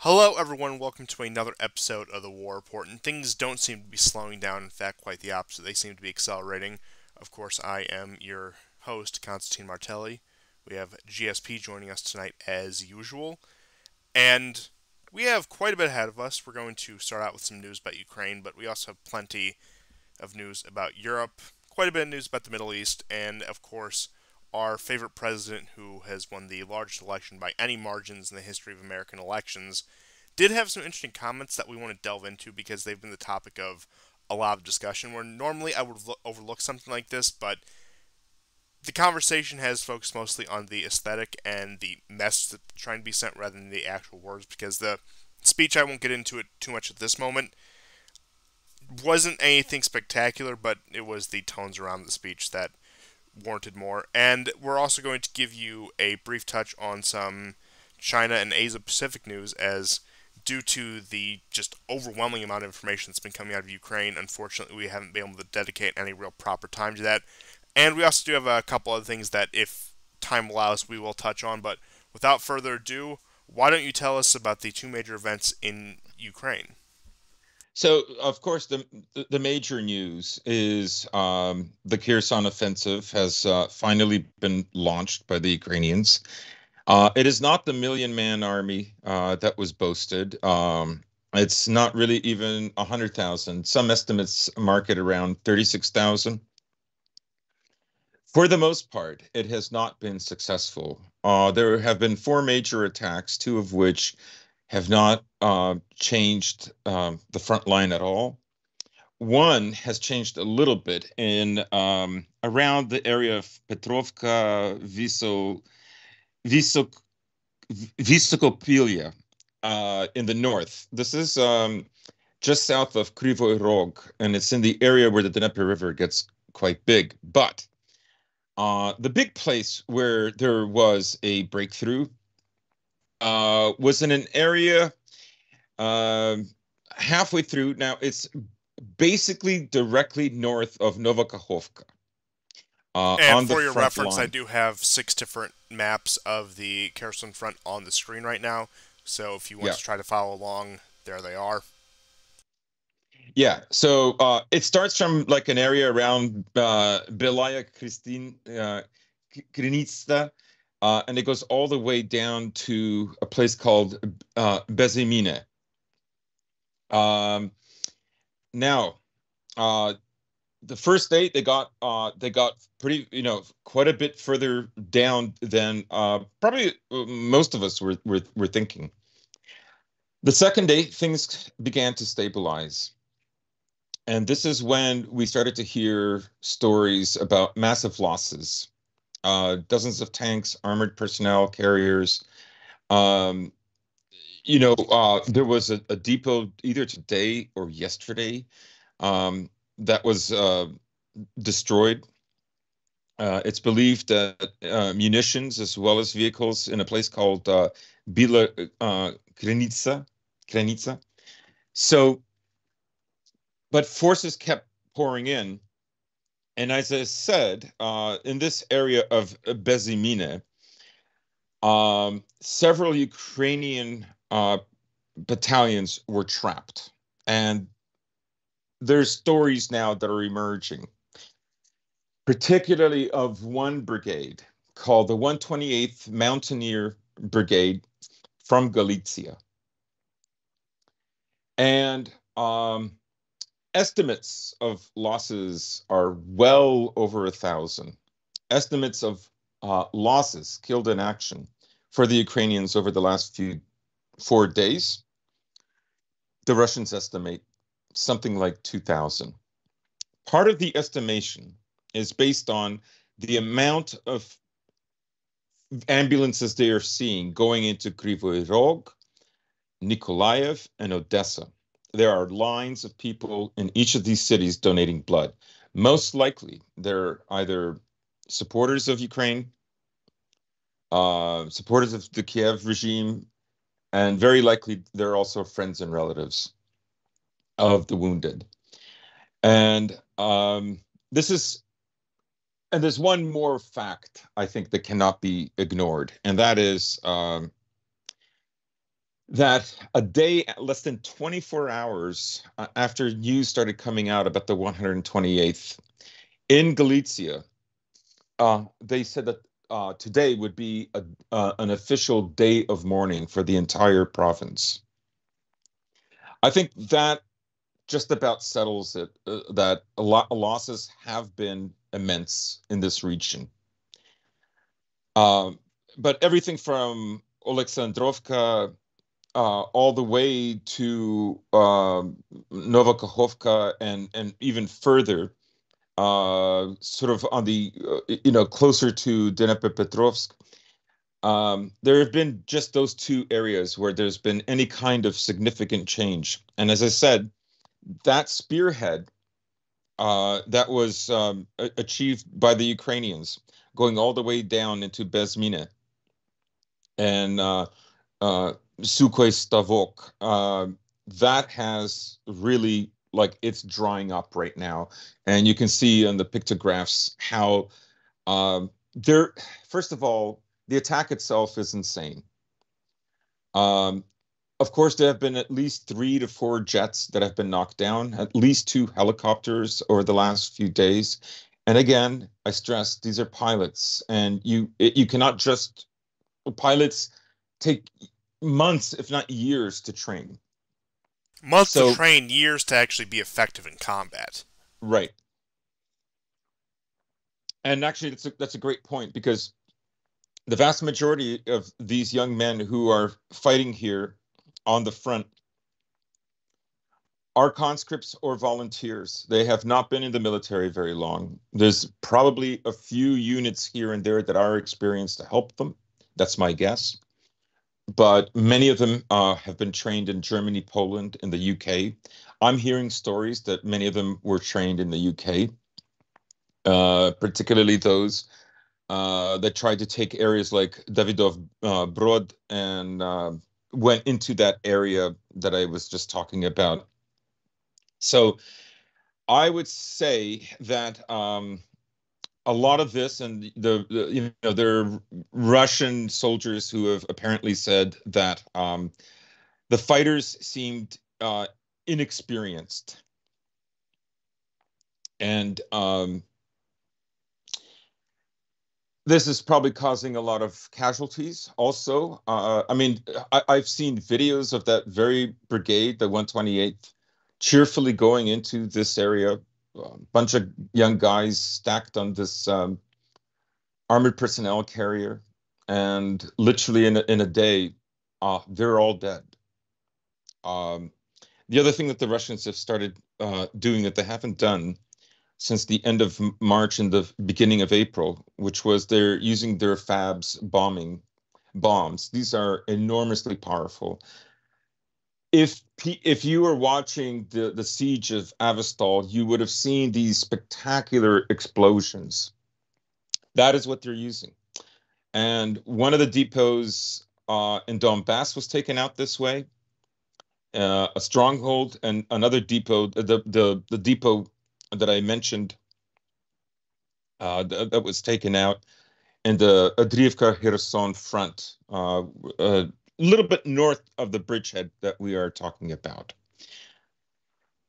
Hello, everyone. Welcome to another episode of the War Report. And things don't seem to be slowing down. In fact, quite the opposite. They seem to be accelerating. Of course, I am your host, Constantine Martelli. We have GSP joining us tonight as usual. And we have quite a bit ahead of us. We're going to start out with some news about Ukraine, but we also have plenty of news about Europe, quite a bit of news about the Middle East, and of course, our favorite president who has won the largest election by any margins in the history of American elections did have some interesting comments that we want to delve into because they've been the topic of a lot of discussion. Where normally I would overlook something like this, but the conversation has focused mostly on the aesthetic and the message that's trying to be sent rather than the actual words. Because the speech, I won't get into it too much at this moment, wasn't anything spectacular, but it was the tones around the speech that warranted more. And we're also going to give you a brief touch on some China and Asia Pacific news, as due to the just overwhelming amount of information that's been coming out of Ukraine, unfortunately, we haven't been able to dedicate any real proper time to that. And we also do have a couple other things that, if time allows, we will touch on. But without further ado, why don't you tell us about the two major events in Ukraine? So, of course, the major news is the Kherson offensive has finally been launched by the Ukrainians. It is not the million-man army that was boasted. It's not really even 100,000. Some estimates mark it around 36,000. For the most part, it has not been successful. There have been four major attacks, two of which have not changed the front line at all. One has changed a little bit in around the area of Petrovka, Viso, Visokopilya in the north. This is just south of Kryvyi Rog, and it's in the area where the Dnieper River gets quite big. But the big place where there was a breakthrough was in an area uh, halfway through. Now, it's basically directly north of Novokakhovka And on the for your front reference, I line. do have six different maps of the Kherson front on the screen right now. So if you want Yeah. to try to follow along, there they are. Yeah. So it starts from like an area around Belaya Kristin Krinitsa, and it goes all the way down to a place called Bezimine. Um, Now, uh, the first day they got pretty, quite a bit further down than probably most of us were thinking. The second day, things began to stabilize. And this is when we started to hear stories about massive losses, dozens of tanks, armored personnel, carriers. Um, there was a depot either today or yesterday that was destroyed. It's believed that munitions as well as vehicles in a place called Bila Krenica. So, but forces kept pouring in. And as I said, in this area of Bezimine, several Ukrainian battalions were trapped. And there's stories now that are emerging, particularly of one brigade called the 128th Mountaineer Brigade from Galicia. And estimates of losses are well over 1,000. Estimates of losses killed in action for the Ukrainians over the last 4 days, the Russians estimate something like 2,000. Part of the estimation is based on the amount of ambulances they are seeing going into Kryvyi Rog, Nikolaev, and Odessa. There are lines of people in each of these cities donating blood. Most likely, they're either supporters of Ukraine, supporters of the Kiev regime, and very likely they're also friends and relatives of the wounded. And this is, and there's one more fact I think that cannot be ignored, and that is that a day, less than 24 hours after news started coming out about the 128th in Galicia, they said that today would be an official day of mourning for the entire province. I think that just about settles it, that a lot losses have been immense in this region. Um, but everything from Alexandrovka all the way to Nova Kakhovka and even further, sort of on the closer to Dnepropetrovsk. There have been just those two areas where there's been any kind of significant change, and as I said, that spearhead that was achieved by the Ukrainians, going all the way down into Bezmine and Sukhoi Stavok. That has really, like, it's drying up right now, and you can see on the pictographs how there. First of all, the attack itself is insane. Um, of course, there have been at least 3 to 4 jets that have been knocked down, at least 2 helicopters over the last few days. And again, I stress these are pilots, and you cannot just pilots take months, if not years, to train. Months to So, train, years to actually be effective in combat. right. And actually, that's a great point because the vast majority of these young men who are fighting here on the front are conscripts or volunteers. They have not been in the military very long. There's probably a few units here and there that are experienced to help them. That's my guess. But many of them have been trained in Germany, Poland, and the UK. I'm hearing stories that many of them were trained in the UK, particularly those that tried to take areas like Davidov Brod and went into that area that I was just talking about. So I would say that a lot of this, and there are Russian soldiers who have apparently said that the fighters seemed inexperienced, and this is probably causing a lot of casualties. Also, I mean, I've seen videos of that very brigade, the 128th, cheerfully going into this area. A bunch of young guys stacked on this armored personnel carrier, and literally in a day, they're all dead. Um, the other thing that the Russians have started doing that they haven't done since the end of March and the beginning of April, which was they're using their FABs bombing bombs. These are enormously powerful. If you were watching the siege of Avestal, you would have seen these spectacular explosions. That is what they're using. And one of the depots in Donbass was taken out this way. A stronghold and another depot, the depot that I mentioned that was taken out in the Adriivka Kherson front, a little bit north of the bridgehead that we are talking about.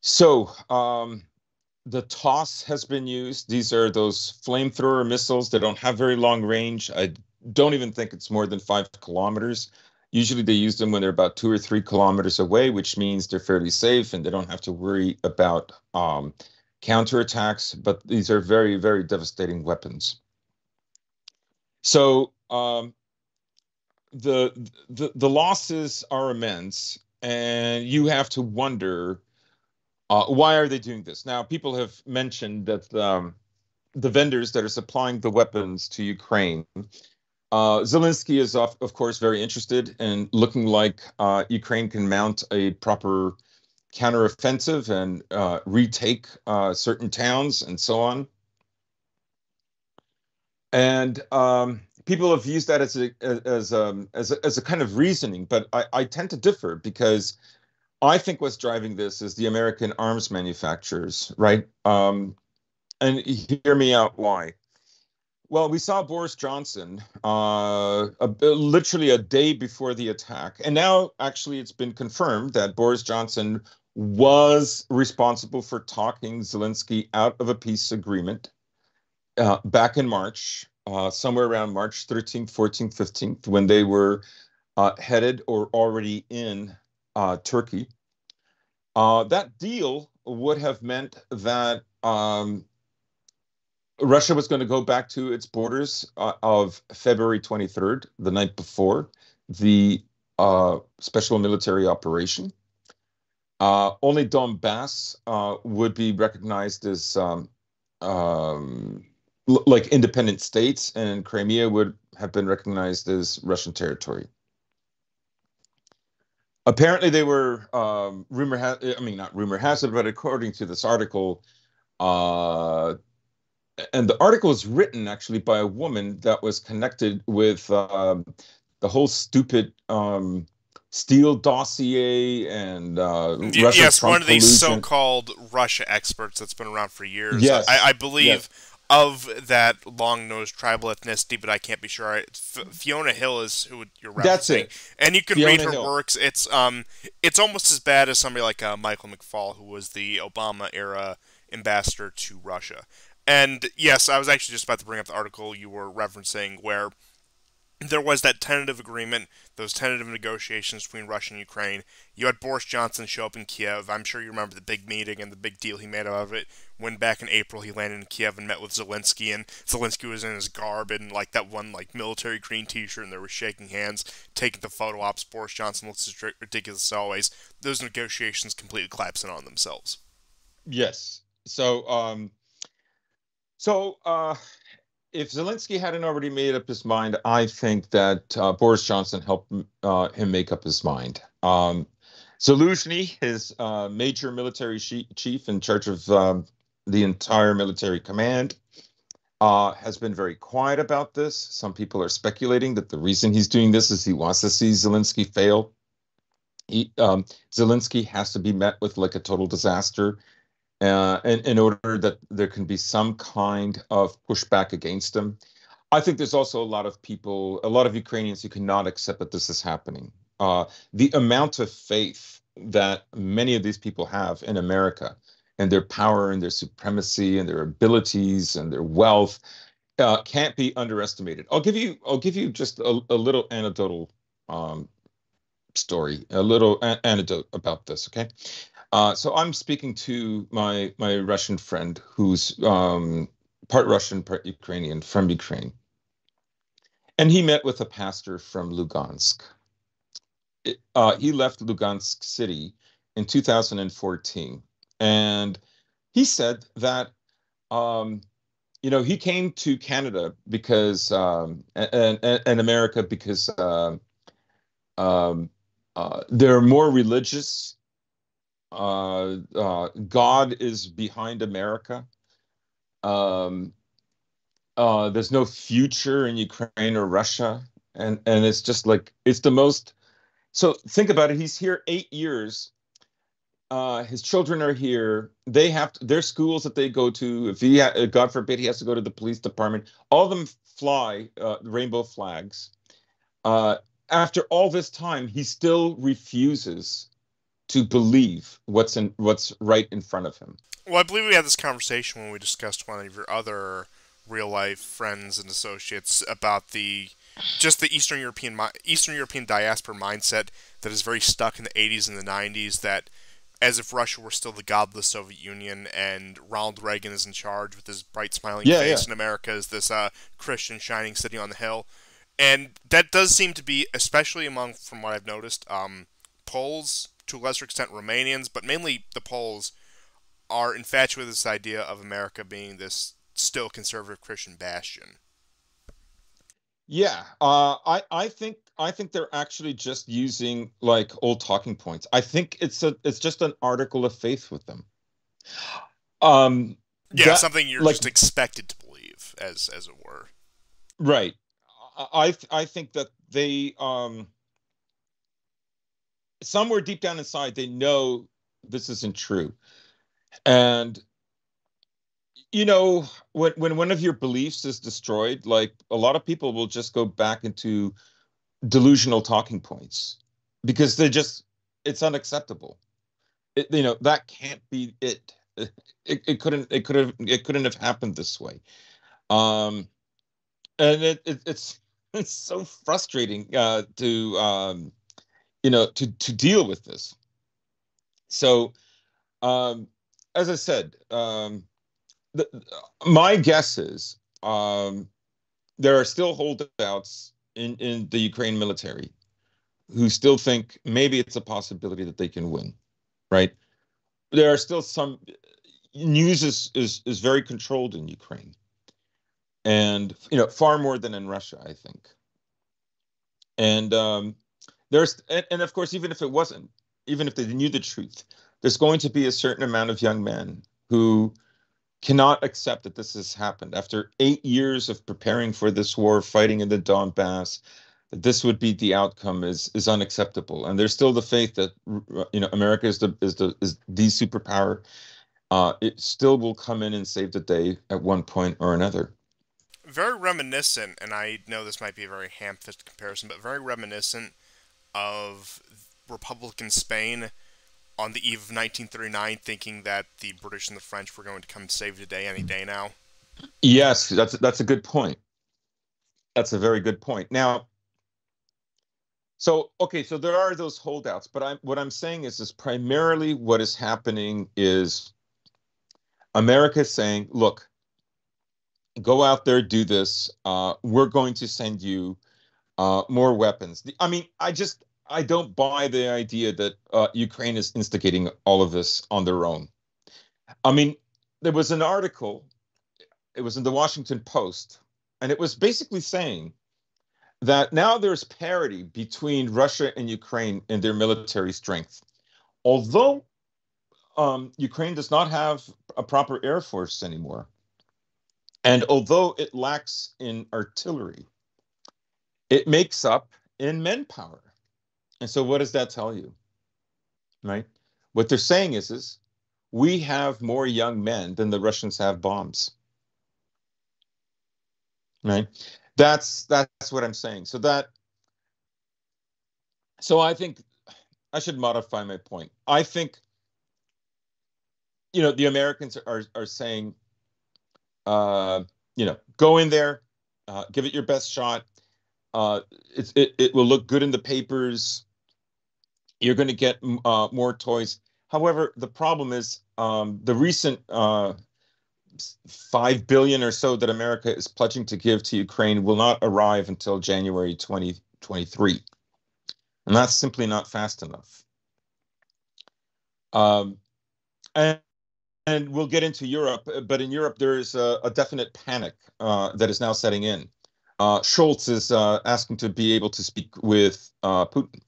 So the TOS has been used. These are those flamethrower missiles that don't have very long range. I don't even think it's more than 5 kilometers. Usually they use them when they're about 2 or 3 kilometers away, which means they're fairly safe and they don't have to worry about counterattacks. But these are very, very devastating weapons. So the losses are immense, and you have to wonder why are they doing this? Now, people have mentioned that the vendors that are supplying the weapons to Ukraine, Zelensky is, of course, very interested in looking like Ukraine can mount a proper counteroffensive and retake certain towns and so on. And people have used that as a kind of reasoning, but I tend to differ because I think what's driving this is the American arms manufacturers, right? And hear me out why. Well, we saw Boris Johnson literally a day before the attack. And now, actually, it's been confirmed that Boris Johnson was responsible for talking Zelensky out of a peace agreement back in March, somewhere around March 13th, 14th, 15th, when they were headed or already in Turkey. That deal would have meant that Russia was going to go back to its borders of February 23rd, the night before the special military operation. Only Donbass would be recognized as like independent states, and Crimea would have been recognized as Russian territory. Apparently, they were I mean, not rumor has it, but according to this article, uh, and the article was written actually by a woman that was connected with the whole stupid Steele dossier and Russia Yes, one Trump of these collusion. so-called Russia experts that's been around for years. I Yes, believe yes, of that long-nosed tribal ethnicity, but I can't be sure. Fiona Hill is who you're that's referencing, it. and you can read Fiona her Hill. works. It's almost as bad as somebody like Michael McFaul, who was the Obama era ambassador to Russia. And yes, I was actually just about to bring up the article you were referencing, where there was that tentative agreement, those tentative negotiations between Russia and Ukraine. You had Boris Johnson show up in Kiev. I'm sure you remember the big meeting and the big deal he made out of it. When back in April he landed in Kiev and met with Zelensky, and Zelensky was in his garb and like that one like military green T-shirt, and they were shaking hands, taking the photo ops. Boris Johnson looks as ridiculous as always. Those negotiations completely collapsing on themselves. Yes. So if Zelensky hadn't already made up his mind, I think that Boris Johnson helped him make up his mind. Zaluzhny, his major military chief in charge of the entire military command, has been very quiet about this. Some people are speculating that the reason he's doing this is he wants to see Zelensky fail. Zelensky has to be met with like a total disaster in order that there can be some kind of pushback against him. I think there's also a lot of people, a lot of Ukrainians who cannot accept that this is happening. The amount of faith that many of these people have in America and their power and their supremacy and their abilities and their wealth can't be underestimated. I'll give you just a little anecdotal um, story, a little anecdote about this. Okay, so I'm speaking to my Russian friend who's part Russian, part Ukrainian, from Ukraine, and he met with a pastor from Lugansk. He left Lugansk city in 2014, and he said that um, he came to Canada because and America because um, they're more religious. God is behind America. Um, there's no future in Ukraine or Russia, and it's just like it's the most. So think about it. He's here 8 years. His children are here. They have their schools that they go to. If God forbid, he has to go to the police department. All of them fly rainbow flags. Uh, After all this time, he still refuses to believe what's right in front of him. Well, I believe we had this conversation when we discussed one of your other real life friends and associates about the just the Eastern European diaspora mindset that is very stuck in the 80s and the 90s, that as if Russia were still the godless Soviet Union and Ronald Reagan is in charge with his bright smiling Yeah, face, yeah. and America is this Christian shining city on the hill. And that does seem to be, especially among, from what I've noticed, Poles, to a lesser extent Romanians, but mainly the Poles, are infatuated with this idea of America being this still conservative Christian bastion. Yeah, I think they're actually just using like old talking points. I think it's just an article of faith with them. Um, Yeah, that something you're like just expected to believe, as it were. right. I think that they somewhere deep down inside they know this isn't true, and you know, when one of your beliefs is destroyed, like a lot of people will just go back into delusional talking points because they just it's unacceptable. That can't be it. It couldn't have happened this way. Um, and it's so frustrating to deal with this. So as I said, the, my guess is there are still holdouts in the Ukraine military who still think maybe it's a possibility that they can win, right? There are still some news is very controlled in Ukraine, and far more than in Russia, I think. And and of course, even if it wasn't, even if they knew the truth, there's going to be a certain amount of young men who cannot accept that this has happened after 8 years of preparing for this war, fighting in the Donbass. That this would be the outcome is unacceptable, and there's still the faith that America is the superpower. It still will come in and save the day at one point or another. Very reminiscent, and I know this might be a very ham-fisted comparison, but very reminiscent of Republican Spain on the eve of 1939, thinking that the British and the French were going to come save the day any day now. Yes, that's a good point. That's a very good point. Now, so okay, so there are those holdouts, but what I'm saying is primarily what is happening is America is saying, look, go out there, do this. We're going to send you more weapons. I mean, I don't buy the idea that Ukraine is instigating all of this on their own. I mean, there was an article, it was in the Washington Post, and it was basically saying that now there's parity between Russia and Ukraine in their military strength. Although Ukraine does not have a proper air force anymore, and although it lacks in artillery, it makes up in manpower. And so, what does that tell you? Right? What they're saying is we have more young men than the Russians have bombs. Right? That's what I'm saying. So I think I should modify my point. I think the Americans are saying go in there, give it your best shot. It will look good in the papers. You're going to get more toys. However, the problem is the recent 5 billion or so that America is pledging to give to Ukraine will not arrive until January 2023, and that's simply not fast enough. Um, and, and we'll get into Europe, but in Europe there is a definite panic that is now setting in. Scholz is asking to be able to speak with Putin.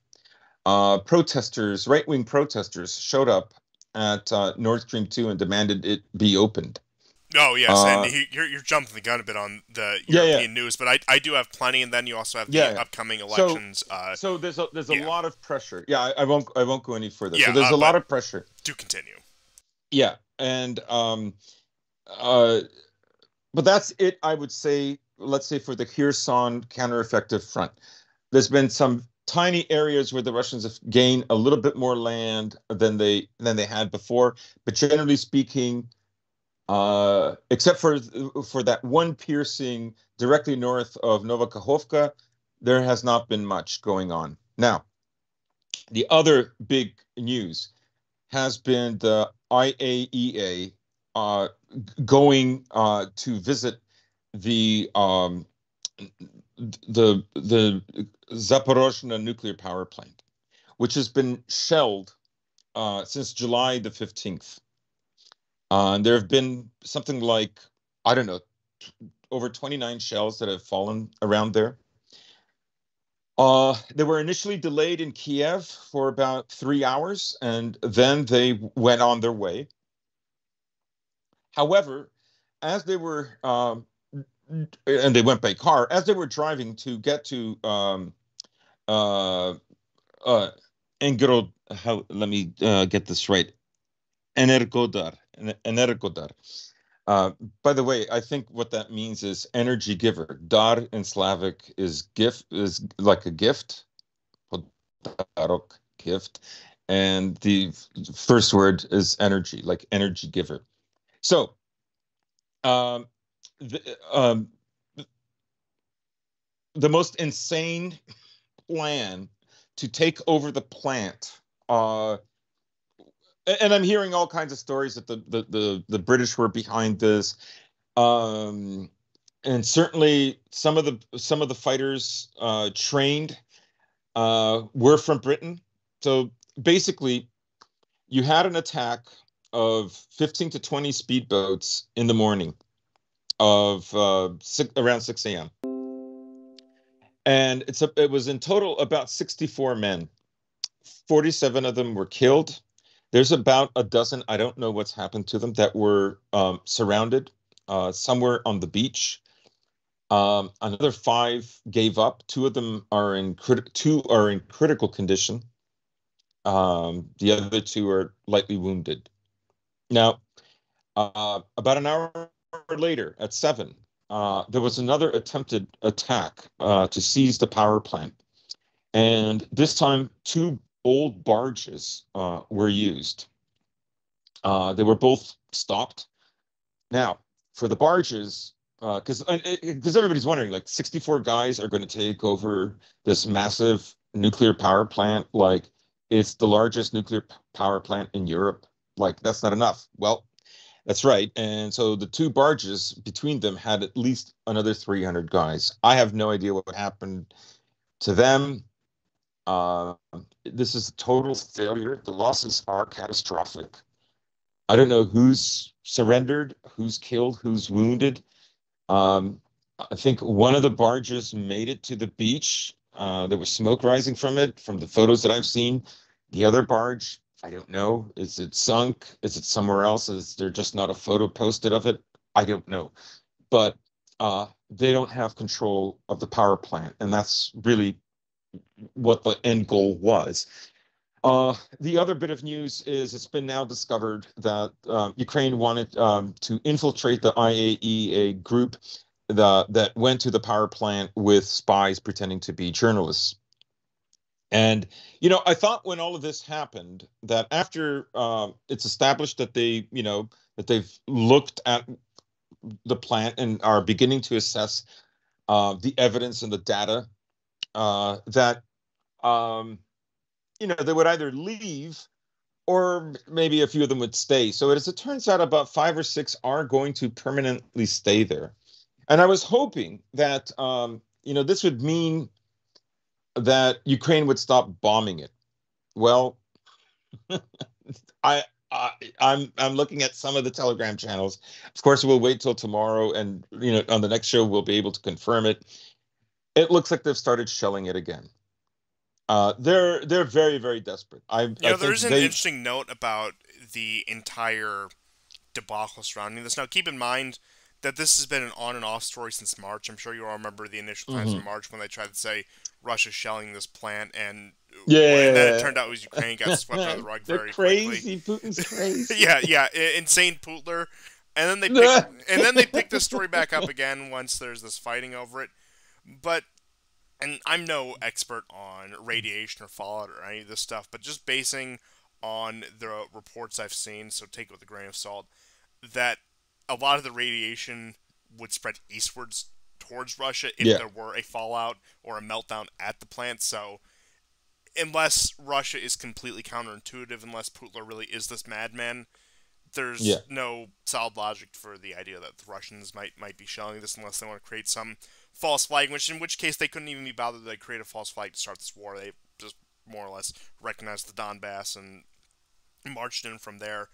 Protesters, right-wing protesters, showed up at Nord Stream 2 and demanded it be opened. Oh yes, and you're jumping the gun a bit on the Yeah, yeah, European news, but I do have plenty, and then you also have the yeah, yeah. upcoming So, elections. so there's a Yeah, lot of pressure. Yeah, I won't go any further. So yeah, there's a lot but of pressure. do continue. Yeah, and uh, but that's it. I would say, let's say for the Kherson counter-effective front, there's been some tiny areas where the Russians have gained a little bit more land than they had before, but generally speaking, except for that one piercing directly north of Novokakhovka, there has not been much going on. Now, the other big news has been the IAEA going to visit the the Zaporozhye nuclear power plant, which has been shelled since July the 15th. And there have been something like, I don't know, over 29 shells that have fallen around there. They were initially delayed in Kiev for about 3 hours, and then they went on their way. However, as they were, and they went by car, as they were driving to get to uh, uh, Engro, let me get this right, Energodar, Energodar. Uh, by the way, I think what that means is energy giver. Dar in Slavic is like a gift, podarok, gift, and the first word is energy, like energy giver. So, um, the, um, the most insane plan to take over the plant. And I'm hearing all kinds of stories that the British were behind this. Um, and certainly some of the fighters trained were from Britain. So basically, you had an attack of 15 to 20 speedboats in the morning of around 6 a.m. And it was in total about 64 men. 47 of them were killed. There's about a dozen, I don't know what's happened to them, that were surrounded somewhere on the beach. Another five gave up. Two of them are two are in critical condition. The other two are lightly wounded. Now, about an hour later, at 7, there was another attempted attack to seize the power plant. And this time, two old barges were used. They were both stopped. Now, for the barges, because everybody's wondering, like 64 guys are going to take over this massive nuclear power plant, like it's the largest nuclear power plant in Europe. Like that's not enough. Well, that's right. And so the two barges between them had at least another 300 guys. I have no idea what happened to them. Uh, this is a total failure. The losses are catastrophic. I don't know who's surrendered, who's killed, who's wounded. Um, I think one of the barges made it to the beach. There was smoke rising from it, from the photos that I've seen. The other barge, I don't know. Is it sunk? Is it somewhere else? Is there just not a photo posted of it? I don't know. But they don't have control of the power plant, and that's really what the end goal was. The other bit of news is it's been now discovered that Ukraine wanted to infiltrate the IAEA group that went to the power plant with spies pretending to be journalists. And, I thought when all of this happened that after it's established that that they've looked at the plant and are beginning to assess the evidence and the data, that um, they would either leave or maybe a few of them would stay. So as it turns out, about 5 or 6 are going to permanently stay there. And I was hoping that, this would mean that Ukraine would stop bombing it. Well, I, I'm looking at some of the Telegram channels. Of course, we'll wait till tomorrow, and on the next show we'll be able to confirm it. It looks like they've started shelling it again. They're very, very desperate. I think there's an interesting note about the entire debacle surrounding this. Now, keep in mind that this has been an on and off story since March. I'm sure you all remember the initial times in March when they tried to say Russia's shelling this plant, and then it turned out it was Ukraine got swept under the rug very crazy. quickly. Putin's crazy. yeah, insane Putler. And then they pick this story back up again once there's this fighting over it. But and I'm no expert on radiation or fallout or any of this stuff, but just basing on the reports I've seen, so take it with a grain of salt, that a lot of the radiation would spread eastwards towards Russia if there were a fallout or a meltdown at the plant. So unless Russia is completely counterintuitive, unless Putler really is this madman, there's no solid logic for the idea that the Russians might be shelling this unless they want to create some false flag, in which case they couldn't even be bothered to create a false flag to start this war. They just more or less recognized the Donbass and marched in from there.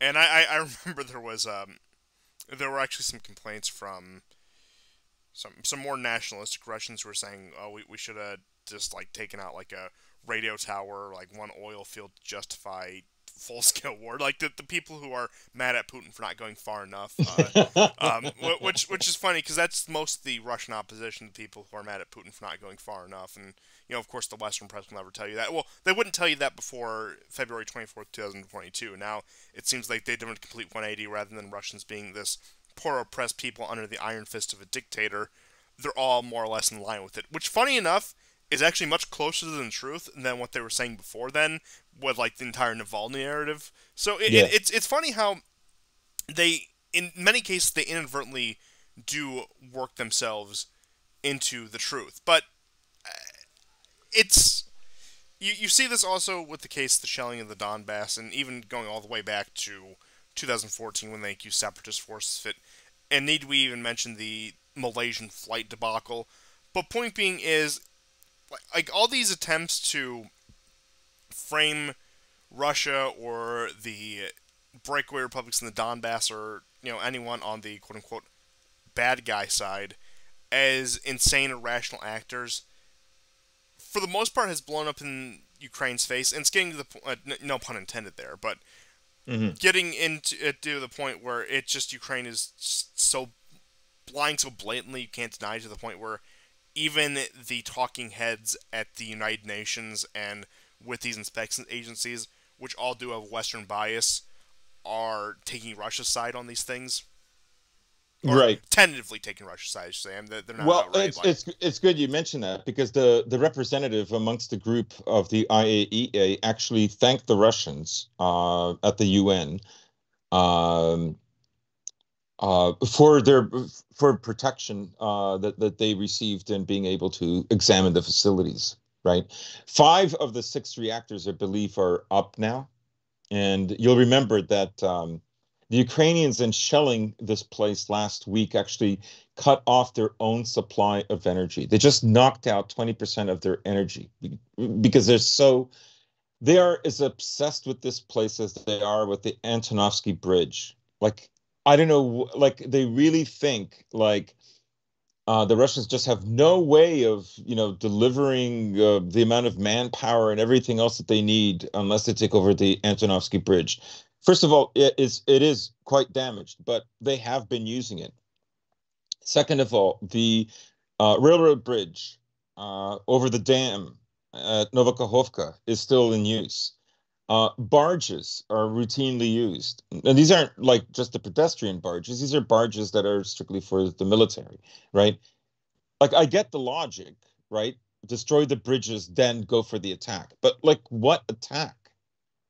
And I remember there were actually some complaints from some more nationalistic Russians who were saying, oh, we should have just taken out a radio tower, one oil field to justify full-scale war. The people who are mad at Putin for not going far enough, which is funny because that's most of the Russian opposition, the people who are mad at Putin for not going far enough. And, of course, the Western press will never tell you that. Well, they wouldn't tell you that before February 24th, 2022. Now, it seems like they did a complete 180 rather than Russians being this poor oppressed people under the iron fist of a dictator, they're all more or less in line with it. Which, funny enough, is actually much closer to the truth than what they were saying before then, with like the entire Navalny narrative. So Yeah. it's funny how they, in many cases, they inadvertently do work themselves into the truth. But it's you see this also with the case of the shelling of the Donbass, and even going all the way back to 2014 when they accused separatist forces of it. And need we even mention the Malaysian flight debacle? But point being is, like all these attempts to frame Russia or the breakaway republics in the Donbass, or anyone on the quote unquote bad guy side, as insane irrational actors, for the most part has blown up in Ukraine's face, and it's getting to the no pun intended there, but Hmm. getting into it to the point where it's just Ukraine is so lying so blatantly you can't deny, to the point where even the talking heads at the United Nations and with these inspection agencies, which all do have Western bias, are taking Russia's side on these things, or Right. tentatively taking Russia's side. I should say, they're not Well, outright it's like. it's good you mentioned that, because the representative amongst the group of the IAEA actually thanked the Russians at the UN, um, for their for protection that they received in being able to examine the facilities. Right, 5 of the 6 reactors, I believe, are up now, and you'll remember that the Ukrainians, in shelling this place last week, actually cut off their own supply of energy. They just knocked out 20% of their energy because they are as obsessed with this place as they are with the Antonovsky Bridge. Like, I don't know, like they really think like the Russians just have no way of, delivering the amount of manpower and everything else that they need unless they take over the Antonovsky Bridge. First of all, it is quite damaged, but they have been using it. Second of all, the railroad bridge over the dam at Novakhovka is still in use. Barges are routinely used. And these aren't like just the pedestrian barges. These are barges that are strictly for the military, right? Like, I get the logic, right? Destroy the bridges, then go for the attack. But like, what attack,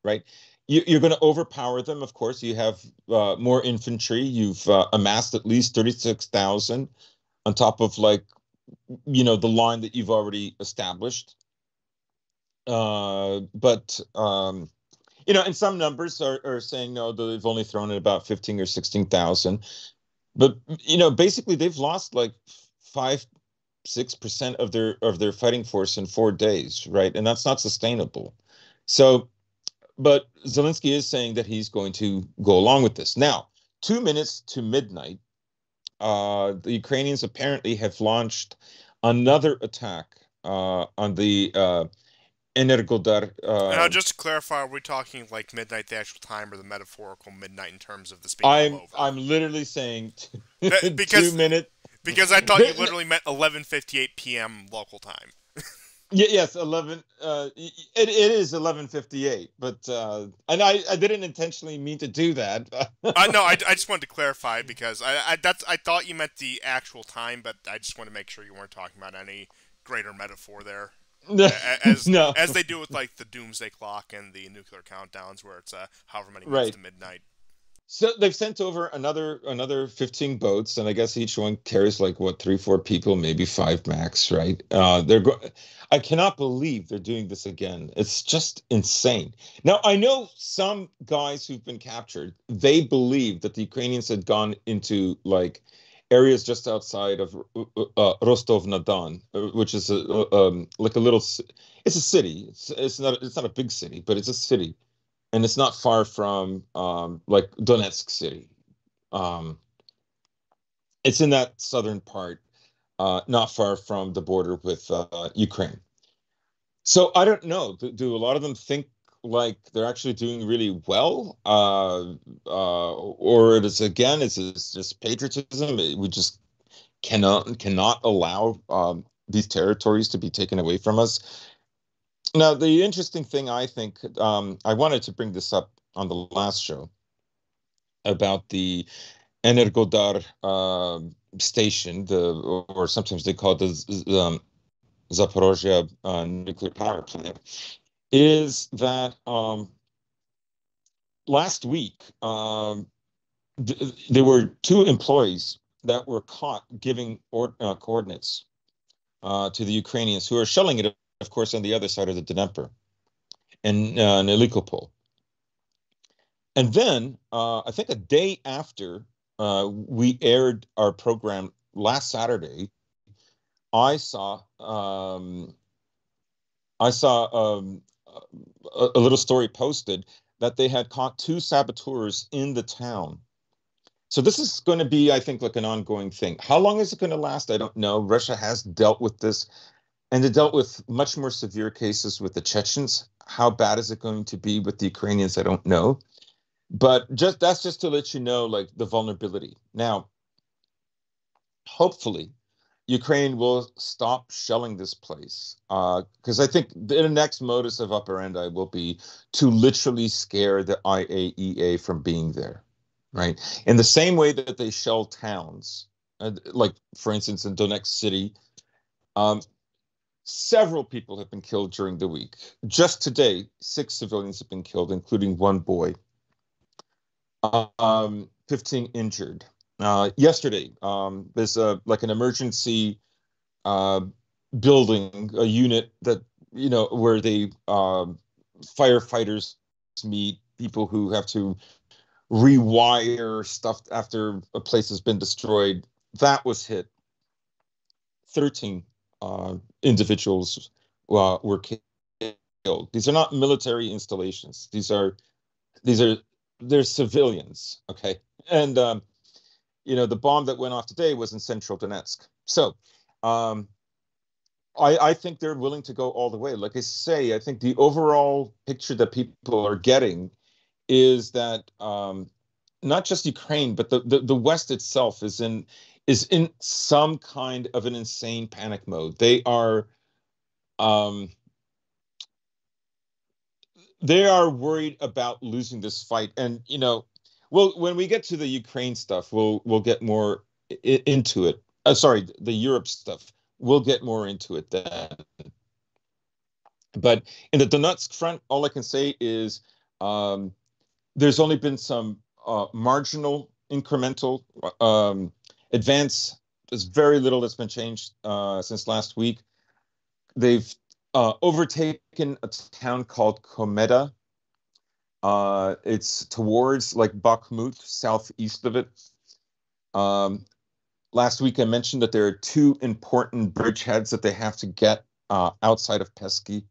right? You're going to overpower them. Of course, you have more infantry. You've amassed at least 36,000 on top of, like, the line that you've already established. But and some numbers are saying no, they've only thrown in about 15 or 16,000. But basically they've lost like 5-6% of their fighting force in 4 days, right? And that's not sustainable. So, but Zelensky is saying that he's going to go along with this. Now, 2 minutes to midnight, the Ukrainians apparently have launched another attack on the Energodar. Now, just to clarify, are we talking like midnight, the actual time, or the metaphorical midnight in terms of this being all I'm over? I'm literally saying That, 2 minutes. because I thought you literally meant 11:58 p.m. local time. Yes, 11. It is 11:58, but and I didn't intentionally mean to do that. No, I just wanted to clarify because I thought you meant the actual time, but I just want to make sure you weren't talking about any greater metaphor there, as No, as they do with like the doomsday clock and the nuclear countdowns, where it's however many minutes right. to midnight. So they've sent over another 15 boats, and I guess each one carries like what, 3-4 people, maybe 5 max, right? I cannot believe they're doing this again. It's just insane. Now, I know some guys who've been captured, they believe that the Ukrainians had gone into like areas just outside of Rostov-na-Don, which is like a little it's a city. It's not a big city, but it's a city, and it's not far from like Donetsk city. Um, it's in that southern part, not far from the border with Ukraine. So I don't know. Do a lot of them think like they're actually doing really well, or it is, again, it's just patriotism? We just cannot allow these territories to be taken away from us. Now, the interesting thing, I think, I wanted to bring this up on the last show about the Energodar station, or sometimes they call it the Zaporozhye nuclear power plant, is that last week there were two employees that were caught giving coordinates to the Ukrainians who are shelling it, of course, on the other side of the Dnieper and Nelikopol. And then I think a day after we aired our program last Saturday, I saw a little story posted that they had caught two saboteurs in the town. So this is going to be, I think, like an ongoing thing. How long is it going to last? I don't know. Russia has dealt with this, and it dealt with much more severe cases with the Chechens. How bad is it going to be with the Ukrainians? I don't know. But just to let you know, like the vulnerability. Now, hopefully, Ukraine will stop shelling this place because I think the next modus of operandi will be to literally scare the IAEA from being there, right? In the same way that they shell towns, like for instance in Donetsk City, um, several people have been killed during the week. Just today, 6 civilians have been killed, including one boy. 15 injured. Yesterday, there's like an emergency uh, building, a unit that where they firefighters meet, people who have to rewire stuff after a place has been destroyed. That was hit. 13 individuals were killed. These are not military installations. These are they're civilians. Okay, and the bomb that went off today was in central Donetsk. So um, I think they're willing to go all the way. Like I say, I think the overall picture that people are getting is that not just Ukraine, but the West itself is in some kind of an insane panic mode. Um, they are worried about losing this fight, and well, when we get to the Ukraine stuff, we'll get more into it. Sorry, the Europe stuff. We'll get more into it then. But in the Donetsk front, all I can say is um, there's only been some marginal, incremental advance. There's very little that's been changed since last week. They've overtaken a town called Komeda. It's towards like Bakhmut, southeast of it. Um, Last week I mentioned that there are two important bridgeheads that they have to get outside of Pesky.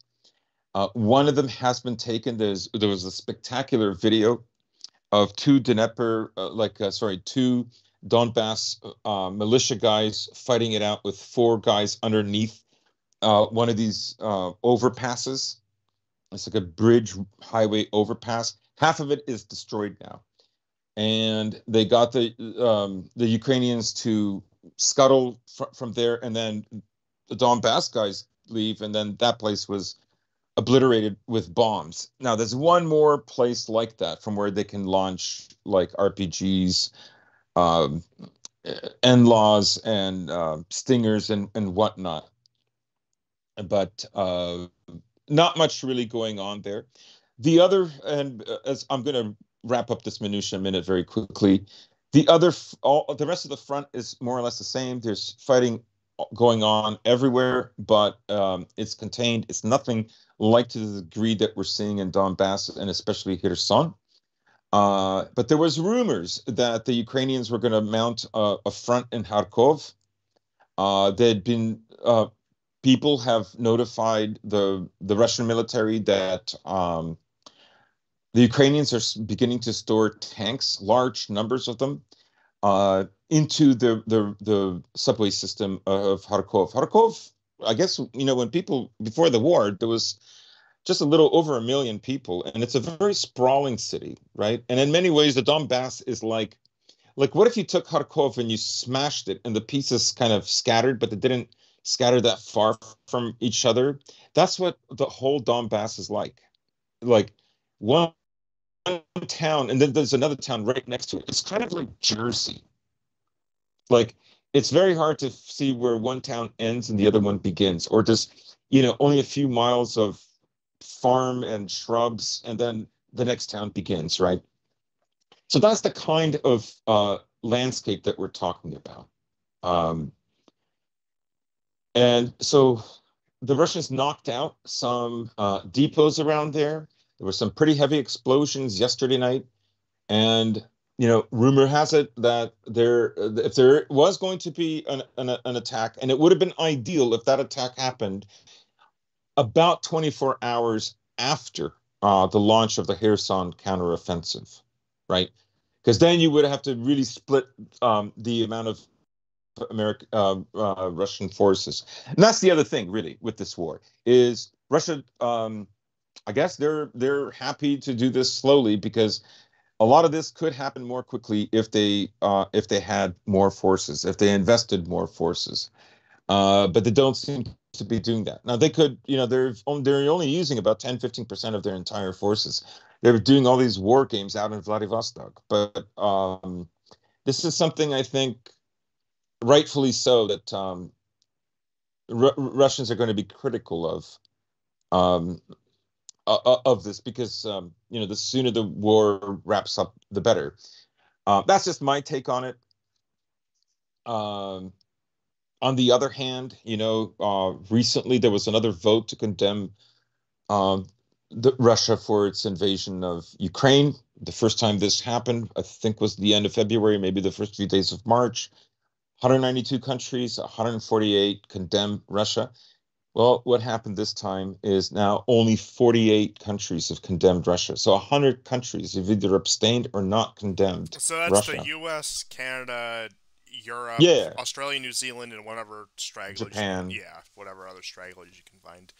One of them has been taken. There was a spectacular video of two two Donbass militia guys fighting it out with four guys underneath one of these overpasses. It's like a bridge highway overpass. Half of it is destroyed now, and they got the Ukrainians to scuttle from there, and then the Donbass guys leave, and then that place was obliterated with bombs. Now, there's one more place like that from where they can launch like RPGs, um, NLAWs, and Stingers and whatnot. But not much really going on there. The other, and as I'm going to wrap up this minutia minute very quickly, the rest of the front is more or less the same. There's fighting going on everywhere, but it's contained. It's nothing like to the degree that we're seeing in Donbass and especially Kherson. But there was rumors that the Ukrainians were going to mount a front in Kharkov. There'd been people have notified the Russian military that the Ukrainians are beginning to store tanks, large numbers of them, into the subway system of Kharkov. Kharkov, I guess, when people before the war, there was just a little over 1 million people, and it's a very sprawling city, right? And in many ways, the Donbass is like what if you took Kharkov and you smashed it and the pieces kind of scattered, but they didn't scatter that far from each other? That's what the whole Donbass is like. Like one town, and then there's another town right next to it. It's kind of like Jersey. Like it's very hard to see where one town ends and the other one begins, or just only a few miles of farm and shrubs, and then the next town begins, right? So that's the kind of landscape that we're talking about. Um, and so the Russians knocked out some depots around there. There were some pretty heavy explosions yesterday night. And, rumor has it that if there was going to be an attack, and it would have been ideal if that attack happened about 24 hours after the launch of the Kherson counteroffensive, right? Because then you would have to really split the amount of American Russian forces. And that's the other thing, really, with this war is Russia. I guess they're happy to do this slowly because a lot of this could happen more quickly if they had more forces, if they invested more forces. But they don't seem to be doing that. Now they could, they're only using about 10-15% of their entire forces. They're doing all these war games out in Vladivostok. But this is something I think, rightfully so, that Russians are going to be critical of this because the sooner the war wraps up, the better. That's just my take on it. On the other hand, recently there was another vote to condemn Russia for its invasion of Ukraine. The first time this happened, I think, was the end of February, maybe the first few days of March. 192 countries, 148 condemned Russia. Well, what happened this time is now only 48 countries have condemned Russia. So 100 countries have either abstained or not condemned So that's Russia. The U.S., Canada, Europe, Yeah. Australia, New Zealand, and whatever stragglers. Japan. Whatever other stragglers you can find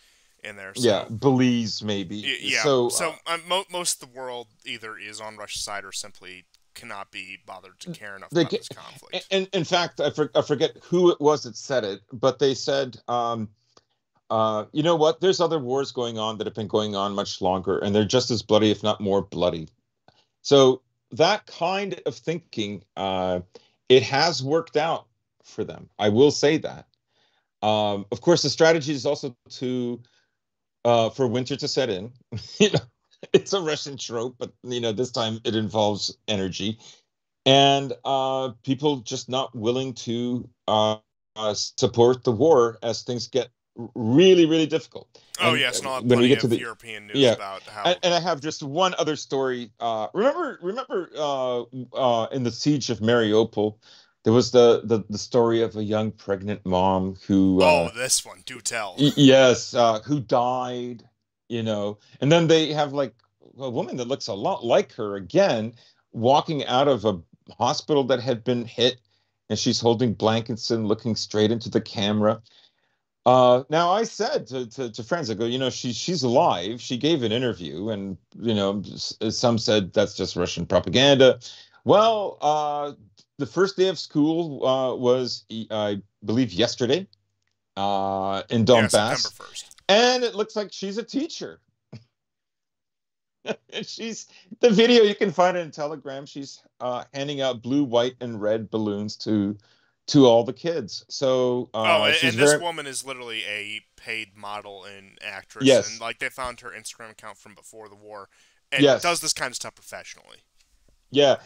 in there. So, yeah, Belize maybe. Yeah. So, most of the world either is on Russia's side or simply cannot be bothered to care enough they about get, this conflict. and in fact, I forget who it was that said it, but they said, you know what? There's other wars going on that have been going on much longer, and they're just as bloody, if not more bloody. So that kind of thinking, it has worked out for them. I will say that. Of course, the strategy is also for winter to set in. It's a Russian trope, but this time it involves energy, and people just not willing to support the war as things get really, really difficult. Oh, and, yes, and I'll have when we plenty get to of the European news about how. and I have just one other story. Remember, in the siege of Mariupol, there was the story of a young pregnant mom who. This one, do tell. Yes, who died. And then they have like a woman that looks a lot like her again, walking out of a hospital that had been hit, and she's holding blankets and looking straight into the camera. Now I said to friends, I go, she's alive. She gave an interview, and some said that's just Russian propaganda. Well, the first day of school was, I believe, yesterday in Donbass, September 1st, and it looks like she's a teacher. The video, you can find it in Telegram. She's handing out blue, white, and red balloons to all the kids. So and this woman is literally a paid model and actress. Yes. And like they found her Instagram account from before the war, and yes. does this kind of stuff professionally. Yeah,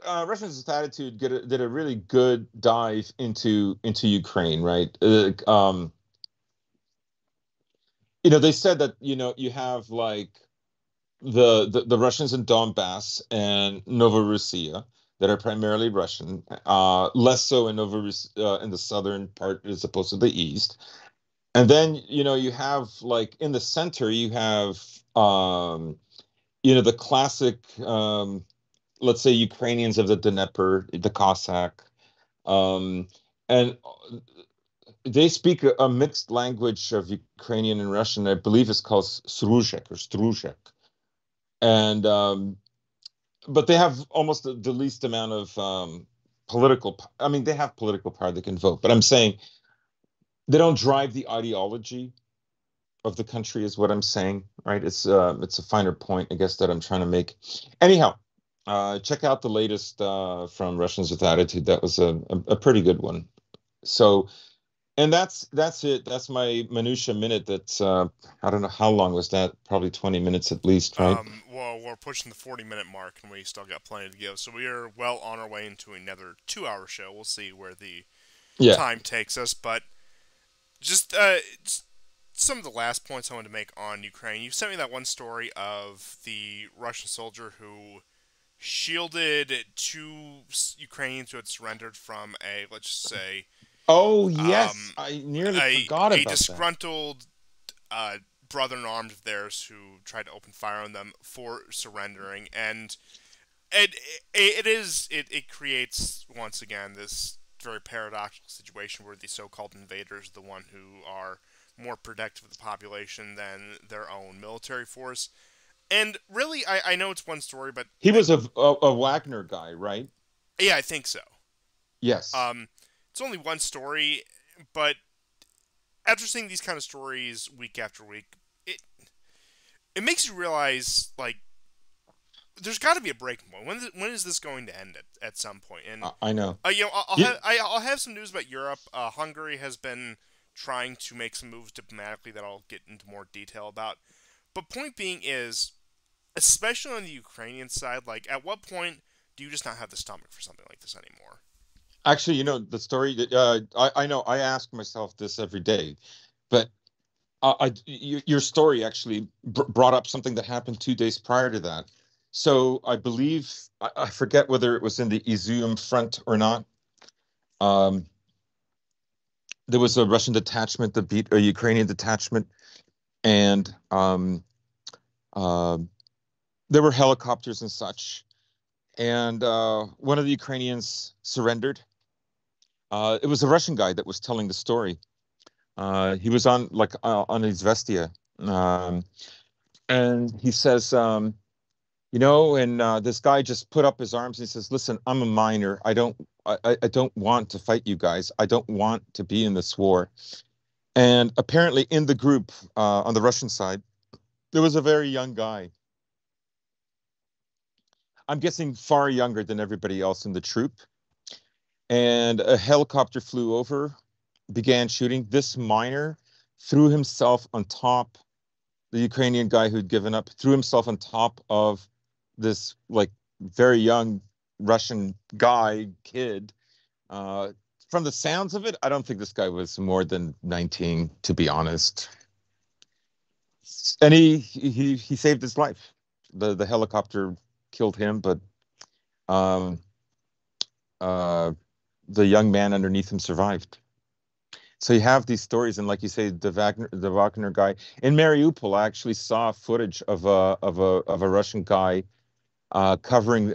Russia's attitude did a really good dive into Ukraine, right? They said that you have like the Russians in Donbass and Novorossiya that are primarily Russian, less so in in the southern part as opposed to the east. And then, you have like in the center, you have, the classic, let's say Ukrainians of the Dnieper, the Cossack, and they speak a mixed language of Ukrainian and Russian. I believe it's called Sruzhek or Struzhek. And, but they have almost the least amount of political. I mean, they have political power; they can vote. But I'm saying they don't drive the ideology of the country, is what I'm saying, right? It's a finer point, I guess, that I'm trying to make. Anyhow, check out the latest from Russians with Attitude. That was a pretty good one. So, and that's it. That's my minutia minute. That's I don't know how long was that. Probably 20 minutes at least, right? Well, we're pushing the 40-minute mark, and we still got plenty to go. So we are well on our way into another 2-hour show. We'll see where the Yeah. time takes us, but just some of the last points I wanted to make on Ukraine. You sent me that one story of the Russian soldier who shielded two Ukrainians who had surrendered from a, let's just say, Oh yes, um, I nearly forgot a about that. disgruntled uh, brother in arms of theirs who tried to open fire on them for surrendering, and it creates once again this very paradoxical situation where the so-called invaders are the one who are more protective of the population than their own military force. And really, I know it's one story, but He was a Wagner guy, right? yeah, I think so. Yes. Um, it's only one story, but after seeing these kind of stories week after week, it it makes you realize like there's got to be a breaking point. When is this going to end at some point? And I know. You, I'll have some news about Europe. Hungary has been trying to make some moves diplomatically that I'll get into more detail about. But point being is, especially on the Ukrainian side, like at what point do you just not have the stomach for something like this anymore? actually, the story that I know. I ask myself this every day, but your story actually brought up something that happened 2 days prior to that. So I believe I forget whether it was in the Izium front or not. Um, there was a Russian detachment that beat a Ukrainian detachment, and uh, there were helicopters and such. And one of the Ukrainians surrendered. It was a Russian guy that was telling the story. He was on Izvestia, um, and he says, and this guy just put up his arms and he says, "Listen, I'm a miner. I don't want to fight you guys. I don't want to be in this war." And apparently, in the group on the Russian side, there was a very young guy. I'm guessing far younger than everybody else in the troop. And a helicopter flew over, began shooting. This miner threw himself on top, the Ukrainian guy who'd given up, threw himself on top of this like very young Russian guy, kid. Uh, from the sounds of it, I don't think this guy was more than 19, to be honest. And he saved his life. The helicopter killed him, but um, uh, the young man underneath him survived. So you have these stories, and like you say, the Wagner guy in Mariupol. I actually saw footage of a Russian guy covering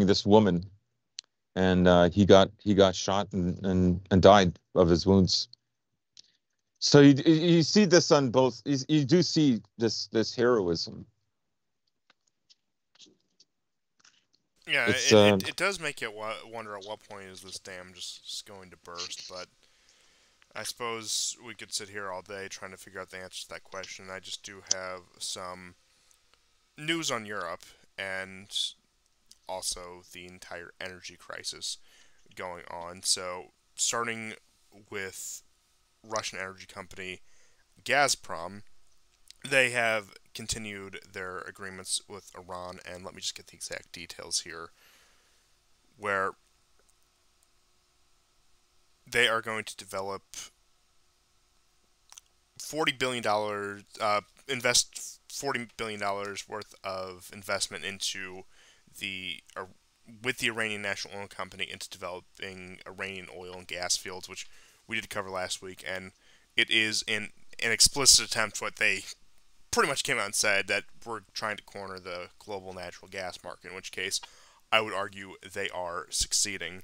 this woman, and he got shot and died of his wounds. So you see this on both. You do see this heroism. Yeah, It's it does make you wonder at what point is this dam just going to burst, but I suppose we could sit here all day trying to figure out the answer to that question. I just do have some news on Europe and also the entire energy crisis going on. So, starting with Russian energy company Gazprom, they have continued their agreements with Iran, and let me just get the exact details here, where they are going to develop $40 billion, invest $40 billion worth of investment into the with the Iranian National Oil Company into developing Iranian oil and gas fields, which we did cover last week, and it is an explicit attempt. What they pretty much came out and said that we're trying to corner the global natural gas market. In which case, I would argue they are succeeding.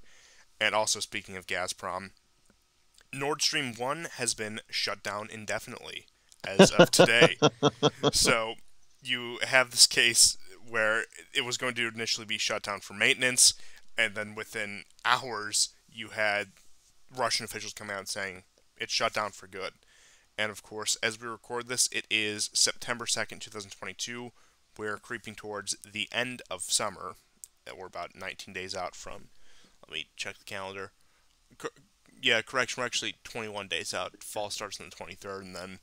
And also, speaking of Gazprom, Nord Stream 1 has been shut down indefinitely as of today. So you have this case where it was going to initially be shut down for maintenance, and then within hours you had Russian officials come out saying it's shut down for good. And of course, as we record this, it is September 2nd, 2022. We're creeping towards the end of summer. We're about 19 days out from, let me check the calendar. Yeah, correction, we're actually 21 days out. Fall starts on the 23rd, and then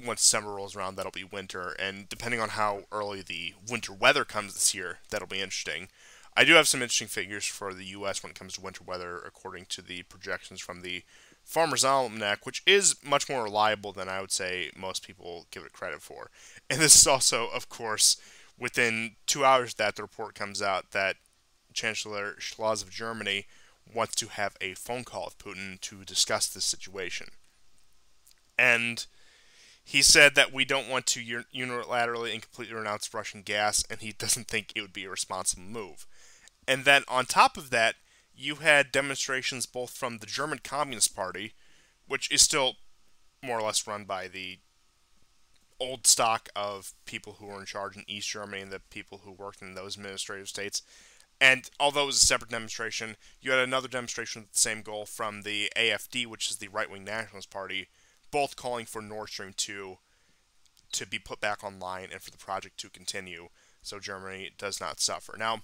once summer rolls around, that'll be winter. And depending on how early the winter weather comes this year, that'll be interesting. I do have some interesting figures for the U.S. when it comes to winter weather, according to the projections from the Farmer's Almanac, which is much more reliable than I would say most people give it credit for. And this is also, of course, within 2 hours that the report comes out that Chancellor Scholz of Germany wants to have a phone call with Putin to discuss this situation. And he said that we don't want to unilaterally and completely renounce Russian gas, and he doesn't think it would be a responsible move. And then on top of that, you had demonstrations both from the German Communist Party, which is still more or less run by the old stock of people who were in charge in East Germany and the people who worked in those administrative states. And although it was a separate demonstration, you had another demonstration with the same goal from the AfD, which is the right-wing nationalist party, both calling for Nord Stream 2 to be put back online and for the project to continue so Germany does not suffer. Now,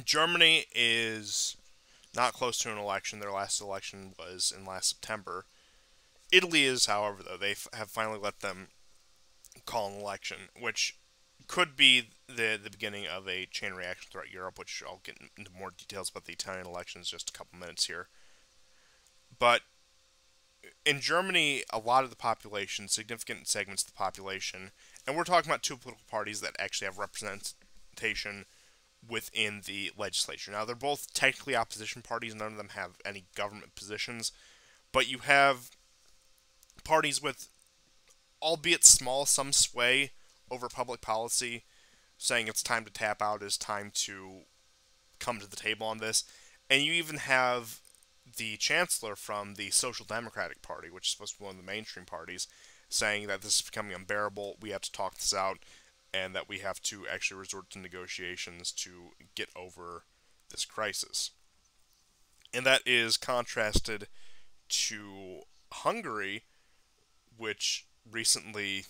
Germany is not close to an election. Their last election was in last September. Italy is, however, though. They have finally let them call an election, which could be the beginning of a chain reaction throughout Europe, which I'll get into more details about the Italian elections in just a couple minutes here. But in Germany, a lot of the population, significant segments of the population, and we're talking about two political parties that actually have representation within the legislature. Now, they're both technically opposition parties. None of them have any government positions. But you have parties with, albeit small, some sway over public policy, saying it's time to tap out, it's time to come to the table on this. And you even have the chancellor from the Social Democratic Party, which is supposed to be one of the mainstream parties, saying that this is becoming unbearable, we have to talk this out, and that we have to actually resort to negotiations to get over this crisis. And that is contrasted to Hungary, which recently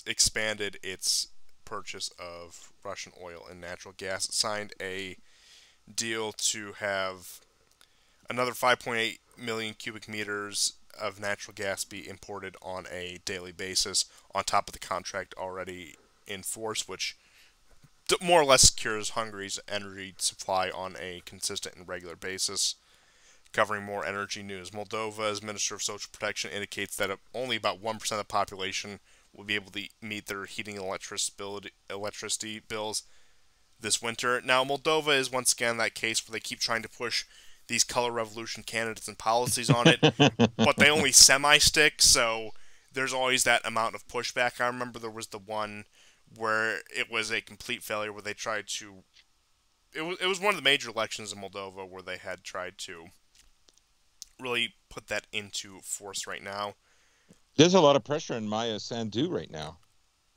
expanded its purchase of Russian oil and natural gas. It signed a deal to have another 5.8 million cubic meters of natural gas be imported on a daily basis on top of the contract already in force, which more or less secures Hungary's energy supply on a consistent and regular basis. Covering more energy news, Moldova's Minister of Social Protection indicates that only about 1% of the population will be able to meet their heating and electricity bills this winter. Now, Moldova is once again that case where they keep trying to push these color revolution candidates and policies on it, but they only semi-stick, so there's always that amount of pushback. I remember there was the one where it was a complete failure, where they tried to... It was one of the major elections in Moldova where they had tried to really put that into force right now. There's a lot of pressure on Maya Sandu right now.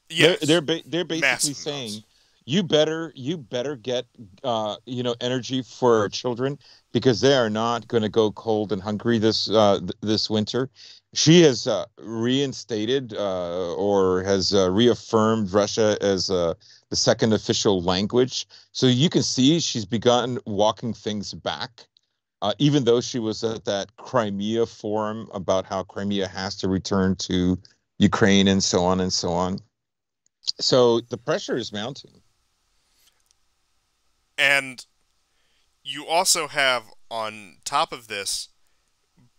Yes, they're basically massive saying amounts. you better get energy for our children, because they are not going to go cold and hungry this winter. She has reinstated or has reaffirmed Russia as the second official language. So you can see she's begun walking things back. Even though she was at that Crimea forum about how Crimea has to return to Ukraine and so on and so on. So the pressure is mounting. And you also have, on top of this,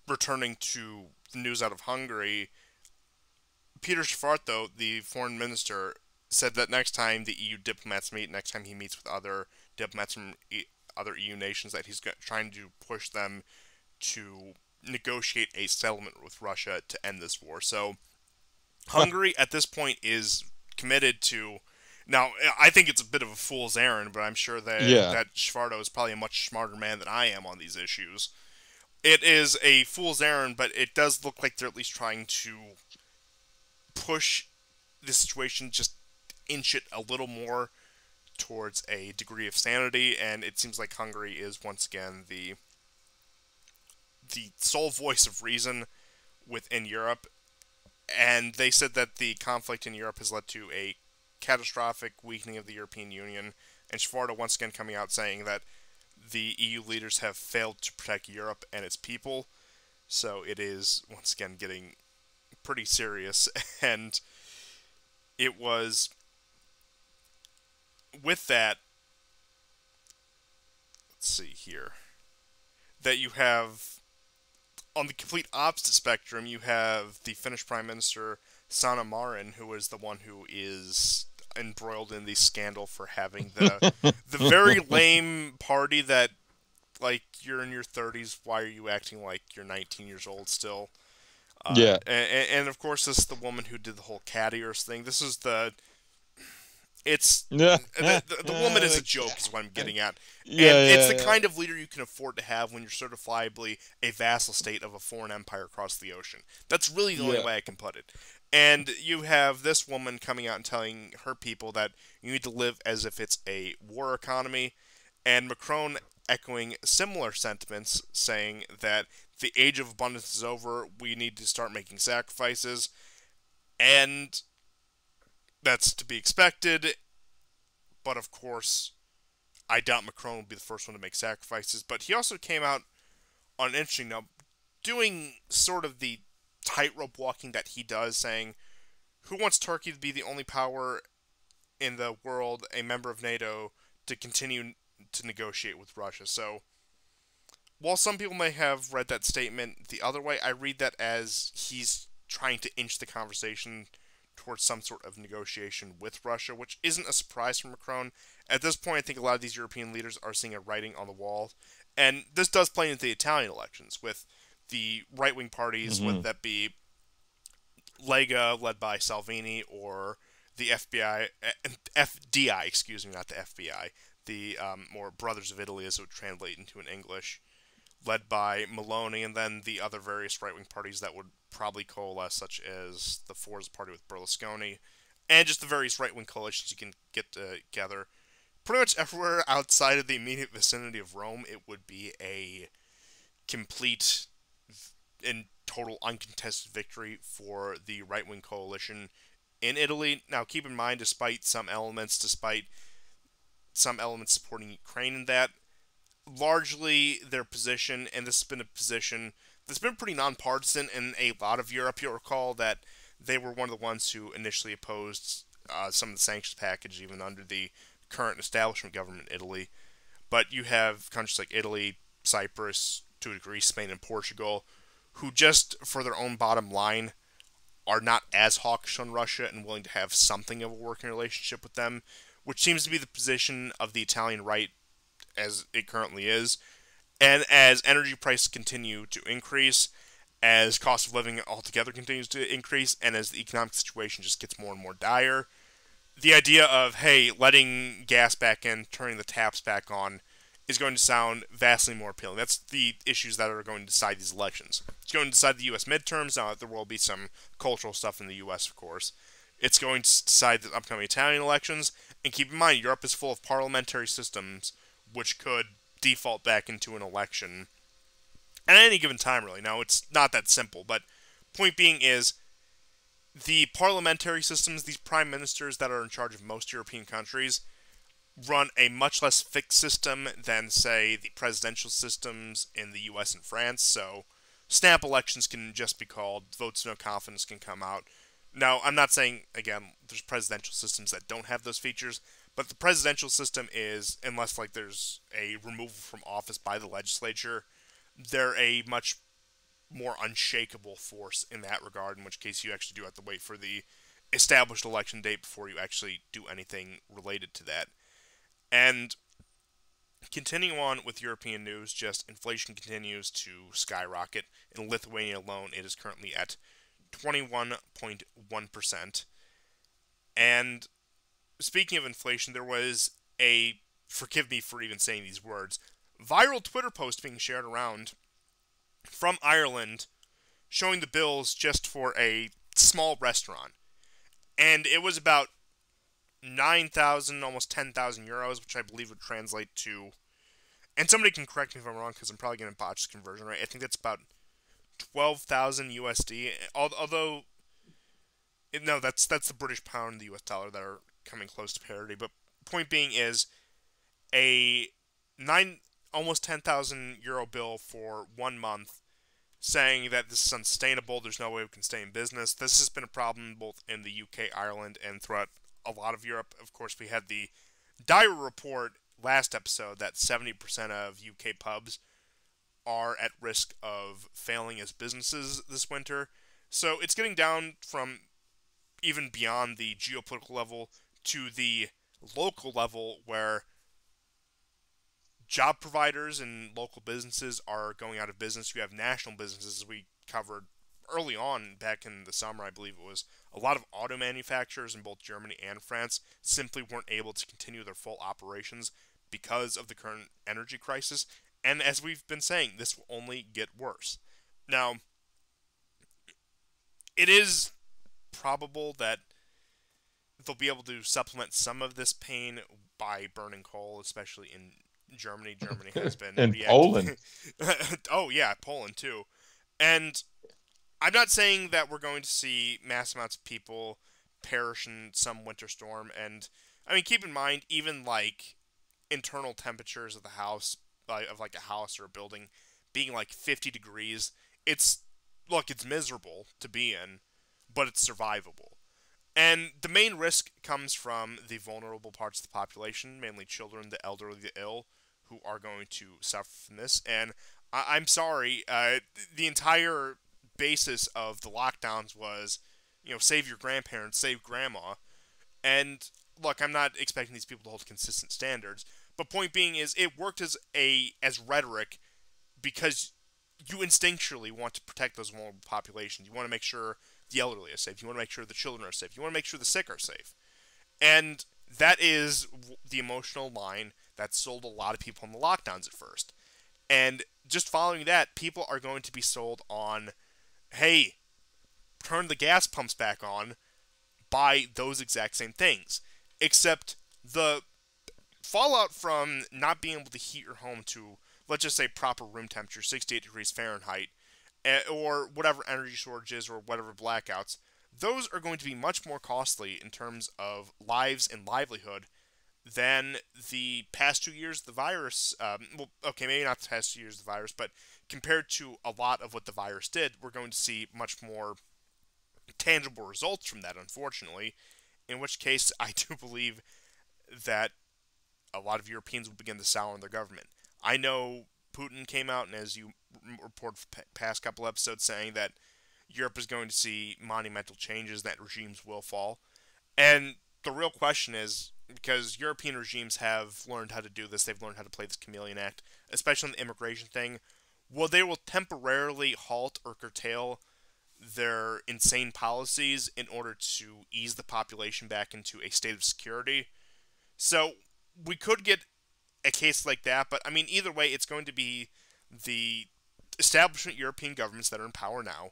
returning to the news out of Hungary, Peter Szijjártó, the foreign minister, said that next time the EU diplomats meet, next time he meets with other diplomats from other EU nations, that he's trying to push them to negotiate a settlement with Russia to end this war. So Hungary at this point is committed to... Now, I think it's a bit of a fool's errand, but I'm sure that Szijjártó is probably a much smarter man than I am on these issues. It is a fool's errand, but it does look like they're at least trying to push the situation, just inch it a little more towards a degree of sanity, and it seems like Hungary is once again the sole voice of reason within Europe, and they said that the conflict in Europe has led to a catastrophic weakening of the European Union, and Sforza once again coming out saying that the EU leaders have failed to protect Europe and its people, so it is once again getting pretty serious, and it was with that, let's see here, that you have on the complete opposite spectrum, you have the Finnish Prime Minister Sanna Marin, who is the one who is embroiled in the scandal for having the very lame party that, like, you're in your 30s, why are you acting like you're 19 years old still? Yeah. And of course, this is the woman who did the whole cat ears thing. This is the it's Yeah. the woman is a joke, is what I'm getting at. Yeah, And it's yeah, the yeah. kind of leader you can afford to have when you're certifiably a vassal state of a foreign empire across the ocean. That's really the only Yeah. way I can put it. And you have this woman coming out and telling her people that you need to live as if it's a war economy, and Macron echoing similar sentiments, saying that the age of abundance is over, we need to start making sacrifices, and that's to be expected, but of course, I doubt Macron will be the first one to make sacrifices. But he also came out on an interesting note, doing sort of the tightrope walking that he does, saying, who wants Turkey to be the only power in the world, a member of NATO, to continue to negotiate with Russia? So, while some people may have read that statement the other way, I read that as he's trying to inch the conversation towards some sort of negotiation with Russia, which isn't a surprise for Macron. At this point, I think a lot of these European leaders are seeing a writing on the wall, and this does play into the Italian elections with the right-wing parties, whether Hmm. that be Lega, led by Salvini, or the FBI, FDI, excuse me, not the FBI, the more Brothers of Italy, as it would translate into in English, led by Maloney, and then the other various right-wing parties that would probably coalesce, such as the Forza Party with Berlusconi, and just the various right-wing coalitions you can get together. Pretty much everywhere outside of the immediate vicinity of Rome, it would be a complete and total uncontested victory for the right-wing coalition in Italy. Now, keep in mind, despite some elements supporting Ukraine in that, largely their position, and this has been a position that's been pretty nonpartisan in a lot of Europe. You'll recall that they were one of the ones who initially opposed some of the sanctions package, even under the current establishment government in Italy. But you have countries like Italy, Cyprus, to a degree, Spain, and Portugal, who just for their own bottom line are not as hawkish on Russia and willing to have something of a working relationship with them, which seems to be the position of the Italian right as it currently is. And as energy prices continue to increase, as cost of living altogether continues to increase, and as the economic situation just gets more and more dire, the idea of, hey, letting gas back in, turning the taps back on, is going to sound vastly more appealing. That's the issues that are going to decide these elections. It's going to decide the U.S. midterms. Now, there will be some cultural stuff in the U.S., of course. It's going to decide the upcoming Italian elections. And keep in mind, Europe is full of parliamentary systems which could default back into an election at any given time, really. Now, it's not that simple, but point being is the parliamentary systems, these prime ministers that are in charge of most European countries, run a much less fixed system than, say, the presidential systems in the US and France. So, snap elections can just be called, votes of no confidence can come out. Now, I'm not saying, again, there's presidential systems that don't have those features, but the presidential system is, unless like there's a removal from office by the legislature, they're a much more unshakable force in that regard, in which case you actually do have to wait for the established election date before you actually do anything related to that. And continuing on with European news, just inflation continues to skyrocket. In Lithuania alone, it is currently at 21.1%. And speaking of inflation, there was a, forgive me for even saying these words, viral Twitter post being shared around from Ireland showing the bills just for a small restaurant. And it was about 9,000, almost 10,000 euros, which I believe would translate to, and somebody can correct me if I'm wrong because I'm probably going to botch the conversion rate. I think that's about 12,000 USD. Although no, that's the British pound and the US dollar that are coming close to parity. But point being is a nine almost 10,000 euro bill for 1 month, saying that this is unsustainable. There's no way we can stay in business. This has been a problem both in the UK, Ireland, and throughout a lot of Europe. Of course, we had the dire report last episode that 70% of UK pubs are at risk of failing as businesses this winter. So it's getting down from even beyond the geopolitical level to the local level where job providers and local businesses are going out of business. You have national businesses, as we covered early on back in the summer, I believe it was. A lot of auto manufacturers in both Germany and France simply weren't able to continue their full operations because of the current energy crisis. And as we've been saying, this will only get worse. Now, it is probable that they'll be able to supplement some of this pain by burning coal, especially in Germany. Germany has been And reacting. Poland. Oh yeah, Poland too. And I'm not saying that we're going to see mass amounts of people perish in some winter storm. And I mean, keep in mind, even like internal temperatures of the house, of like a house or a building, being like 50 degrees. It's look, it's miserable to be in, but it's survivable. And the main risk comes from the vulnerable parts of the population, mainly children, the elderly, the ill, who are going to suffer from this. And I'm sorry, the entire basis of the lockdowns was, save your grandparents, save grandma. And look, I'm not expecting these people to hold consistent standards, but point being is it worked as rhetoric because you instinctually want to protect those vulnerable populations. You want to make sure the elderly are safe. You want to make sure the children are safe. You want to make sure the sick are safe. And that is the emotional line that sold a lot of people on the lockdowns at first. And just following that, people are going to be sold on, hey, turn the gas pumps back on, buy those exact same things. Except the fallout from not being able to heat your home to, let's just say, proper room temperature, 68 degrees Fahrenheit, or whatever energy shortages or whatever blackouts, those are going to be much more costly in terms of lives and livelihood than the past 2 years of the virus. Well, okay, maybe not the past 2 years of the virus, but compared to a lot of what the virus did, we're going to see much more tangible results from that, unfortunately. In which case, I do believe that a lot of Europeans will begin to sour on their government. I know Putin came out, and as you reported for past couple episodes, saying that Europe is going to see monumental changes, that regimes will fall. And the real question is, because European regimes have learned how to do this, they've learned how to play this chameleon act, especially on the immigration thing, well, they will temporarily halt or curtail their insane policies in order to ease the population back into a state of security. So we could get a case like that, but I mean, either way, it's going to be the establishment European governments that are in power now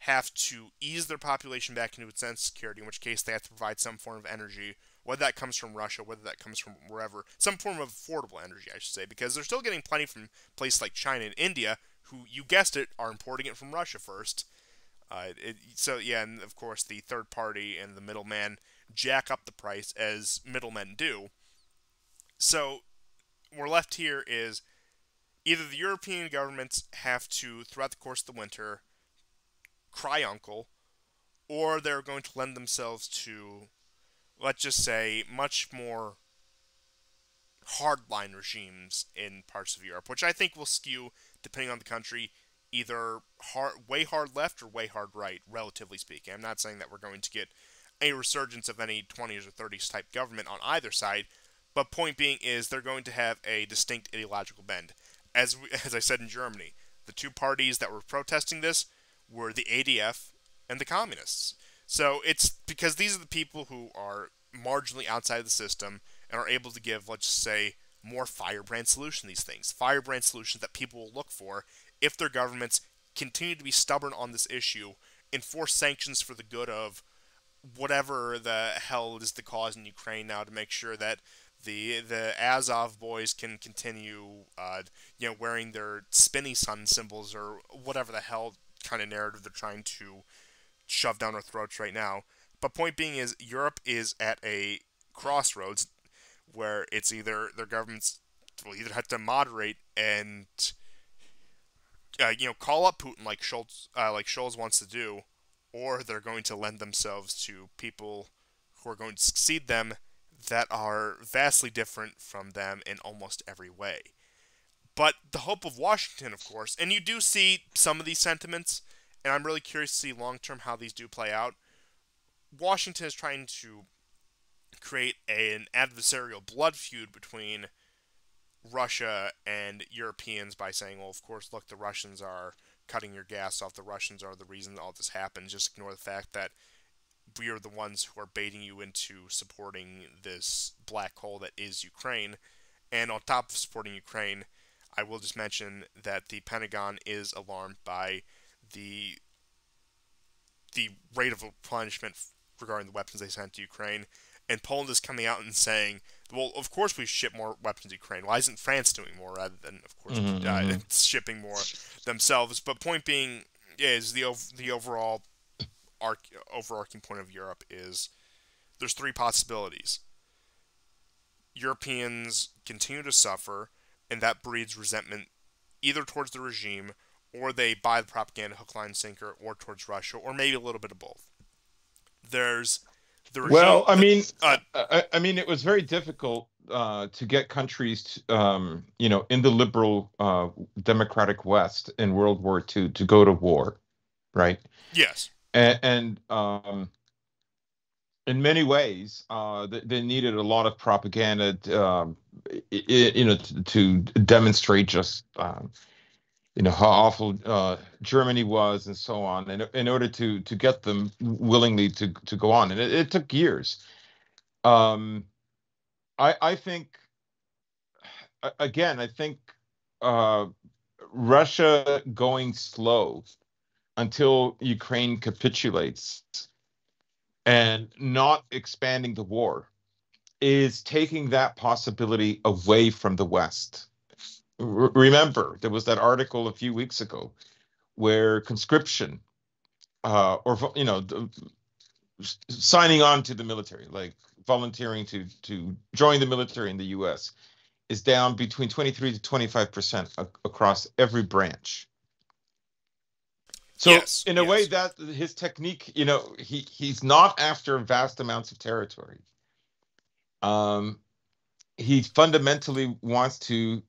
have to ease their population back into its sense of security, in which case they have to provide some form of energy, whether that comes from Russia, whether that comes from wherever, some form of affordable energy, I should say, because they're still getting plenty from places like China and India, who, you guessed it, are importing it from Russia first. So, yeah, and of course, the third party and the middleman jack up the price, as middlemen do. So, we're left here is either the European governments have to, throughout the course of the winter, cry uncle, or they're going to lend themselves to, let's just say, much more hardline regimes in parts of Europe, which I think will skew, depending on the country, either way hard left or way hard right, relatively speaking. I'm not saying that we're going to get a resurgence of any 20s or 30s type government on either side, but point being is they're going to have a distinct ideological bend. As I said in Germany, the two parties that were protesting this were the ADF and the communists. So it's because these are the people who are marginally outside the system and are able to give, let's just say, more firebrand solutions to these things. Firebrand solutions that people will look for if their governments continue to be stubborn on this issue, enforce sanctions for the good of whatever the hell is the cause in Ukraine now to make sure that the Azov boys can continue, wearing their spinny sun symbols or whatever the hell kind of narrative they're trying to shove down our throats right now. But point being is Europe is at a crossroads where it's either their governments will either have to moderate and call up Putin like Scholz wants to do, or they're going to lend themselves to people who are going to succeed them that are vastly different from them in almost every way. But the hope of Washington, of course, and you do see some of these sentiments, and I'm really curious to see long term how these do play out. Washington is trying to create an adversarial blood feud between Russia and Europeans by saying, well, of course, look, the Russians are cutting your gas off. The Russians are the reason all this happens. Just ignore the fact that we are the ones who are baiting you into supporting this black hole that is Ukraine. And on top of supporting Ukraine, I will just mention that the Pentagon is alarmed by the rate of replenishment regarding the weapons they sent to Ukraine. And Poland is coming out and saying, well, of course we ship more weapons to Ukraine. Why isn't France doing more rather than, of course, shipping more themselves? But point being is the overall overarching point of Europe is there's three possibilities. Europeans continue to suffer, and that breeds resentment either towards the regime, or they buy the propaganda hook, line, sinker, or towards Russia, or maybe a little bit of both. There's the regime. Well, I mean, it was very difficult to get countries, in the liberal democratic West in World War II to go to war, right? Yes. And in many ways, they needed a lot of propaganda, to demonstrate just, how awful Germany was and so on, and in order to get them willingly to go on, and it took years. I think, again, I think Russia going slow until Ukraine capitulates and not expanding the war is taking that possibility away from the West. Remember, there was that article a few weeks ago where conscription, or signing on to the military, like volunteering to join the military in the U.S., is down between 23 to 25% across every branch. So yes, in a way, that his technique, he's not after vast amounts of territory. He fundamentally wants to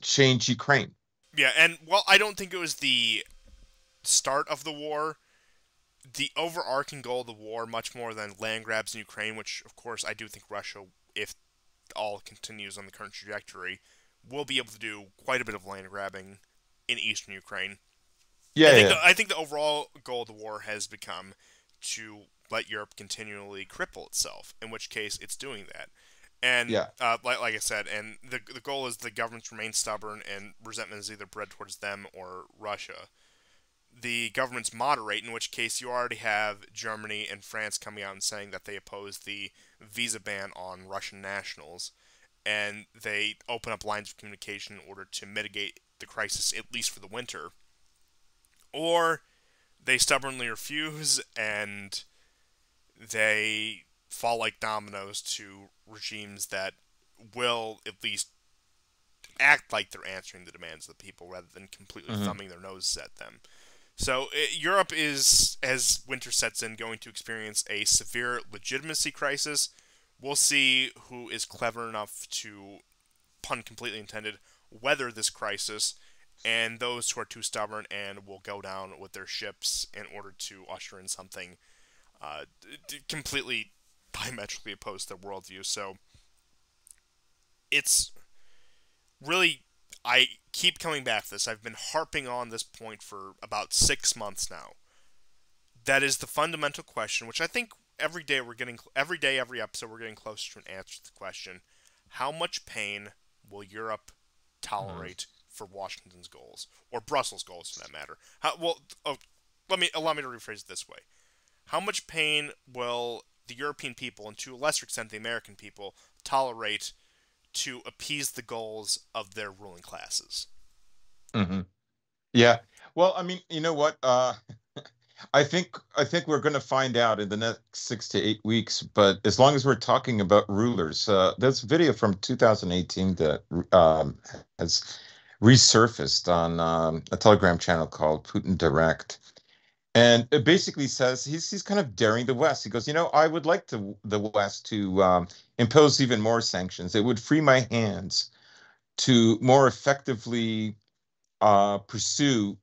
change Ukraine. Yeah, and well, I don't think it was the start of the war. The overarching goal of the war, much more than land grabs in Ukraine, which of course I do think Russia, if all continues on the current trajectory, will be able to do quite a bit of land grabbing in eastern Ukraine. Yeah, I think the overall goal of the war has become to let Europe continually cripple itself, in which case it's doing that. And like I said, and the goal is the governments remain stubborn and resentment is either bred towards them or Russia. The governments moderate, in which case you already have Germany and France coming out and saying that they oppose the visa ban on Russian nationals, and they open up lines of communication in order to mitigate the crisis, at least for the winter. Or they stubbornly refuse, and they fall like dominoes to regimes that will at least act like they're answering the demands of the people rather than completely thumbing their noses at them. So Europe is, as winter sets in, going to experience a severe legitimacy crisis. We'll see who is clever enough to, pun completely intended, weather this crisis, and those who are too stubborn and will go down with their ships in order to usher in something completely diametrically opposed to their worldview. So it's really, I keep coming back to this. I've been harping on this point for about 6 months now. That is the fundamental question, which I think every day, every episode, we're getting closer to an answer to the question: how much pain will Europe tolerate for Washington's goals, or Brussels' goals, for that matter? Allow me to rephrase it this way: how much pain will the European people, and to a lesser extent the American people, tolerate to appease the goals of their ruling classes? Yeah. Well, I mean, you know what? I think we're going to find out in the next 6 to 8 weeks. But as long as we're talking about rulers, there's a video from 2018 that has resurfaced on a Telegram channel called Putin Direct, and it basically says he's kind of daring the West. He goes, I would like the West to impose even more sanctions. It would free my hands to more effectively pursue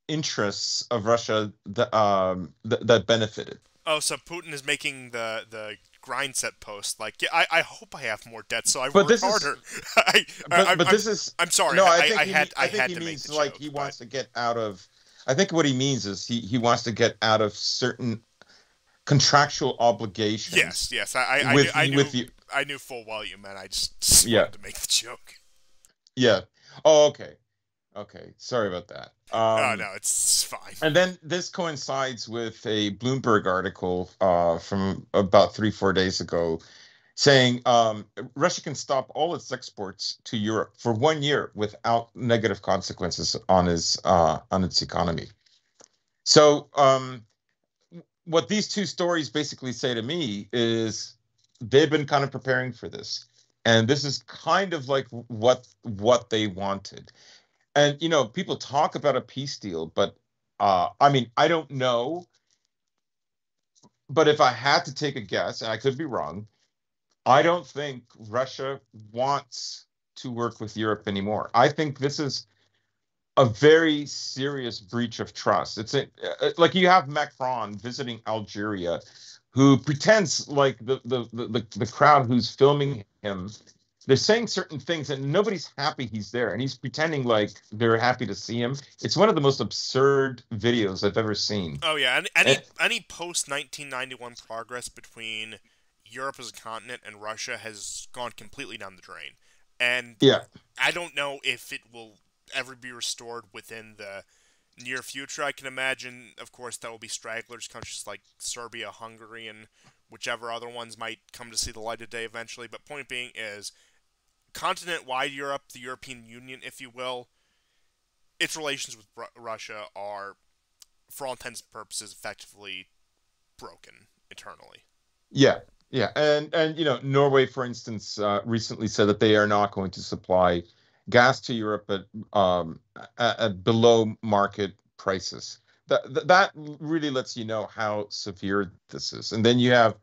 interests of Russia that benefited. Oh, so Putin is making the grind set post like, yeah, I hope I have more debt so I But work this is, harder. I, but this is I'm sorry. no. I I think had he to make means the like joke, he but wants to get out of. I think what he means is he wants to get out of certain contractual yes, obligations yes. with you. I knew full well you meant. I just Yeah, wanted to make the joke. yeah. Oh, okay, okay. Sorry about that. Oh no, it's fine. And then this coincides with a Bloomberg article from about 3, 4 days ago saying Russia can stop all its exports to Europe for 1 year without negative consequences on its economy. So what these two stories basically say to me is they've been kind of preparing for this, and this is kind of like what they wanted. And people talk about a peace deal, but I mean, I don't know. But if I had to take a guess, and I could be wrong, I don't think Russia wants to work with Europe anymore. I think this is a very serious breach of trust. It's like you have Macron visiting Algeria, who pretends like the crowd who's filming him, they're saying certain things and nobody's happy he's there, and he's pretending like they're happy to see him. It's one of the most absurd videos I've ever seen. Oh yeah, And, any post 1991 progress between Europe as a continent and Russia has gone completely down the drain, and yeah, I don't know if it will ever be restored within the near future. I can imagine, of course, there will be stragglers, countries like Serbia, Hungary, and whichever other ones might come to see the light of day eventually. But point being is, continent-wide Europe, the European Union, if you will, its relations with Russia are, for all intents and purposes, effectively broken eternally. yeah, yeah, and Norway, for instance, recently said that they are not going to supply gas to Europe at below market prices. That really lets you know how severe this is. And then you have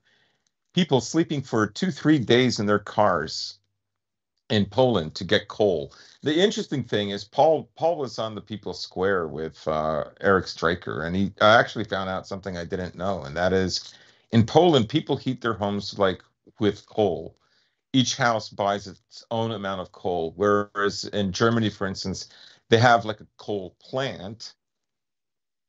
people sleeping for 2, 3 days in their cars in Poland to get coal. The interesting thing is Paul was on the People's Square with Eric Stryker, and I actually found out something I didn't know, and that is in Poland, people heat their homes like with coal. Each house buys its own amount of coal, whereas in Germany, for instance, they have like a coal plant,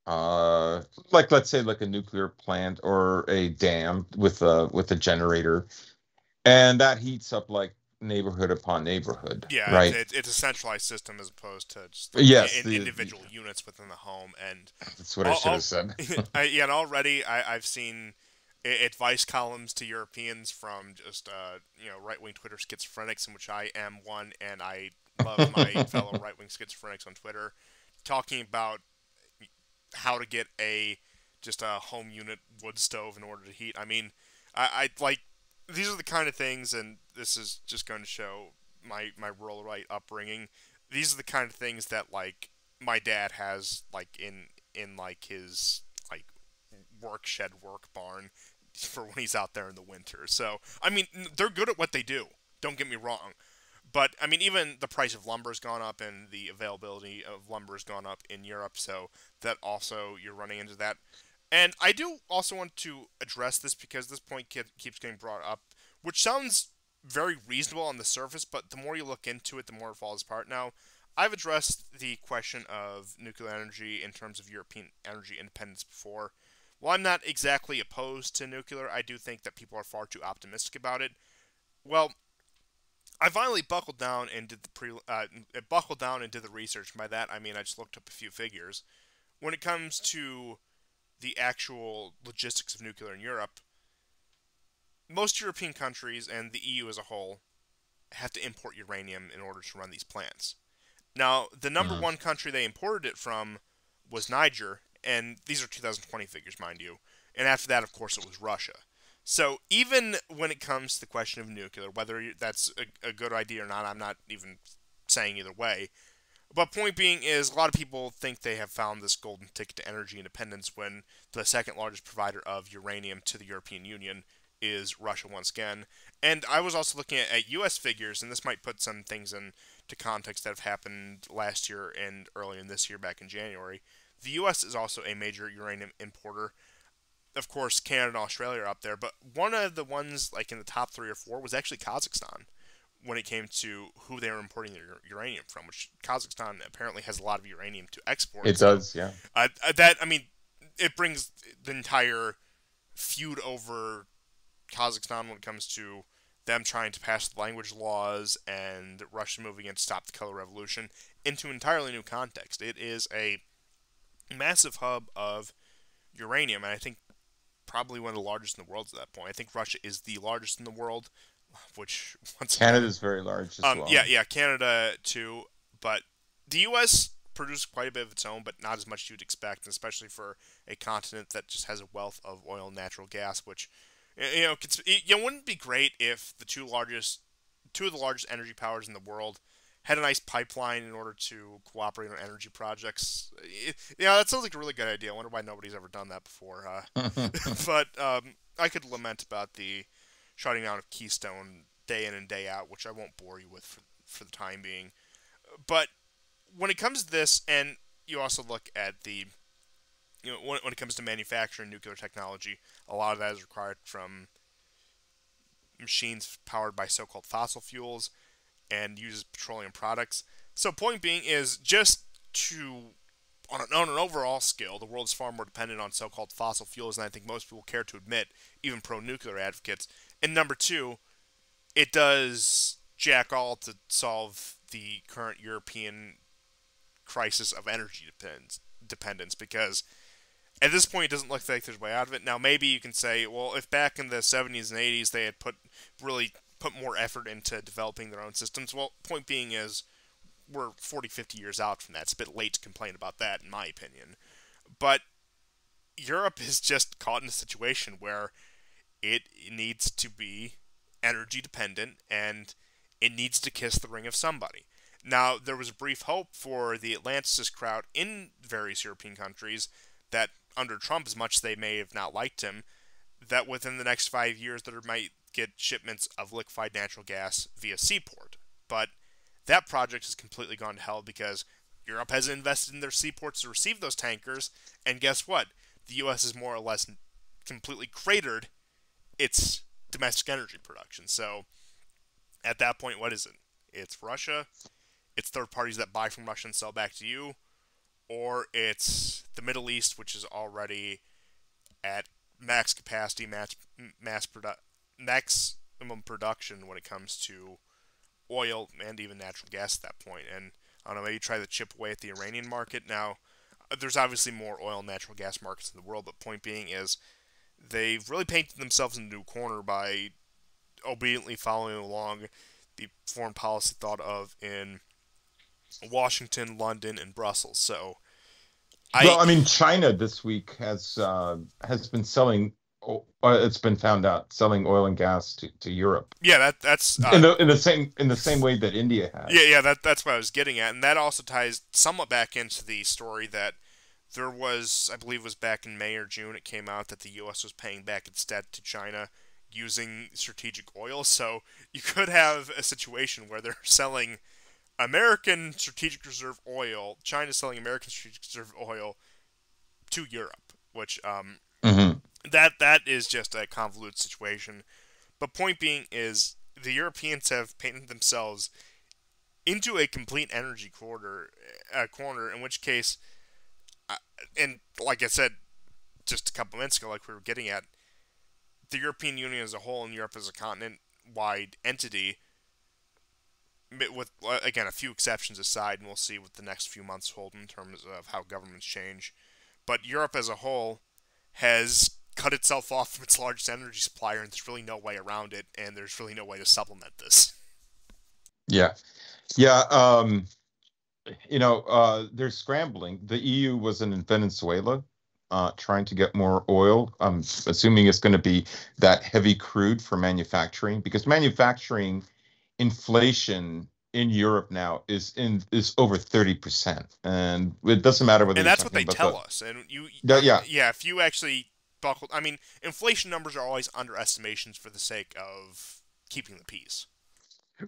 like let's say like a nuclear plant or a dam with a generator, and that heats up like neighborhood upon neighborhood, Yeah, right? it's a centralized system as opposed to just like Yes, individual units within the home. And that's what I should have said. yeah, and already I've seen advice columns to Europeans from just right wing Twitter schizophrenics, in which I am one, and I love my fellow right wing schizophrenics on Twitter, talking about how to get just a home unit wood stove in order to heat. I mean, I like these are the kind of things, and this is just going to show my rural right upbringing. These are the kind of things that like my dad has like in like his like work barn for when he's out there in the winter. So I mean, they're good at what they do. Don't get me wrong. But I mean, even the price of lumber's gone up, and the availability of lumber's gone up in Europe. So that also you're running into that. And I do also want to address this because this point keeps getting brought up, which sounds very reasonable on the surface, but the more you look into it, the more it falls apart. Now, I've addressed the question of nuclear energy in terms of European energy independence before. While I'm not exactly opposed to nuclear, I do think that people are far too optimistic about it. Well, I finally buckled down and did buckled down and did the research. By that, I mean I just looked up a few figures. When it comes to the actual logistics of nuclear in Europe, most European countries and the EU as a whole have to import uranium in order to run these plants. Now, the number Mhm. one country they imported it from was Niger, and these are 2020 figures, mind you. And after that, of course, it was Russia. So even when it comes to the question of nuclear, whether that's a good idea or not, I'm not even saying either way. But point being is, a lot of people think they have found this golden ticket to energy independence when the second largest provider of uranium to the European Union is Russia once again. And I was also looking at U.S. figures, and this might put some things into context that have happened last year and early in this year, back in January. The U.S. is also a major uranium importer. Of course, Canada and Australia are up there, but one of the ones like in the top 3 or 4 was actually Kazakhstan when it came to who they were importing their uranium from, which Kazakhstan apparently has a lot of uranium to export. It does, yeah. I mean, it brings the entire feud over Kazakhstan when it comes to them trying to pass the language laws and Russia moving in to stop the color revolution into an entirely new context. It is a massive hub of uranium, and I think probably one of the largest in the world at that point. I think Russia is the largest in the world, which once Canada's very large as well. Yeah, Canada too, but the U.S. produces quite a bit of its own, but not as much as you'd expect, especially for a continent that just has a wealth of oil and natural gas. Which, wouldn't it be great if two of the largest energy powers in the world had a nice pipeline in order to cooperate on energy projects? That sounds like a really good idea. I wonder why nobody's ever done that before. But I could lament about the shutting down of Keystone day in and day out, which I won't bore you with for the time being. But when it comes to this, and you also look at when it comes to manufacturing nuclear technology, a lot of that is required from machines powered by so-called fossil fuels and uses petroleum products. So point being is just on an overall scale, the world is far more dependent on so-called fossil fuels than I think most people care to admit, even pro-nuclear advocates. And number two, it does jack all to solve the current European crisis of energy dependence, because at this point it doesn't look like there's a way out of it. Now maybe you can say, well, if back in the 70s and 80s they had really put more effort into developing their own systems, well, point being is we're 40, 50 years out from that. It's a bit late to complain about that, in my opinion. But Europe is just caught in a situation where it needs to be energy dependent, and it needs to kiss the ring of somebody. Now, there was a brief hope for the Atlanticist crowd in various European countries that under Trump, as much as they may have not liked him, that within the next 5 years there might get shipments of liquefied natural gas via seaport. But that project has completely gone to hell because Europe hasn't invested in their seaports to receive those tankers, and guess what? The U.S. has more or less completely cratered its domestic energy production. So, at that point, what is it? It's Russia, it's third parties that buy from Russia and sell back to you, or it's the Middle East, which is already at max capacity, maximum production when it comes to oil and even natural gas at that point. And I don't know, maybe try to chip away at the Iranian market. Now, there's obviously more oil and natural gas markets in the world, but point being is they've really painted themselves in a new corner by obediently following along the foreign policy thought of in Washington, London, and Brussels. So, China this week has been selling. It's been found out selling oil and gas to Europe. Yeah, that's in the same way that India has. Yeah, that's what I was getting at, and that also ties somewhat back into the story that there was, I believe, it was back in May or June. It came out that the U.S. was paying back its debt to China using strategic oil. So you could have a situation where they're selling American strategic reserve oil, China's selling American strategic reserve oil to Europe, which that is just a convoluted situation. But point being is the Europeans have painted themselves into a complete energy corner, in which case, and like I said just a couple minutes ago, like we were getting at, the European Union as a whole and Europe as a continent-wide entity, with, again, a few exceptions aside, and we'll see what the next few months hold in terms of how governments change, but Europe as a whole has cut itself off from its largest energy supplier, and there's really no way around it, and there's really no way to supplement this. Yeah. they're scrambling. The EU was in Venezuela, trying to get more oil. I'm assuming it's going to be that heavy crude for manufacturing, because manufacturing inflation in Europe now is over 30%, and it doesn't matter whether And you're that's what talking they about tell us. And yeah, yeah, if you actually buckle, I mean, inflation numbers are always underestimations for the sake of keeping the peace.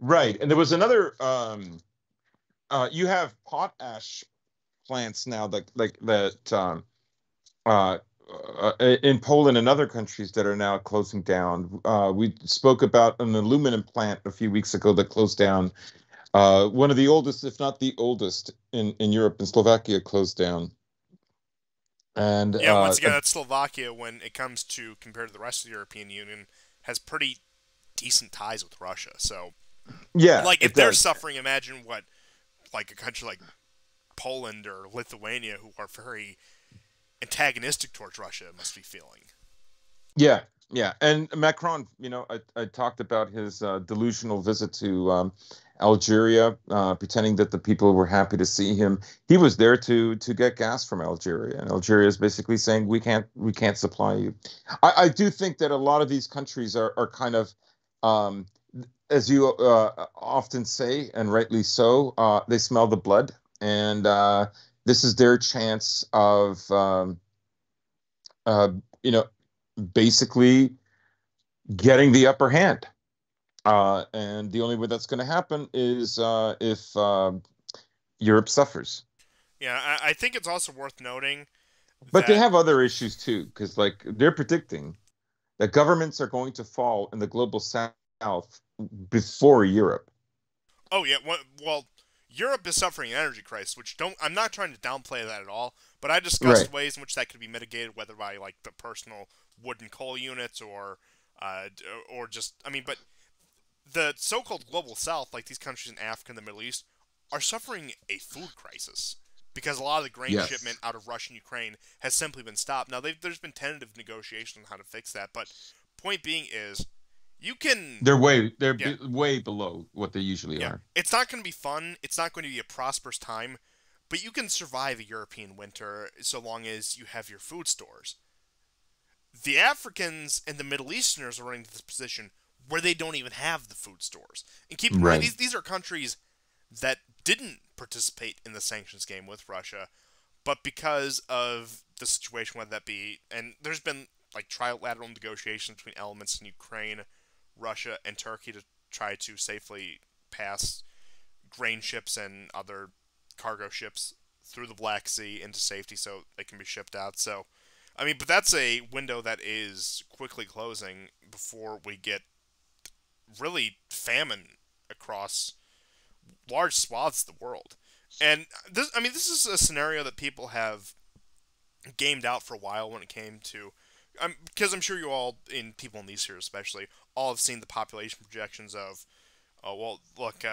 right. And there was another you have potash plants now that uh, in Poland and other countries that are now closing down. We spoke about an aluminum plant a few weeks ago that closed down. One of the oldest, if not the oldest, in Europe, in Slovakia, closed down. And Yeah, once again, that's Slovakia when it comes to compared to the rest of the European Union has pretty decent ties with Russia. So, yeah, like, if it they're does. suffering, imagine what like a country like Poland or Lithuania, who are very antagonistic towards Russia, must be feeling. Yeah, yeah. And Macron, I talked about his delusional visit to Algeria, pretending that the people were happy to see him. He was there to get gas from Algeria, and Algeria is basically saying we can't supply you. I do think that a lot of these countries are kind of, um, as you often say, and rightly so, they smell the blood, and this is their chance of uh, you know basically getting the upper hand. And the only way that's going to happen is if Europe suffers. Yeah, I think it's also worth noting But they that. have other issues too, because like they're predicting that governments are going to fall in the global south before Europe. Oh yeah, well, Europe is suffering an energy crisis, which don't. I'm not trying to downplay that at all, but I Right. discussed ways in which that could be mitigated, whether by like the personal wood and coal units uh, or just. I mean, but the so-called global South, like these countries in Africa and the Middle East, are suffering a food crisis because a lot of the grain shipment Yes. out of Russia and Ukraine has simply been stopped. Now, there's been tentative negotiations on how to fix that, but point being is, you can, They're yeah, way below what they usually yeah, are. it's not going to be fun. It's not going to be a prosperous time, but you can survive a European winter so long as you have your food stores. The Africans and the Middle Easterners are running to this position where they don't even have the food stores. And keep in mind, Right. these are countries that didn't participate in the sanctions game with Russia, but because of the situation, whether that be, and there's been like trilateral negotiations between elements in Ukraine, Russia, and Turkey to try to safely pass grain ships and other cargo ships through the Black Sea into safety so they can be shipped out. So, I mean, but that's a window that is quickly closing before we get really famine across large swaths of the world. And this, I mean, this is a scenario that people have gamed out for a while when it came to, because I'm sure you all, in people in these here especially, all have seen the population projections of, oh well, look,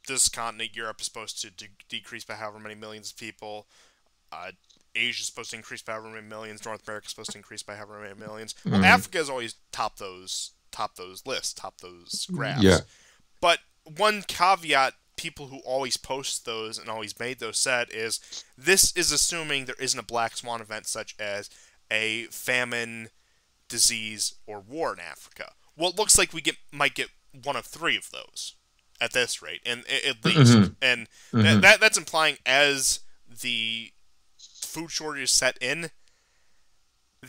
this continent, Europe, is supposed to decrease by however many millions of people. Uh, Asia is supposed to increase by however many millions. North America is supposed to increase by however many millions. Well, Mhm. Africa has always topped those lists, topped those Yeah. graphs. But one caveat people who always post those and always made those said is this is assuming there isn't a black swan event such as a famine, disease, or war in Africa. Well, it looks like we might get one of three of those at this rate, and at least, Hmm. and Hmm. that's implying as the food shortages set in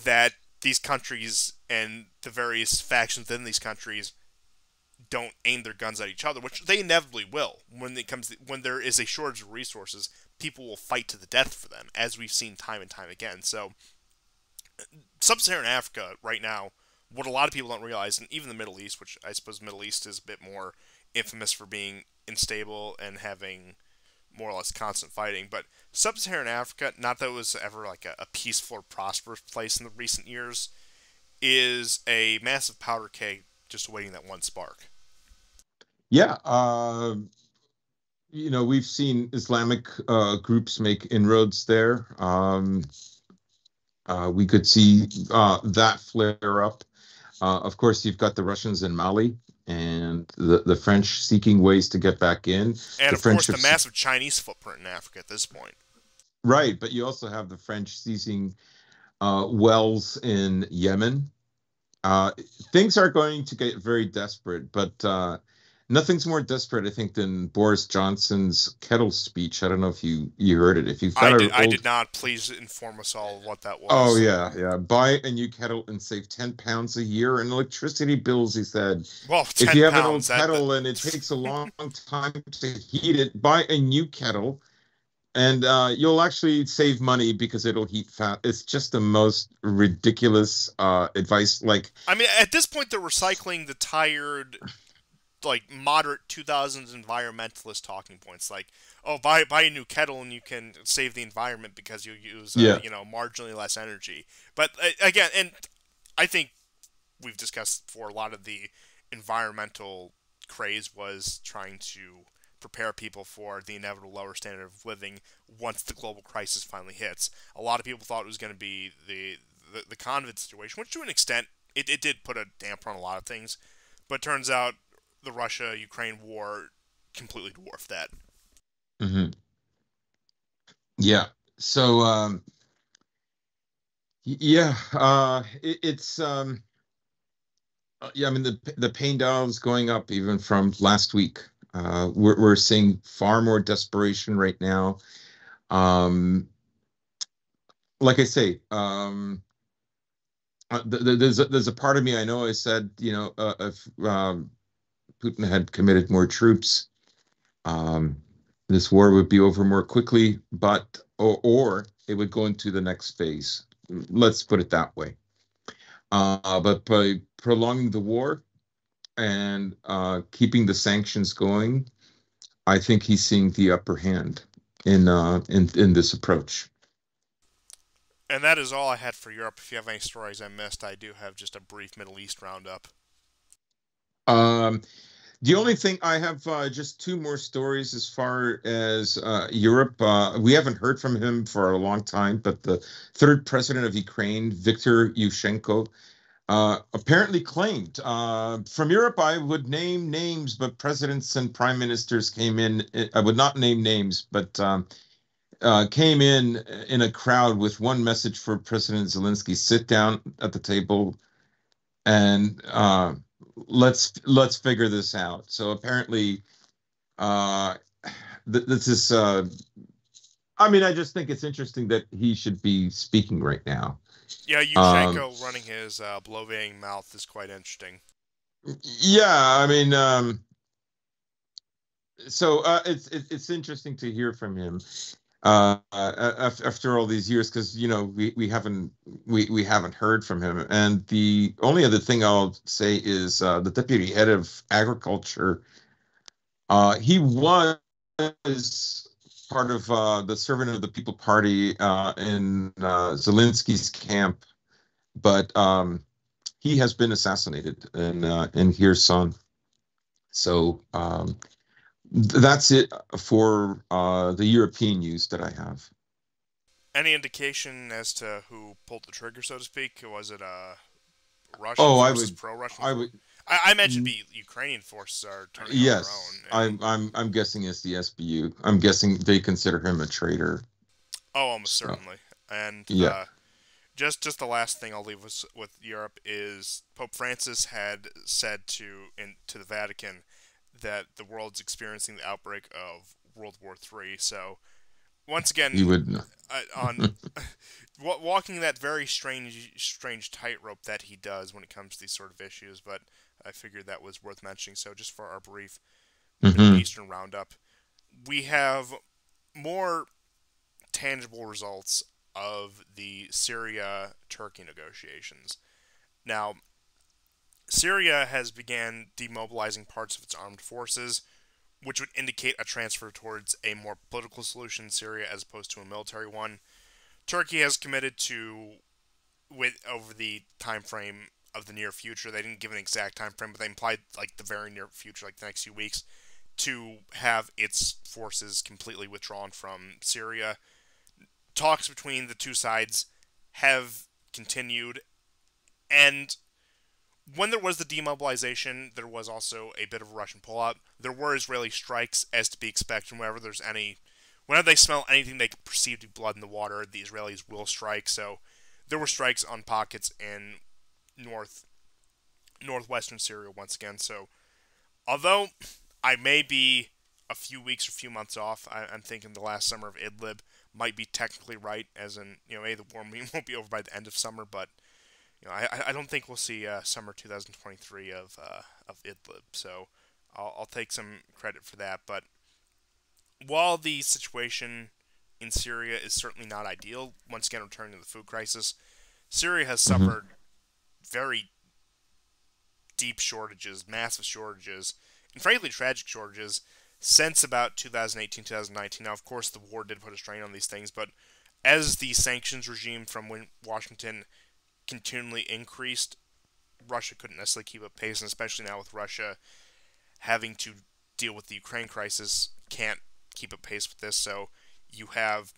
that these countries and the various factions within these countries don't aim their guns at each other, which they inevitably will when there is a shortage of resources. People will fight to the death for them, as we've seen time and time again. So, sub-Saharan Africa right now, what a lot of people don't realize, and even the Middle East, which I suppose the Middle East is a bit more infamous for being unstable and having more or less constant fighting, but sub-Saharan Africa, not that it was ever like a peaceful or prosperous place in the recent years, is a massive powder keg just awaiting that one spark. Yeah. We've seen Islamic groups make inroads there. We could see that flare up. Of course, you've got the Russians in Mali, and the French seeking ways to get back in. And The of course, French the have massive Chinese footprint in Africa at this point. right, but you also have the French seizing wells in Yemen. Uh, Things are going to get very desperate, but nothing's more desperate, I think, than Boris Johnson's kettle speech. I don't know if you heard it. If you've got an I old, did not. Please inform us all of what that oh was. yeah, yeah, buy a new kettle and save £10 a year in electricity bills. He said, Well, if ten you have an old pounds. kettle and it takes a long time to heat it, buy a new kettle and you'll actually save money because it'll heat fast. It's just the most ridiculous advice. Like, I mean, at this point, they're recycling the tired, like moderate 2000s environmentalist talking points, like, oh, buy a new kettle and you can save the environment because you use yeah, marginally less energy. But again, and I think we've discussed before, a lot of the environmental craze was trying to prepare people for the inevitable lower standard of living once the global crisis finally hits. A lot of people thought it was going to be the convent situation, which to an extent it did put a damper on a lot of things, but turns out the Russia-Ukraine war completely dwarfed that. hmm yeah. So yeah, it's yeah. I mean, the pain dial is going up even from last week. We're seeing far more desperation right now. Um, like I say, there's a part of me. I know I said, if Putin had committed more troops, um, this war would be over more quickly, but or it would go into the next phase. Let's put it that way. But by prolonging the war and keeping the sanctions going, I think he's seeing the upper hand in this approach. And that is all I had for Europe. If you have any stories I missed, I do have just a brief Middle East roundup. Um, The only thing I have just two more stories as far as Europe. We haven't heard from him for a long time, but the third president of Ukraine, Viktor Yushchenko, apparently claimed from Europe, I would name names, but presidents and prime ministers came in. I would not name names, but came in a crowd with one message for President Zelensky: sit down at the table and let's figure this out. So apparently, uh, this is. I mean, I just think it's interesting that he should be speaking right now. Yeah, Um, Yushchenko running his bloviating mouth is quite interesting. yeah, I mean, so it's interesting to hear from him after all these years, because we haven't heard from him. And the only other thing I'll say is the deputy head of agriculture. He was part of the Servant of the People Party in Zelensky's camp, but he has been assassinated in Kherson. So that's it for the European news that I have. Any indication as to who pulled the trigger, so to speak? Was it Russian Oh, forces, pro-Russian I forces? would, I imagine the Ukrainian forces are turning on their own. yes, I mean, I'm guessing it's the SBU. I'm guessing they consider him a traitor. oh, almost So certainly. And yeah, just the last thing I'll leave with Europe is Pope Francis had said to the Vatican that the world's experiencing the outbreak of World War III. So once you again, would know. on walking that very strange tightrope that he does when it comes to these sort of issues. But I figured that was worth mentioning. So just for our brief Middle hmm Eastern roundup, we have more tangible results of the Syria-Turkey negotiations. Now, Syria has began demobilizing parts of its armed forces, which would indicate a transfer towards a more political solution in Syria as opposed to a military one. Turkey has committed to, with over the time frame of the near future. They didn't give an exact time frame, but they implied like the very near future, like the next few weeks, to have its forces completely withdrawn from Syria. Talks between the two sides have continued, and when there was the demobilization, there was also a bit of a Russian pullout. There were Israeli strikes, as to be expected. Whenever they smell anything they perceive to be blood in the water, the Israelis will strike. So there were strikes on pockets in northwestern Syria once again. So although I may be a few weeks or few months off, I'm thinking the last summer of Idlib might be technically right, as in, the war won't be over by the end of summer, but I don't think we'll see summer 2023 of Idlib. So I'll take some credit for that. But while the situation in Syria is certainly not ideal, once again returning to the food crisis, Syria has Mm-hmm. suffered very deep shortages, massive shortages, and frankly tragic shortages since about 2018, 2019. Now, of course, the war did put a strain on these things, but as the sanctions regime from Washington continually increased, Russia couldn't necessarily keep up pace, and especially now with Russia having to deal with the Ukraine crisis, can't keep up pace with this. So you have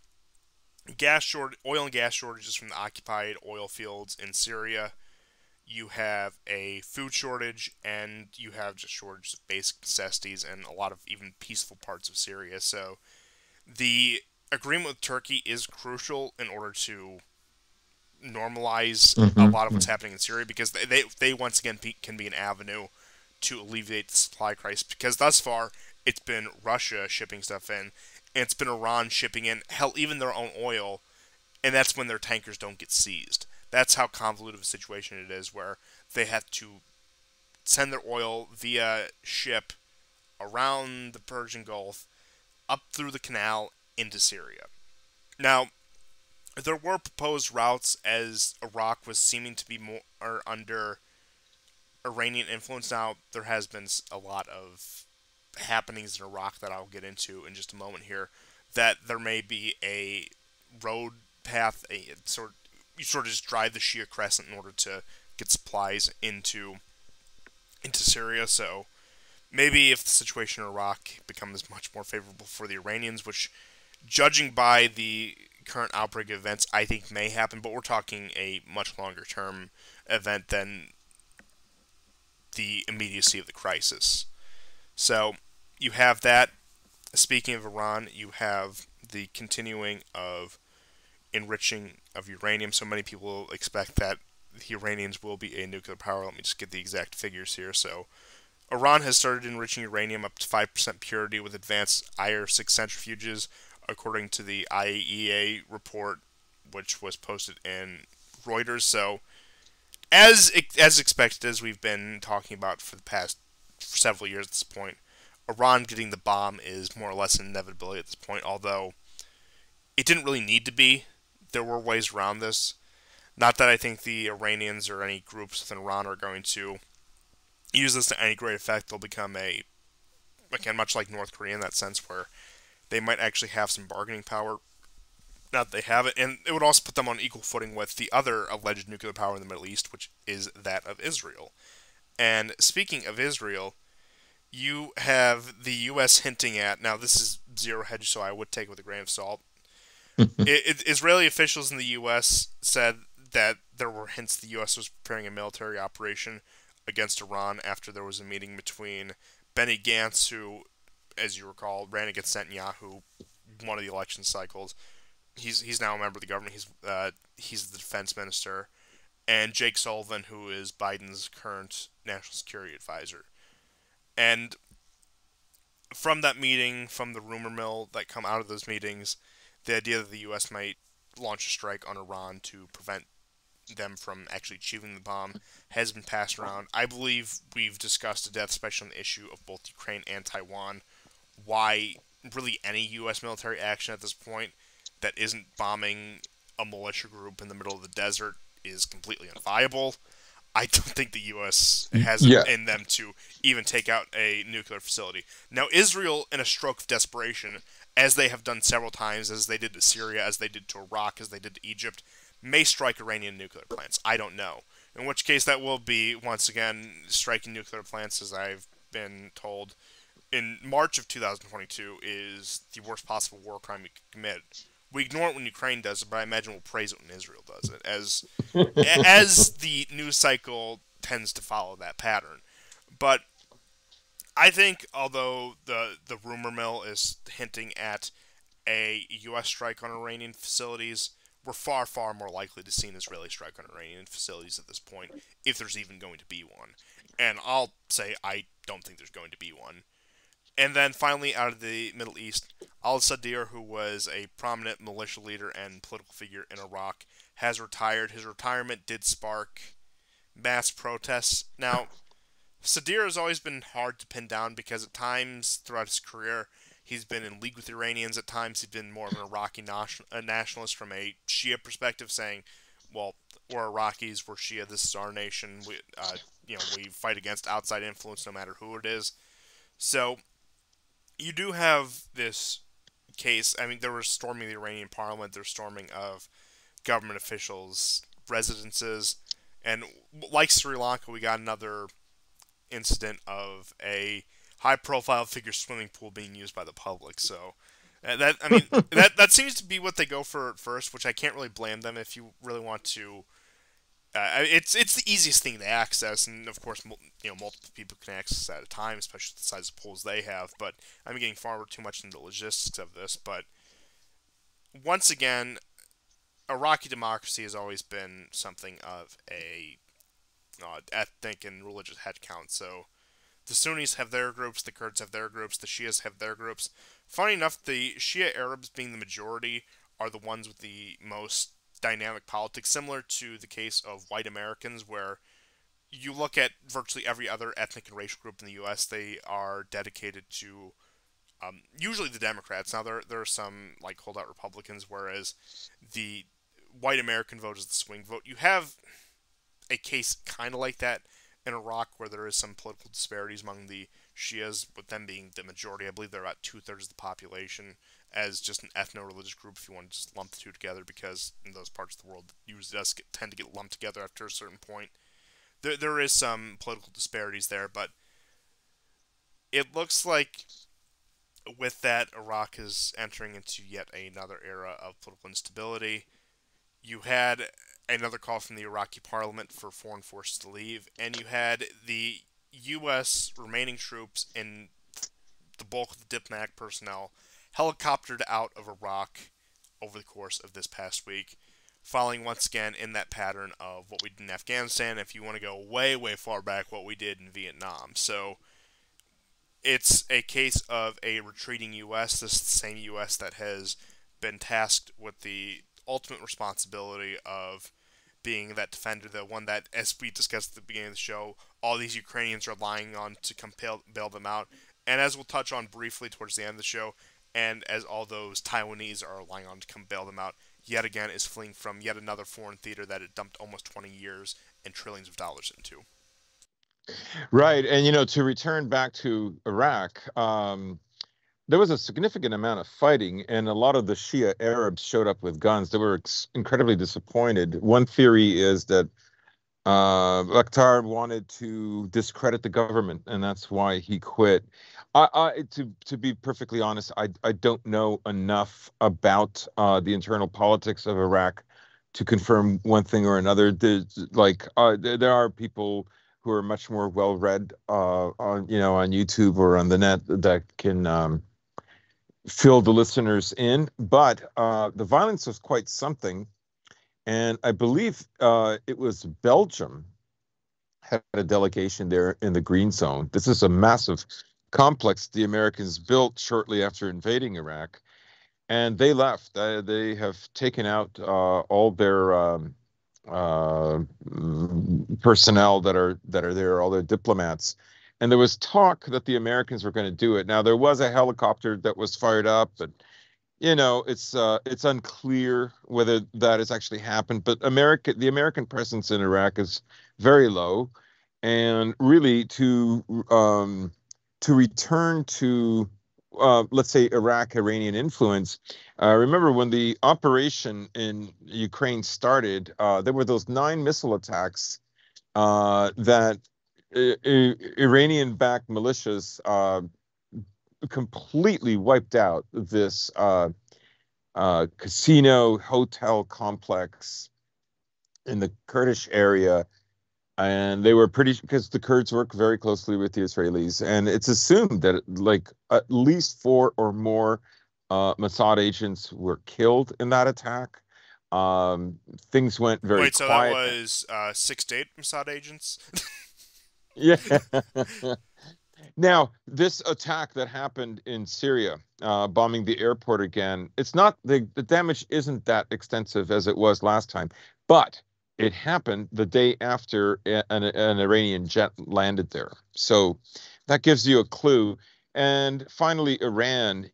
oil and gas shortages from the occupied oil fields in Syria. You have a food shortage, and you have just shortages of basic necessities and a lot of even peaceful parts of Syria. So the agreement with Turkey is crucial in order to normalize a lot of Mm-hmm. what's happening in Syria, because they once again can be an avenue to alleviate the supply crisis, because thus far it's been Russia shipping stuff in, and it's been Iran shipping in, hell, even their own oil, and that's when their tankers don't get seized. That's how convoluted of a situation it is, where they have to send their oil via ship around the Persian Gulf, up through the canal into Syria. Now, there were proposed routes as Iraq was seeming to be more under Iranian influence. Now, there has been a lot of happenings in Iraq that I'll get into in just a moment here, that there may be a road path, you sort of just drive the Shia Crescent in order to get supplies into Syria. So maybe if the situation in Iraq becomes much more favorable for the Iranians, which, judging by the current outbreak of events, I think may happen, but we're talking a much longer term event than the immediacy of the crisis. So you have that. Speaking of Iran, you have the continuing of enriching of uranium. So many people expect that the Iranians will be a nuclear power. Let me just get the exact figures here. So Iran has started enriching uranium up to 5% purity with advanced IR-6 centrifuges, according to the IAEA report, which was posted in Reuters. So, as expected, as we've been talking about for the past several years at this point, Iran getting the bomb is more or less an inevitability at this point, although it didn't really need to be. There were ways around this. Not that I think the Iranians or any groups within Iran are going to use this to any great effect. They'll become again, much like North Korea in that sense, where they might actually have some bargaining power. Not that they have it, and it would also put them on equal footing with the other alleged nuclear power in the Middle East, which is that of Israel. And speaking of Israel, you have the U.S. hinting at, now this is zero hedge, so I would take it with a grain of salt. Israeli officials in the U.S. said that there were hints the U.S. was preparing a military operation against Iran after there was a meeting between Benny Gantz, who, as you recall, ran against Netanyahu one of the election cycles. He's now a member of the government. He's the defense minister, and Jake Sullivan, who is Biden's current national security advisor. And from that meeting, from the rumor mill that come out of those meetings, the idea that the U.S. might launch a strike on Iran to prevent them from actually achieving the bomb has been passed around. I believe we've discussed to death, especially on the issue of both Ukraine and Taiwan, why really any U.S. military action at this point that isn't bombing a militia group in the middle of the desert is completely unviable. I don't think the U.S. has Yeah. it in them to even take out a nuclear facility. Now, Israel, in a stroke of desperation, as they have done several times, as they did to Syria, as they did to Iraq, as they did to Egypt, may strike Iranian nuclear plants. I don't know. In which case, that will be, once again, striking nuclear plants, as I've been told, in March of 2022 is the worst possible war crime you could commit. We ignore it when Ukraine does it, but I imagine we'll praise it when Israel does it. As the news cycle tends to follow that pattern. But I think, although the rumor mill is hinting at a U.S. strike on Iranian facilities, we're far, far more likely to see an Israeli strike on Iranian facilities at this point, if there's even going to be one. And I'll say I don't think there's going to be one. And then finally, out of the Middle East, Al Sadir, who was a prominent militia leader and political figure in Iraq, has retired. His retirement did spark mass protests. Now, Sadir has always been hard to pin down because at times throughout his career, he's been in league with the Iranians. At times, he's been more of an Iraqi nationalist from a Shia perspective, saying, "Well, we're Iraqis, we're Shia. This is our nation. We fight against outside influence, no matter who it is." So you do have this case. I mean, there was storming the Iranian parliament. There's storming of government officials' residences, and like Sri Lanka, we got another incident of a high-profile figure swimming pool being used by the public. So that seems to be what they go for at first, which I can't really blame them if you really want to. It's the easiest thing to access, and of course, multiple people can access at a time, especially the size of pools they have. But I'm getting far too much into the logistics of this. But once again, Iraqi democracy has always been something of a ethnic and religious headcount. So the Sunnis have their groups, the Kurds have their groups, the Shias have their groups. Funny enough, the Shia Arabs, being the majority, are the ones with the most dynamic politics, similar to the case of white Americans, where you look at virtually every other ethnic and racial group in the U.S., they are dedicated to usually the Democrats. Now, there are some like holdout Republicans, whereas the white American vote is the swing vote. You have a case kind of like that in Iraq, where there is some political disparities among the Shias, with them being the majority. I believe they're about 2/3 of the population, as just an ethno-religious group, if you want to just lump the two together, because in those parts of the world, it usually does tend to get lumped together after a certain point. There is some political disparities there, but it looks like with that, Iraq is entering into yet another era of political instability. You had another call from the Iraqi parliament for foreign forces to leave, and you had the U.S. remaining troops and the bulk of the diplomatic personnel helicoptered out of Iraq over the course of this past week, following once again in that pattern of what we did in Afghanistan, if you want to go way, way far back, what we did in Vietnam. So it's a case of a retreating U.S., this is the same U.S. that has been tasked with the ultimate responsibility of being that defender, the one that, as we discussed at the beginning of the show, all these Ukrainians are relying on to come bail them out. And as we'll touch on briefly towards the end of the show, and as all those Taiwanese are relying on to come bail them out, yet again is fleeing from yet another foreign theater that it dumped almost 20 years and trillions of dollars into. Right. And, to return back to Iraq, there was a significant amount of fighting, and a lot of the Shia Arabs showed up with guns. They were incredibly disappointed. One theory is that Bakhtar wanted to discredit the government, and that's why he quit. To be perfectly honest, I don't know enough about the internal politics of Iraq to confirm one thing or another. There are people who are much more well-read on YouTube or on the net that can fill the listeners in. But the violence was quite something. And I believe it was Belgium had a delegation there in the Green Zone. This is a massive complex the Americans built shortly after invading Iraq. And they left. They have taken out all their personnel that are there, all their diplomats. And there was talk that the Americans were going to do it. Now, there was a helicopter that was fired up, but it's unclear whether that has actually happened. But the American presence in Iraq is very low, and really to return to let's say Iranian influence. Remember when the operation in Ukraine started, there were those 9 missile attacks that Iranian-backed militias completely wiped out this casino hotel complex in the Kurdish area And they were pretty because the Kurds work very closely with the Israelis, and it's assumed that like at least four or more Mossad agents were killed in that attack. Things went very Wait, so that quiet. was 6 to 8 Mossad agents? Yeah. Now, this attack that happened in Syria, bombing the airport again, it's not the damage isn't that extensive as it was last time, but it happened the day after an Iranian jet landed there. So that gives you a clue. And finally, Iran,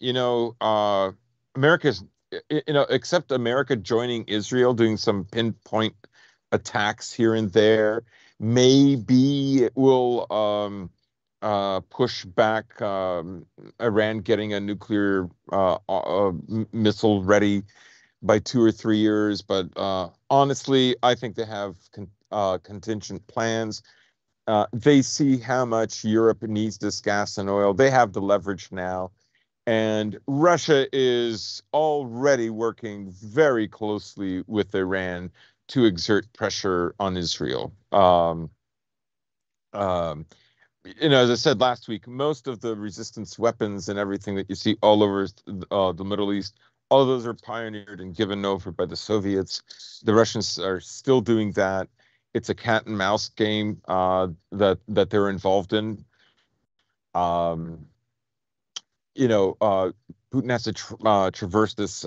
America's, except America joining Israel, doing some pinpoint attacks here and there, maybe it will push back Iran getting a nuclear missile ready by 2 or 3 years. But honestly, I think they have contingent plans. They see how much Europe needs this gas and oil. They have the leverage now. And Russia is already working very closely with Iran to exert pressure on Israel. Um, as I said last week, most of the resistance weapons and everything that you see all over the Middle East, all of those are pioneered and given over by the Soviets. The Russians are still doing that. It's a cat and mouse game that they're involved in. Um, Putin has to traverse this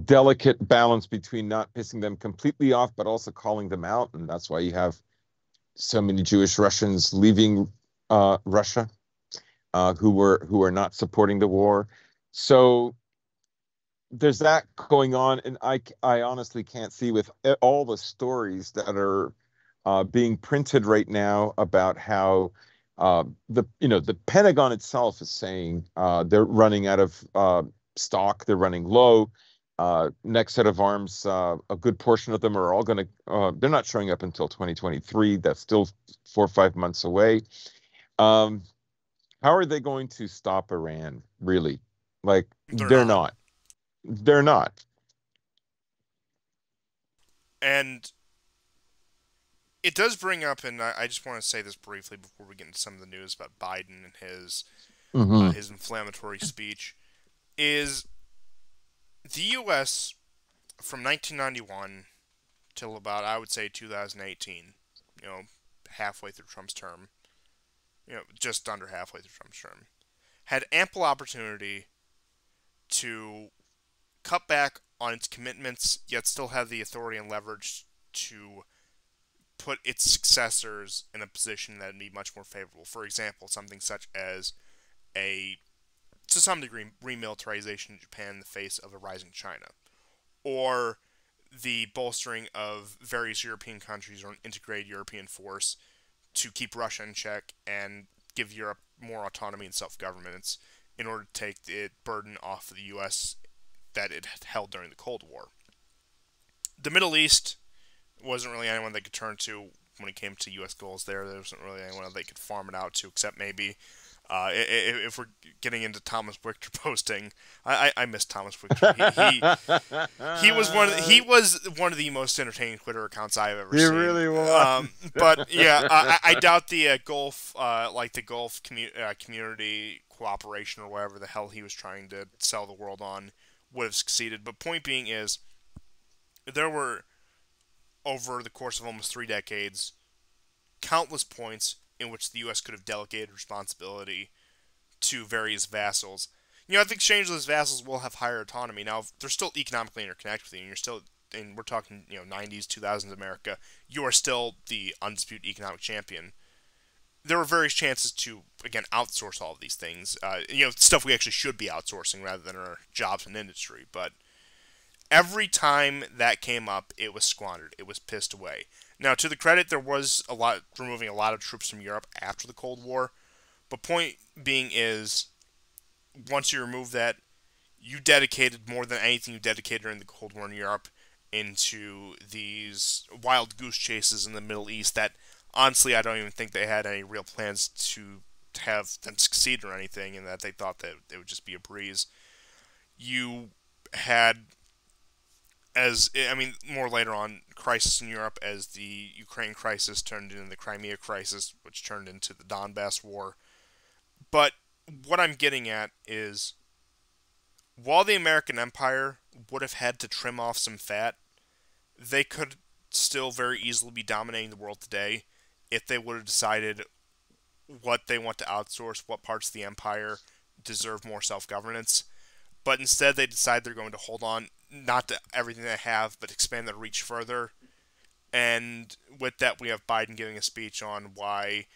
delicate balance between not pissing them completely off, but also calling them out, and that's why you have so many Jewish Russians leaving Russia who are not supporting the war. So there's that going on, and I honestly can't see with all the stories that are being printed right now about how the Pentagon itself is saying they're running out of stock, they're running low. Next set of arms, a good portion of them are all going to, they're not showing up until 2023. That's still 4 or 5 months away. Um, how are they going to stop Iran, really? Like, They're they're not. not. They're not. And it does bring up, and I just want to say this briefly before we get into some of the news about Biden and Hmm. his inflammatory speech, is the U.S. from 1991 till about, I would say, 2018, you know, halfway through Trump's term, just under halfway through Trump's term, had ample opportunity to cut back on its commitments, yet still have the authority and leverage to put its successors in a position that would be much more favorable. For example, something such as a, to some degree, remilitarization of Japan in the face of a rising China, or the bolstering of various European countries or an integrated European force to keep Russia in check and give Europe more autonomy and self-governance in order to take the burden off of the U.S. that it held during the Cold War. The Middle East wasn't really anyone they could turn to when it came to U.S. goals there. There wasn't really anyone they could farm it out to, except maybe if we're getting into Thomas Wichter posting. I miss Thomas Wichter. He was one of the most entertaining Twitter accounts I've ever He seen. really was. But yeah, I doubt the Gulf like the Gulf community cooperation or whatever the hell he was trying to sell the world on would have succeeded. But point being is, there were, over the course of almost 3 decades, countless points in which the U.S. could have delegated responsibility to various vassals. I think exchangeless vassals will have higher autonomy. Now, they're still economically interconnected with you, and you're still, and we're talking, 90s, 2000s America, you are still the undisputed economic champion. There were various chances to, again, outsource all of these things. Stuff we actually should be outsourcing rather than our jobs and industry. But every time that came up, it was squandered. It was pissed away. Now, to the credit, there was removing a lot of troops from Europe after the Cold War. But point being is, once you remove that, you dedicated more than anything you dedicated during the Cold War in Europe into these wild goose chases in the Middle East that, honestly, I don't even think they had any real plans to have them succeed or anything, and that they thought that it would just be a breeze. You had as I mean, more later on, crisis in Europe as the Ukraine crisis turned into the Crimea crisis, which turned into the Donbass war. But what I'm getting at is, while the American Empire would have had to trim off some fat, they could still very easily be dominating the world today if they would have decided what they want to outsource, what parts of the empire deserve more self-governance. But instead, they decide they're going to hold on not to everything they have, but expand their reach further. And with that, we have Biden giving a speech on why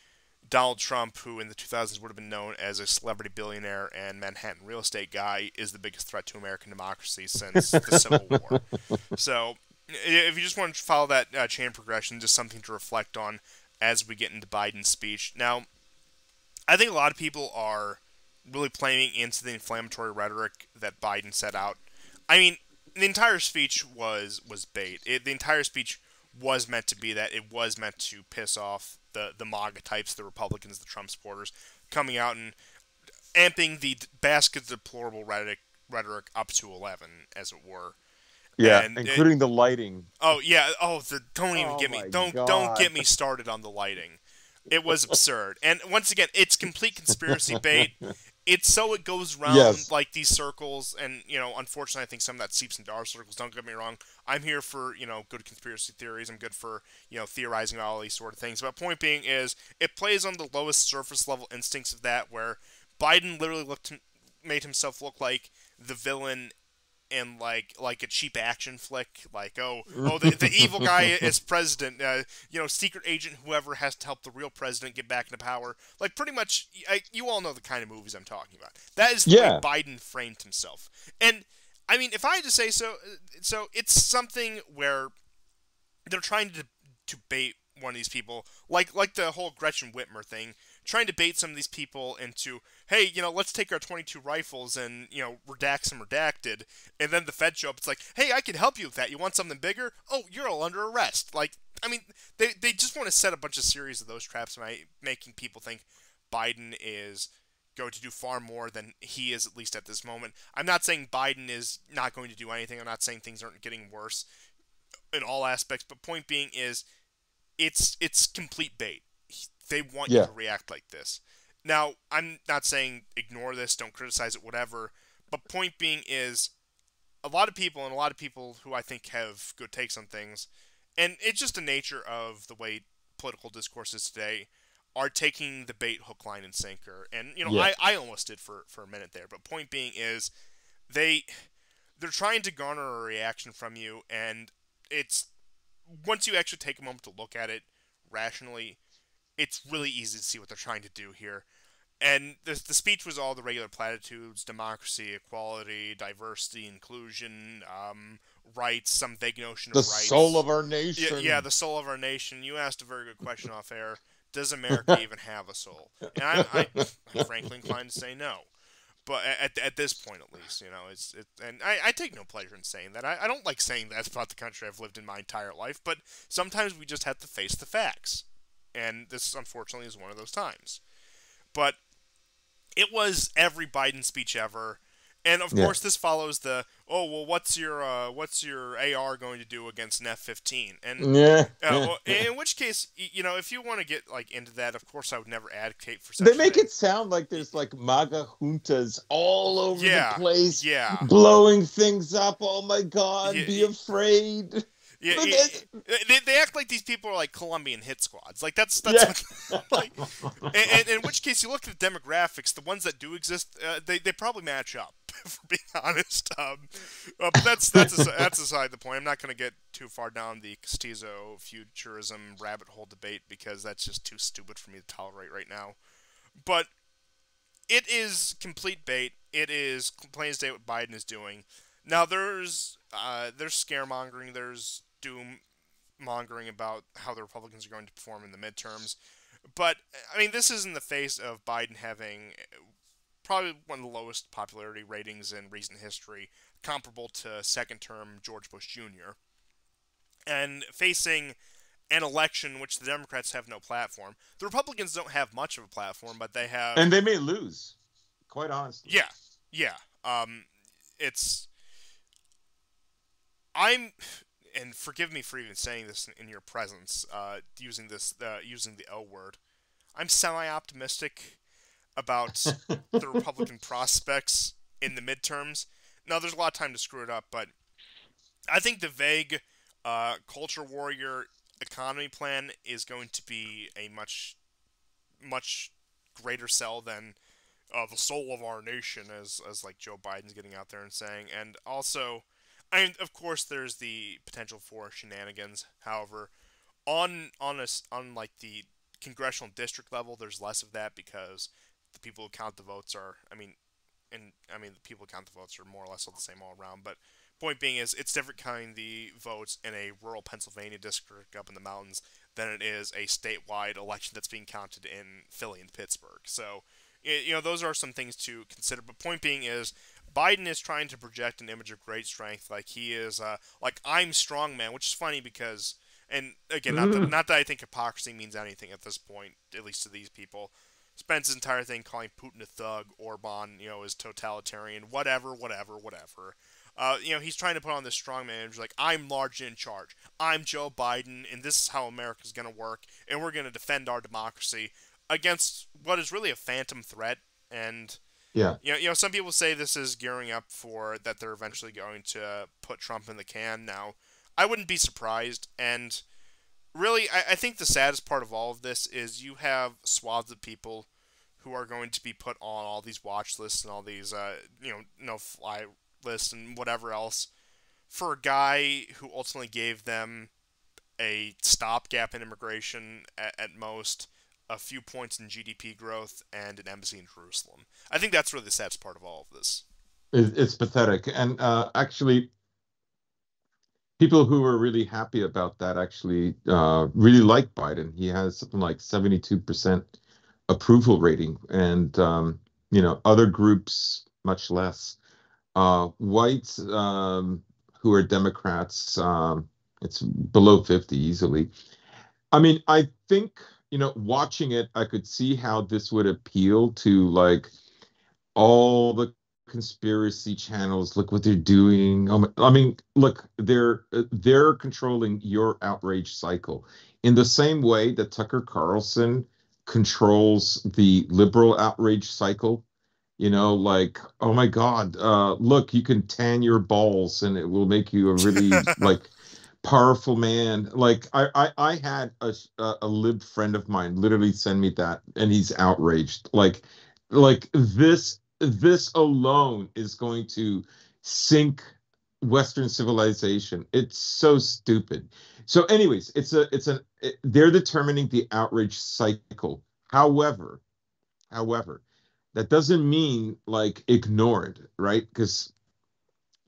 Donald Trump, who in the 2000s would have been known as a celebrity billionaire and Manhattan real estate guy, is the biggest threat to American democracy since the Civil War. So, if you just want to follow that chain progression, just something to reflect on as we get into Biden's speech. Now, I think a lot of people are really playing into the inflammatory rhetoric that Biden set out. I mean, the entire speech was bait. The entire speech was meant to be that. It was meant to piss off the MAGA types, the Republicans, the Trump supporters, coming out and amping the basket of deplorable rhetoric up to 11, as it were. Yeah, and including the lighting. Oh yeah. Oh, don't even get me. Don't God. get me started on the lighting. It was absurd. And once again, it's complete conspiracy bait. It's so it goes around like these circles, and unfortunately, I think some of that seeps into our circles. Don't get me wrong. I'm here for good conspiracy theories. I'm good for theorizing about all these sort of things. But point being is, it plays on the lowest surface level instincts of that, where Biden literally made himself look like the villain in like a cheap action flick, like the evil guy is president, secret agent whoever has to help the real president get back into power. Like pretty much, you all know the kind of movies I'm talking about. That is the way Biden framed himself. And I mean, if I had to say so it's something where they're trying to bait one of these people, like the whole Gretchen Whitmer thing, trying to bait some of these people into, hey, let's take our 22 rifles and, redact some redacted, and then the Fed show up, it's like, hey, I can help you with that. You want something bigger? Oh, you're all under arrest. Like, I mean, they just want to set a bunch of series of those traps by making people think Biden is going to do far more than he is, at least at this moment. I'm not saying Biden is not going to do anything. I'm not saying things aren't getting worse in all aspects, but point being is, it's complete bait. They want you to react like this. Now, I'm not saying ignore this, don't criticize it, whatever, but point being is, a lot of people who I think have good takes on things, and it's just the nature of the way political discourse is today, are taking the bait hook, line, and sinker. And, I almost did for a minute there, but point being is, they're trying to garner a reaction from you, and it's, once you actually take a moment to look at it rationally, it's really easy to see what they're trying to do here. And the speech was all the regular platitudes: democracy, equality, diversity, inclusion, rights, some vague notion of rights. The soul of our nation. Yeah, the soul of our nation. You asked a very good question off air. Does America even have a soul? And I'm frankly inclined to say no. But at this point, at least, and I take no pleasure in saying that. I don't like saying that about the country I've lived in my entire life, but sometimes we just have to face the facts. And this, unfortunately, is one of those times. But it was every Biden speech ever. And, of course, this follows the, what's your AR going to do against an F-15? And in which case, if you want to get into that, of course, I would never advocate for such They make it sound like there's MAGA juntas all over the place, yeah, blowing things up. Oh my God, be afraid. Yeah, they act like these people are like Colombian hit squads. Like that's what, and in which case, you look at the demographics, the ones that do exist, they probably match up. For being honest, but that's aside the point. I'm not going to get too far down the Castizo futurism rabbit hole debate, because that's just too stupid for me to tolerate right now. But it is complete bait. It is plain as day what Biden is doing. Now there's scaremongering, there's doom mongering about how the Republicans are going to perform in the midterms. But I mean, this is in the face of Biden having probably one of the lowest popularity ratings in recent history, comparable to second-term George Bush Jr., and facing an election in which the Democrats have no platform. The Republicans don't have much of a platform, but they have... And they may lose, quite honestly. Yeah. It's... I'm, and forgive me for even saying this in your presence, using the L word. I'm semi-optimistic about the Republican prospects in the midterms. Now, there's a lot of time to screw it up, but I think the vague culture warrior economy plan is going to be a much greater sell than the soul of our nation, as like Joe Biden's getting out there and saying. And also, I mean, of course, there's the potential for shenanigans. However, on like the congressional district level, there's less of that because the people who count the votes are, the people who count the votes are more or less all the same all around. But point being is, it's different counting the votes in a rural Pennsylvania district up in the mountains than it is a statewide election that's being counted in Philly and Pittsburgh. So, those are some things to consider. But point being is, Biden is trying to project an image of great strength, like he is, like I'm strong man, which is funny because, and again, not that I think hypocrisy means anything at this point, at least to these people. Spends his entire thing calling Putin a thug, Orban, is totalitarian, whatever. He's trying to put on this strongman image, like I'm large in charge, I'm Joe Biden, and this is how America's going to work, and we're going to defend our democracy against what is really a phantom threat. And Yeah. some people say this is gearing up for that they're eventually going to put Trump in the can. Now, I wouldn't be surprised, and really, I think the saddest part of all of this is you have swaths of people who are going to be put on all these watch lists and all these, no-fly lists and whatever else for a guy who ultimately gave them a stopgap in immigration at most, a few points in GDP growth, and an embassy in Jerusalem. I think that's really the saddest part of all of this. It's pathetic. And actually, people who are really happy about that actually really like Biden. He has something like 72% approval rating, and other groups much less. Whites who are Democrats, it's below 50 easily. I mean, I think, watching it, I could see how this would appeal to like all the conspiracy channels. Look what they're doing. I mean, look, they're controlling your outrage cycle in the same way that Tucker Carlson controls the liberal outrage cycle. Like, oh my God, look, you can tan your balls and it will make you a really like powerful man. Like I had a lib friend of mine literally send me that, and he's outraged. Like this alone is going to sink Western civilization. It's so stupid. So, anyways, they're determining the outrage cycle. However, that doesn't mean like ignore it, right? Because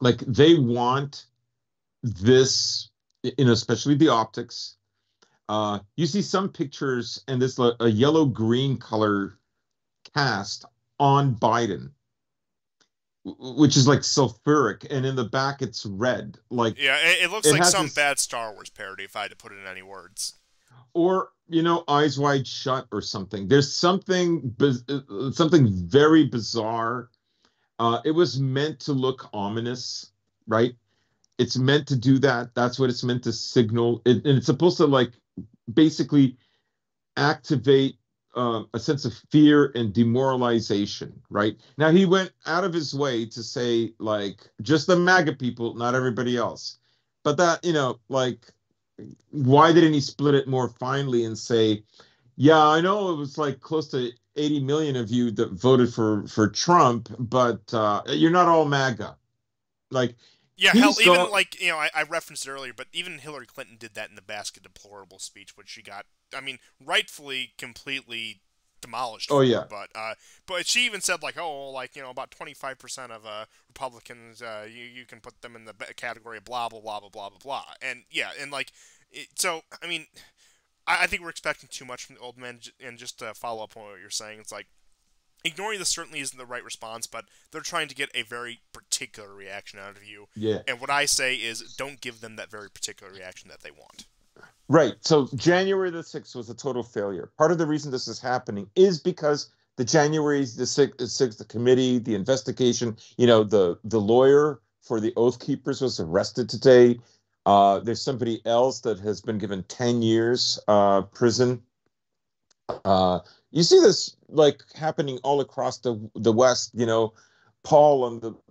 like they want this, especially the optics. You see some pictures and this a yellow green color cast on Biden, which is like sulfuric, and in the back it's red. Like, yeah, it looks like some this, bad Star Wars parody if I had to put it in any words. Or Eyes Wide Shut or something. There's something very bizarre. It was meant to look ominous, right? It's meant to do that. That's what it's meant to signal. And it's supposed to like basically activate a sense of fear and demoralization, right? Now, he went out of his way to say, like, just the MAGA people, not everybody else. But that, like, why didn't he split it more finely and say, yeah, I know it was like close to 80 million of you that voted for Trump, but you're not all MAGA. Like, yeah, hell, even like I referenced it earlier, but even Hillary Clinton did that in the basket deplorable speech, which she got, rightfully completely demolished. Oh yeah, but she even said like, oh, like about 25% of Republicans, you can put them in the category of blah blah blah blah blah blah blah, and yeah, and like, so I mean, I think we're expecting too much from the old man, and just to follow up on what you're saying, it's like, ignoring this certainly isn't the right response, but they're trying to get a very particular reaction out of you. yeah. And what I say is, don't give them that very particular reaction that they want. Right. So January the 6th was a total failure. Part of the reason this is happening is because the January the 6th, the committee, the investigation, the lawyer for the Oath Keepers was arrested today. There's somebody else that has been given 10 years prison. You see this like happening all across the West. Paul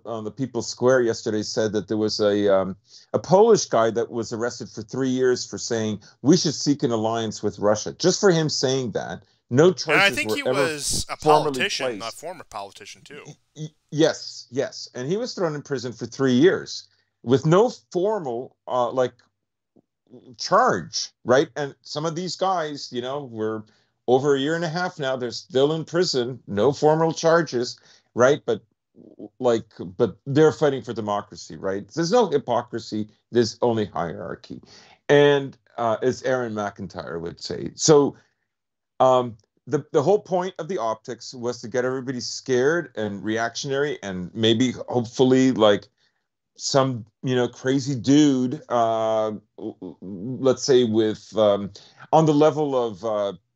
on the People's Square yesterday said that there was a Polish guy that was arrested for 3 years for saying we should seek an alliance with Russia. Just for him saying that, no And I charges think were he ever was a formally politician, a placed. former politician too. Yes, yes, and he was thrown in prison for 3 years with no formal like charge, right? And some of these guys, were over a year and a half now. They're still in prison, no formal charges, right? But they're fighting for democracy, right? There's no hypocrisy. There's only hierarchy, and as Aaron McIntyre would say. So the whole point of the optics was to get everybody scared and reactionary, and maybe hopefully like some crazy dude, let's say with on the level of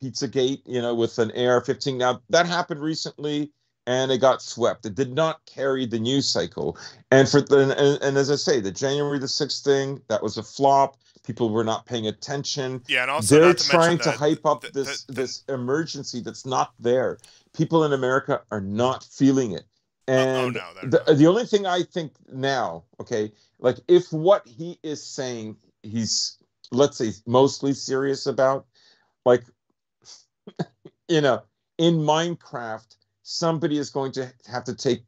Pizzagate, with an AR-15. Now that happened recently and it got swept. It did not carry the news cycle. And as I say, the January the 6th thing, that was a flop. People were not paying attention. Yeah, and also They're not to mention trying to hype up the this emergency that's not there. People in America are not feeling it. oh And no, they're not. the only thing I think now, okay, like if what he is saying, he's, let's say, mostly serious about, like, you know, in Minecraft, somebody is going to have to take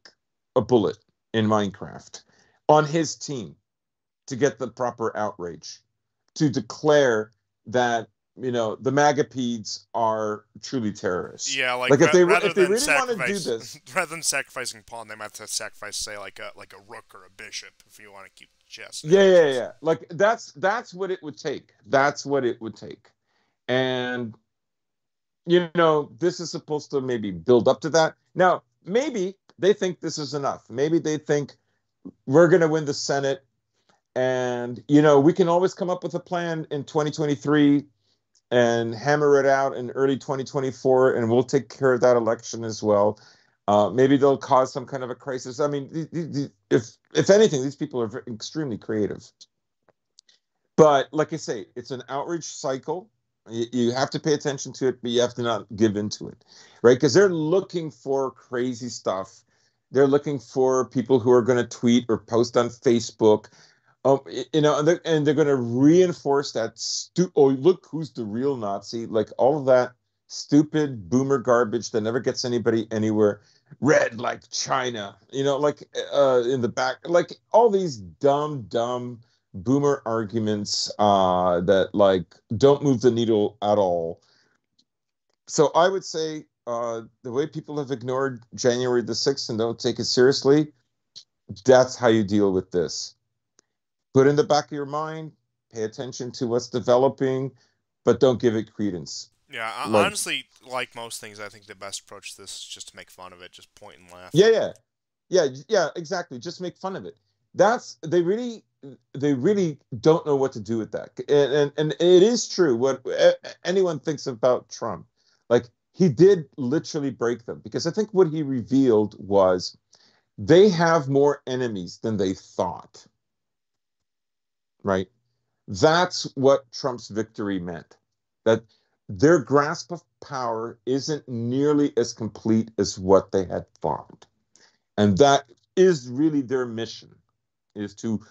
a bullet in Minecraft on his team to get the proper outrage, to declare that the MAGAPEDs are truly terrorists. Yeah, like Like if they rather if they than really want to do sacrifice, this, rather than sacrificing pawn, they might have to sacrifice, say, like a rook or a bishop if you want to keep chess. yeah. Like that's what it would take. That's what it would take. And this is supposed to maybe build up to that. Now, maybe they think this is enough. Maybe they think we're going to win the Senate, and we can always come up with a plan in 2023 and hammer it out in early 2024, and we'll take care of that election as well. Maybe they'll cause some kind of a crisis. I mean, if anything, these people are extremely creative. But like I say, it's an outreach cycle. You have to pay attention to it, but you have to not give into it, right? Because they're looking for crazy stuff. They're looking for people who are going to tweet or post on Facebook. And they're going to reinforce that. Oh, look who's the real Nazi! Like all of that stupid boomer garbage that never gets anybody anywhere. Red like China, like in the back, like all these dumb boomer arguments that like don't move the needle at all. So I would say the way people have ignored January the 6th and don't take it seriously, that's how you deal with this. Put in the back of your mind, pay attention to what's developing, but don't give it credence. Yeah, Like, honestly, like most things, I think the best approach to this is just to make fun of it, just point and laugh. yeah, exactly. Just make fun of it. They really don't know what to do with that. And it is true what anyone thinks about Trump. Like he did literally break them, because I think what he revealed was they have more enemies than they thought. Right? That's what Trump's victory meant. That their grasp of power isn't nearly as complete as what they had thought. And that is really their mission, is to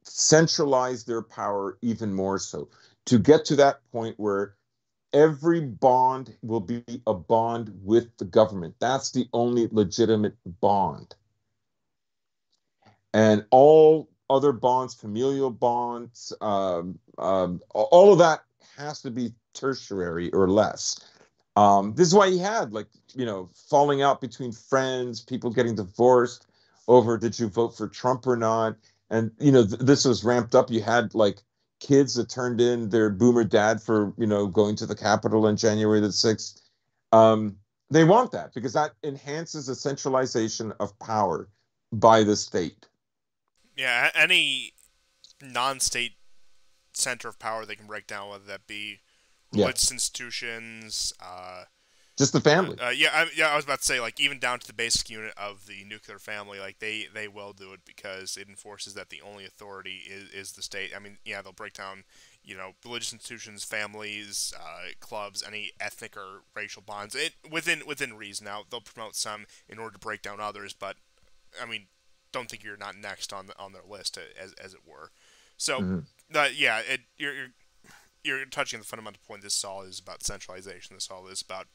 centralize their power even more so, to get to that point where every bond will be a bond with the government. That's the only legitimate bond. And all other bonds, familial bonds, all of that has to be tertiary or less. This is why he had falling out between friends, people getting divorced over did you vote for Trump or not. And this was ramped up. You had like kids that turned in their boomer dad for going to the Capitol on January the 6th. They want that because that enhances the centralization of power by the state. Yeah, any non-state center of power they can break down, whether that be Yeah. religious institutions, just the family. I was about to say, like, even down to the basic unit of the nuclear family, like they will do it because it enforces that the only authority is the state. I mean, yeah, they'll break down, religious institutions, families, clubs, any ethnic or racial bonds. Within reason. Now they'll promote some in order to break down others, but I mean, don't think you're not next on their list as it were. So, Mhm. yeah, you're touching on the fundamental point. This all is about centralization. This all is about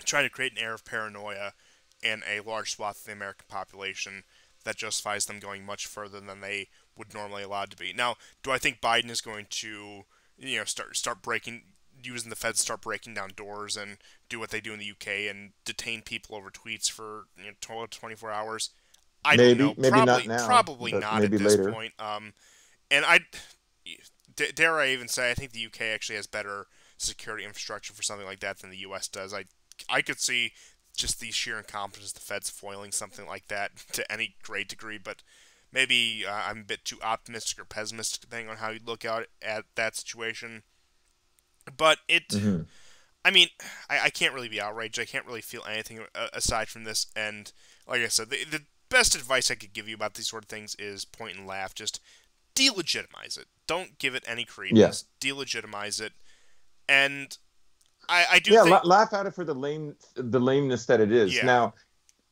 trying to create an air of paranoia in a large swath of the American population that justifies them going much further than they would normally allowed to be. Now, do I think Biden is going to, start breaking, using the feds to start breaking down doors and do what they do in the UK and detain people over tweets for 12 to 24 hours? I don't know. Maybe not now, Probably but not at maybe this later. point. And I dare I even say I think the UK actually has better security infrastructure for something like that than the US does. I could see just the sheer incompetence of the feds foiling something like that to any great degree, but maybe I'm a bit too optimistic or pessimistic depending on how you look out at that situation. But Hmm. I mean, I can't really be outraged. I can't really feel anything aside from this. And like I said, the best advice I could give you about these sort of things is point and laugh. Just delegitimize it. Don't give it any Yeah. credence. Delegitimize it. And I do Yeah, think, laugh at it for the lameness that it is. yeah, Now,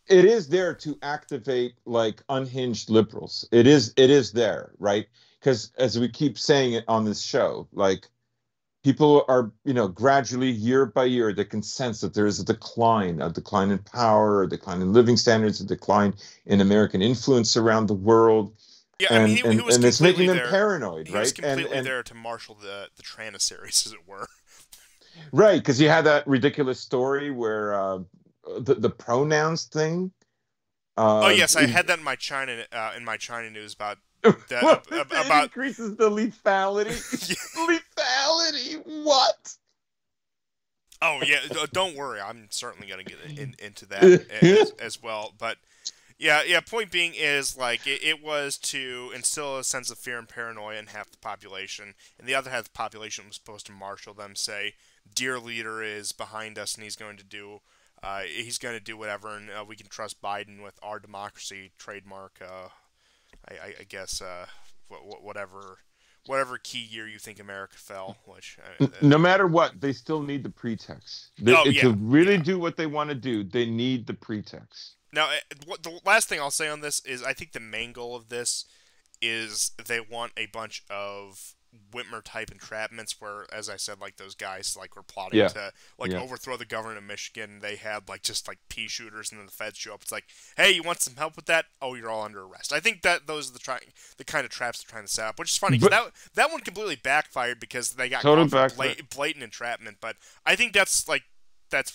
it is there to activate like unhinged liberals. It is there, right? Because as we keep saying it on this show, like people are, gradually year by year, they can sense that there is a decline in power, a decline in living standards, a decline in American influence around the world, yeah. I mean, and he and was and it's making completely them there. paranoid, He was right? And completely and there to marshal the Tyrannosaurus, as it were. right, because you had that ridiculous story where the pronouns thing. Oh Uh, yes, I had that in my China news about the what if it about. increases the lethality? Lethality? What? Oh yeah, don't worry. I'm certainly gonna get into that as well. But yeah. Point being is like it was to instill a sense of fear and paranoia in half the population, and the other half of the population was supposed to marshal them, say, "Dear leader is behind us, and he's going to do whatever, and we can trust Biden with our democracy trademark." I guess whatever key year you think America fell, which No matter what, they still need the pretext. oh To yeah, really yeah. do what they want to do, they need the pretext. Now, what the last thing I'll say on this is I think the main goal of this is they want a bunch of Whitmer type entrapments where, as I said, like those guys like were plotting Yeah, to like yeah. overthrow the government of Michigan. They had like just like pea shooters, and then the feds show up. It's like, hey, you want some help with that? Oh, you're all under arrest. I think that those are the kind of traps they're trying to set up, which is funny because But that one completely backfired because they got total caught for backfire. blatant entrapment. But I think that's what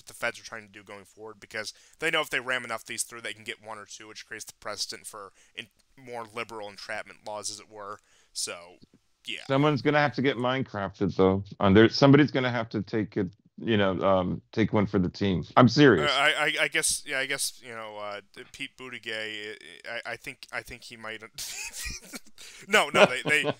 the feds are trying to do going forward because they know if they ram enough of these through, they can get one or two, which creates the precedent for more liberal entrapment laws, as it were. So, yeah. Someone's gonna have to get Minecrafted though. There, somebody's gonna have to take it. Take one for the team. I'm serious. I guess yeah I guess Pete Buttigieg I think he might no they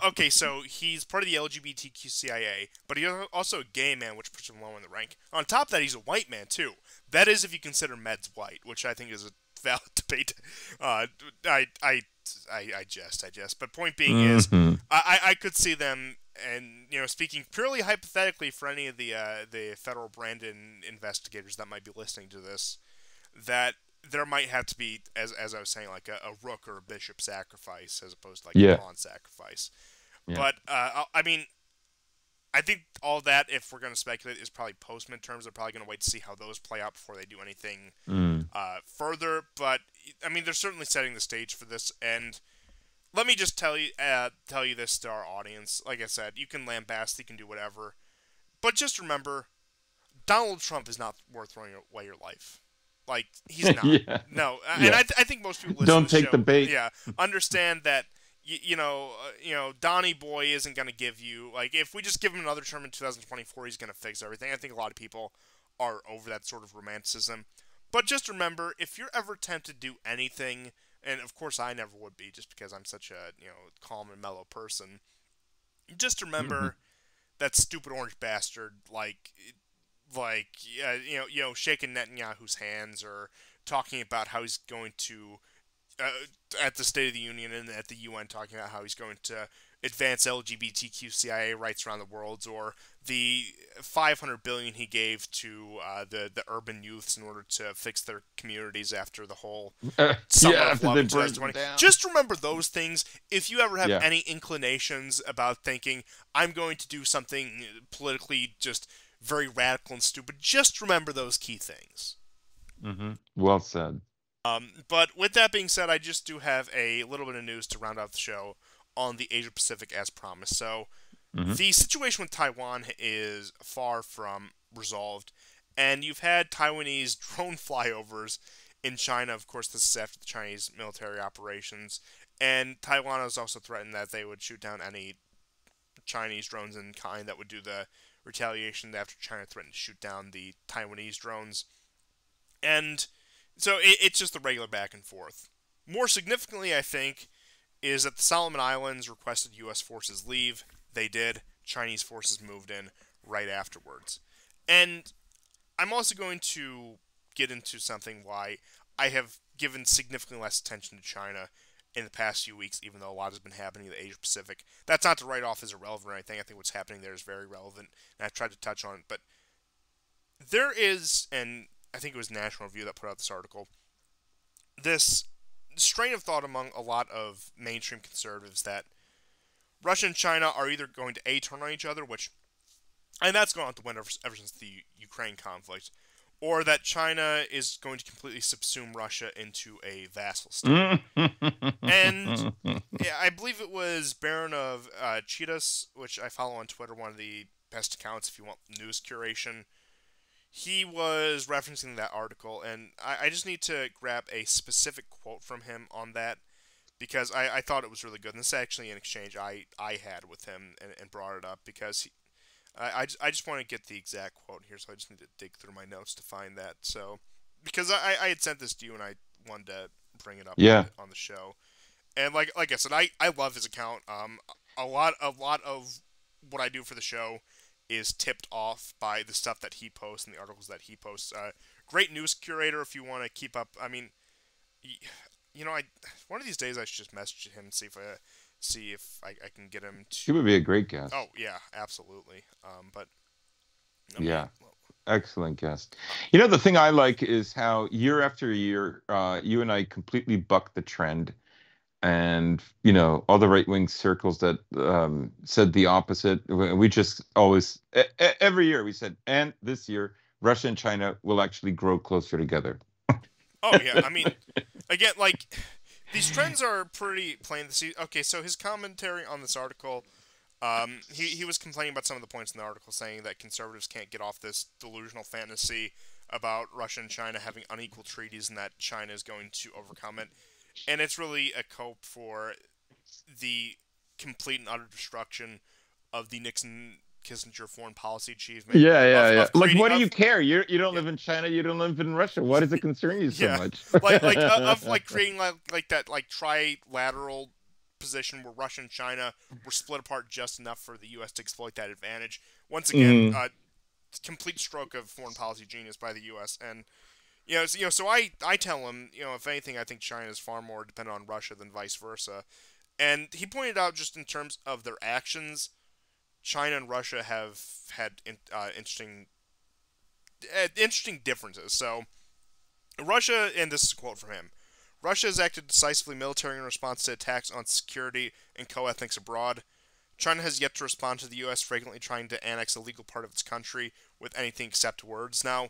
okay, so he's part of the LGBTQCIA, but he's also a gay man, which puts him low in the rank. On top of that, he's a white man too. That is if you consider meds white, which I think is a valid debate. uh I I I jest, but point being is Hmm. I could see them, and speaking purely hypothetically for any of the federal Brandon investigators that might be listening to this, that there might have to be, as I was saying, like a rook or a bishop sacrifice as opposed to like a Yeah, pawn sacrifice. yeah. But I mean, I think all that, if we're going to speculate, is probably post midterms. They're probably going to wait to see how those play out before they do anything Mm. further. But I mean, they're certainly setting the stage for this, and let me just tell you this to our audience. Like I said, you can lambast, you can do whatever, but just remember, Donald Trump is not worth throwing away your life. Like he's not. Yeah, No, and yeah. I think most people listening Don't to the take the show, bait. yeah, understand that. Donnie Boy isn't going to give you like if we just give him another term in 2024, he's going to fix everything. I think a lot of people are over that sort of romanticism. But just remember, if you're ever tempted to do anything, and of course I never would be, just because I'm such a calm and mellow person. Just Mhm. remember that stupid orange bastard. Like like shaking Netanyahu's hands or talking about how he's going to at the State of the Union and at the UN talking about how he's going to advance LGBTQIA rights around the world, or the 500 billion he gave to the urban youths in order to fix their communities after the whole summer Yeah, of after love they in burned them 2020. down. Just remember those things. If you ever have Yeah. any inclinations about thinking I'm going to do something politically just very radical and stupid, just remember those key things. Well said. But with that being said, I just do have a little bit of news to round out the show on the Asia Pacific as promised. So, Hmm. the situation with Taiwan is far from resolved, and you've had Taiwanese drone flyovers in China. Of course, this is after the Chinese military operations, and Taiwan has also threatened that they would shoot down any Chinese drones in kind that would do the retaliation after China threatened to shoot down the Taiwanese drones. And so it's just the regular back and forth. More significantly, I think, is that the Solomon Islands requested U.S. forces leave. They did. Chinese forces moved in right afterwards. And I'm also going to get into something why I have given significantly less attention to China in the past few weeks, even though a lot has been happening in the Asia Pacific. That's not to write off as irrelevant or anything. I think what's happening there is very relevant, and I've tried to touch on it. But there is, and I think it was National Review that put out this article, this strain of thought among a lot of mainstream conservatives that Russia and China are either going to A, turn on each other, which, and that's gone out the window ever since the Ukraine conflict, or that China is going to completely subsume Russia into a vassal state. And yeah, I believe it was Baron of Cheetahs, which I follow on Twitter, one of the best accounts if you want news curation. He was referencing that article, and I just need to grab a specific quote from him on that because I thought it was really good. And this is actually an exchange I had with him and brought it up because I just want to get the exact quote here, so I just need to dig through my notes to find that. So, because I had sent this to you and I wanted to bring it up Yeah. on the show. And like I said, I love his account. A lot of what I do for the show is tipped off by the stuff that he posts and the articles that he posts. Great news curator if you want to keep up. I mean, I one of these days I should just message him and see if I can get him He would to. be a great guest. Oh yeah, absolutely. But I mean, Yeah. Excellent guest. You know, the thing I like is how year after year, you and I completely bucked the trend. And, all the right-wing circles that said the opposite. We just always, every year we said, and this year, Russia and China will actually grow closer together. oh yeah, I mean, again, like these trends are pretty plain to see. Okay, so his commentary on this article. He was complaining about some of the points in the article, saying that conservatives can't get off this delusional fantasy about Russia and China having unequal treaties and that China is going to overcome it. And it's really a cope for the complete and utter destruction of the Nixon Kissinger foreign policy achievement Yeah, yeah, yeah. of Like, creating what do of you care? You don't yeah, live in China. You don't live in Russia. Why does it concern you so yeah, much? of like creating like that like trilateral position where Russia and China were split apart just enough for the U.S. to exploit that advantage. Once again, Mm. complete stroke of foreign policy genius by the U.S. And so I tell him, if anything, I think China is far more dependent on Russia than vice versa. And he pointed out just in terms of their actions, China and Russia have had interesting differences. So Russia, and this is a quote from him. Russia has acted decisively militarily in response to attacks on security and co-ethnics abroad. China has yet to respond to the U.S. frequently trying to annex a legal part of its country with anything except words. Now,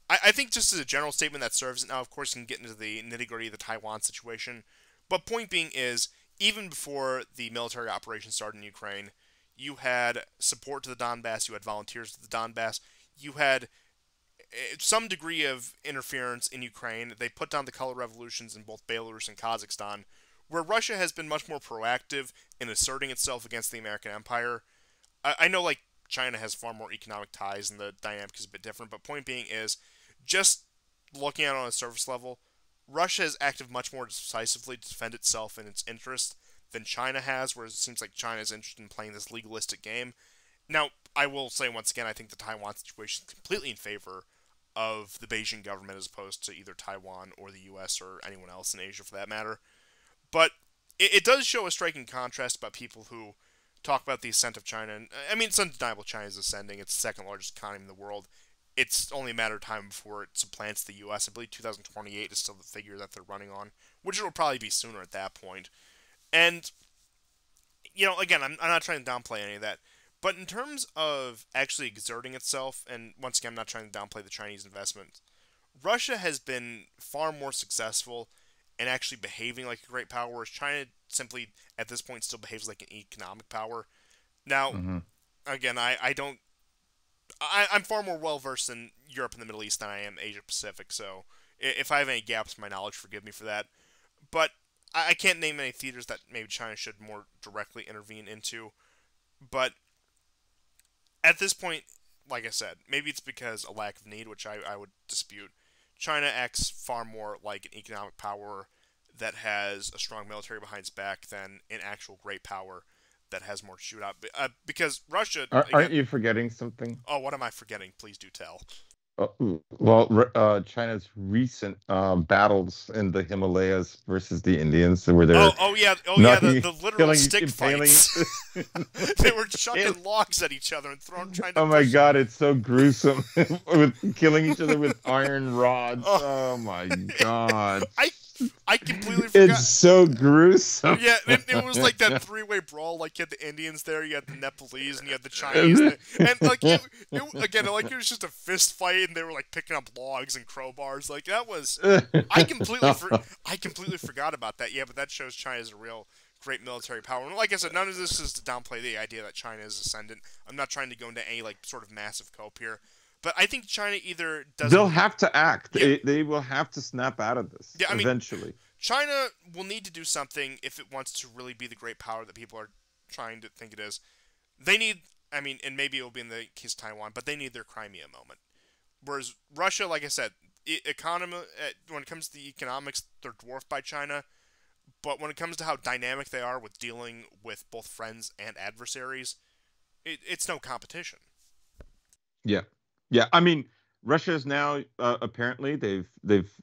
I think just as a general statement that serves it now, of course, you can get into the nitty-gritty of the Taiwan situation. But point being is, even before the military operation started in Ukraine, you had support to the Donbass, you had volunteers to the Donbass, you had some degree of interference in Ukraine. They put down the color revolutions in both Belarus and Kazakhstan, where Russia has been much more proactive in asserting itself against the American Empire. I know, like, China has far more economic ties and the dynamic is a bit different, but point being is, just looking at it on a surface level, Russia has acted much more decisively to defend itself and its interests than China has, whereas it seems like China is interested in playing this legalistic game. Now, I will say once again, I think the Taiwan situation is completely in favor of the Beijing government as opposed to either Taiwan or the U.S. or anyone else in Asia for that matter. But it does show a striking contrast about people who talk about the ascent of China. And, I mean, it's undeniable China is ascending. It's the second largest economy in the world. It's only a matter of time before it supplants the U.S. I believe 2028 is still the figure that they're running on, which it'll probably be sooner at that point. And, again, I'm not trying to downplay any of that. But in terms of actually exerting itself, and once again, I'm not trying to downplay the Chinese investment, Russia has been far more successful in actually behaving like a great power, whereas China simply, at this point, still behaves like an economic power. Now, Hmm. again, I don't. I'm far more well versed in Europe and the Middle East than I am Asia Pacific, so if I have any gaps in my knowledge, forgive me for that. But I can't name any theaters that maybe China should more directly intervene into. But at this point, like I said, maybe it's because a lack of need, which I would dispute. China acts far more like an economic power that has a strong military behind its back than an actual great power that has more to shoot out. Because Russia, Aren't again, you forgetting something? oh, what am I forgetting? Please do tell. Well, China's recent battles in the Himalayas versus the Indians, where they're Oh yeah, knocking, the literal killing, stick impaling. fights. They were chucking logs at each other and trying to Oh my push. God, it's so gruesome with killing each other with iron rods. Oh, Oh my God. I I completely forgot. It's so gruesome. Yeah, it was like that three-way brawl. Like you had the Indians there, you had the Nepalese, and you had the Chinese, and like again, like it was just a fist fight, and they were like picking up logs and crowbars. Like that was, I completely forgot about that. Yeah, but that shows China is a real great military power. And like I said, none of this is to downplay the idea that China is ascendant. I'm not trying to go into any like sort of massive cope here, but I think China either doesn't. They'll have to act. Yeah. They will have to snap out of this Yeah, I mean, eventually. China will need to do something if it wants to really be the great power that people are trying to think it is. They need, I mean, and maybe it will be in the case of Taiwan, but they need their Crimea moment. Whereas Russia, like I said, economy when it comes to the economics, they're dwarfed by China. But when it comes to how dynamic they are with dealing with both friends and adversaries, it's no competition. Yeah, yeah. I mean, Russia is now apparently they've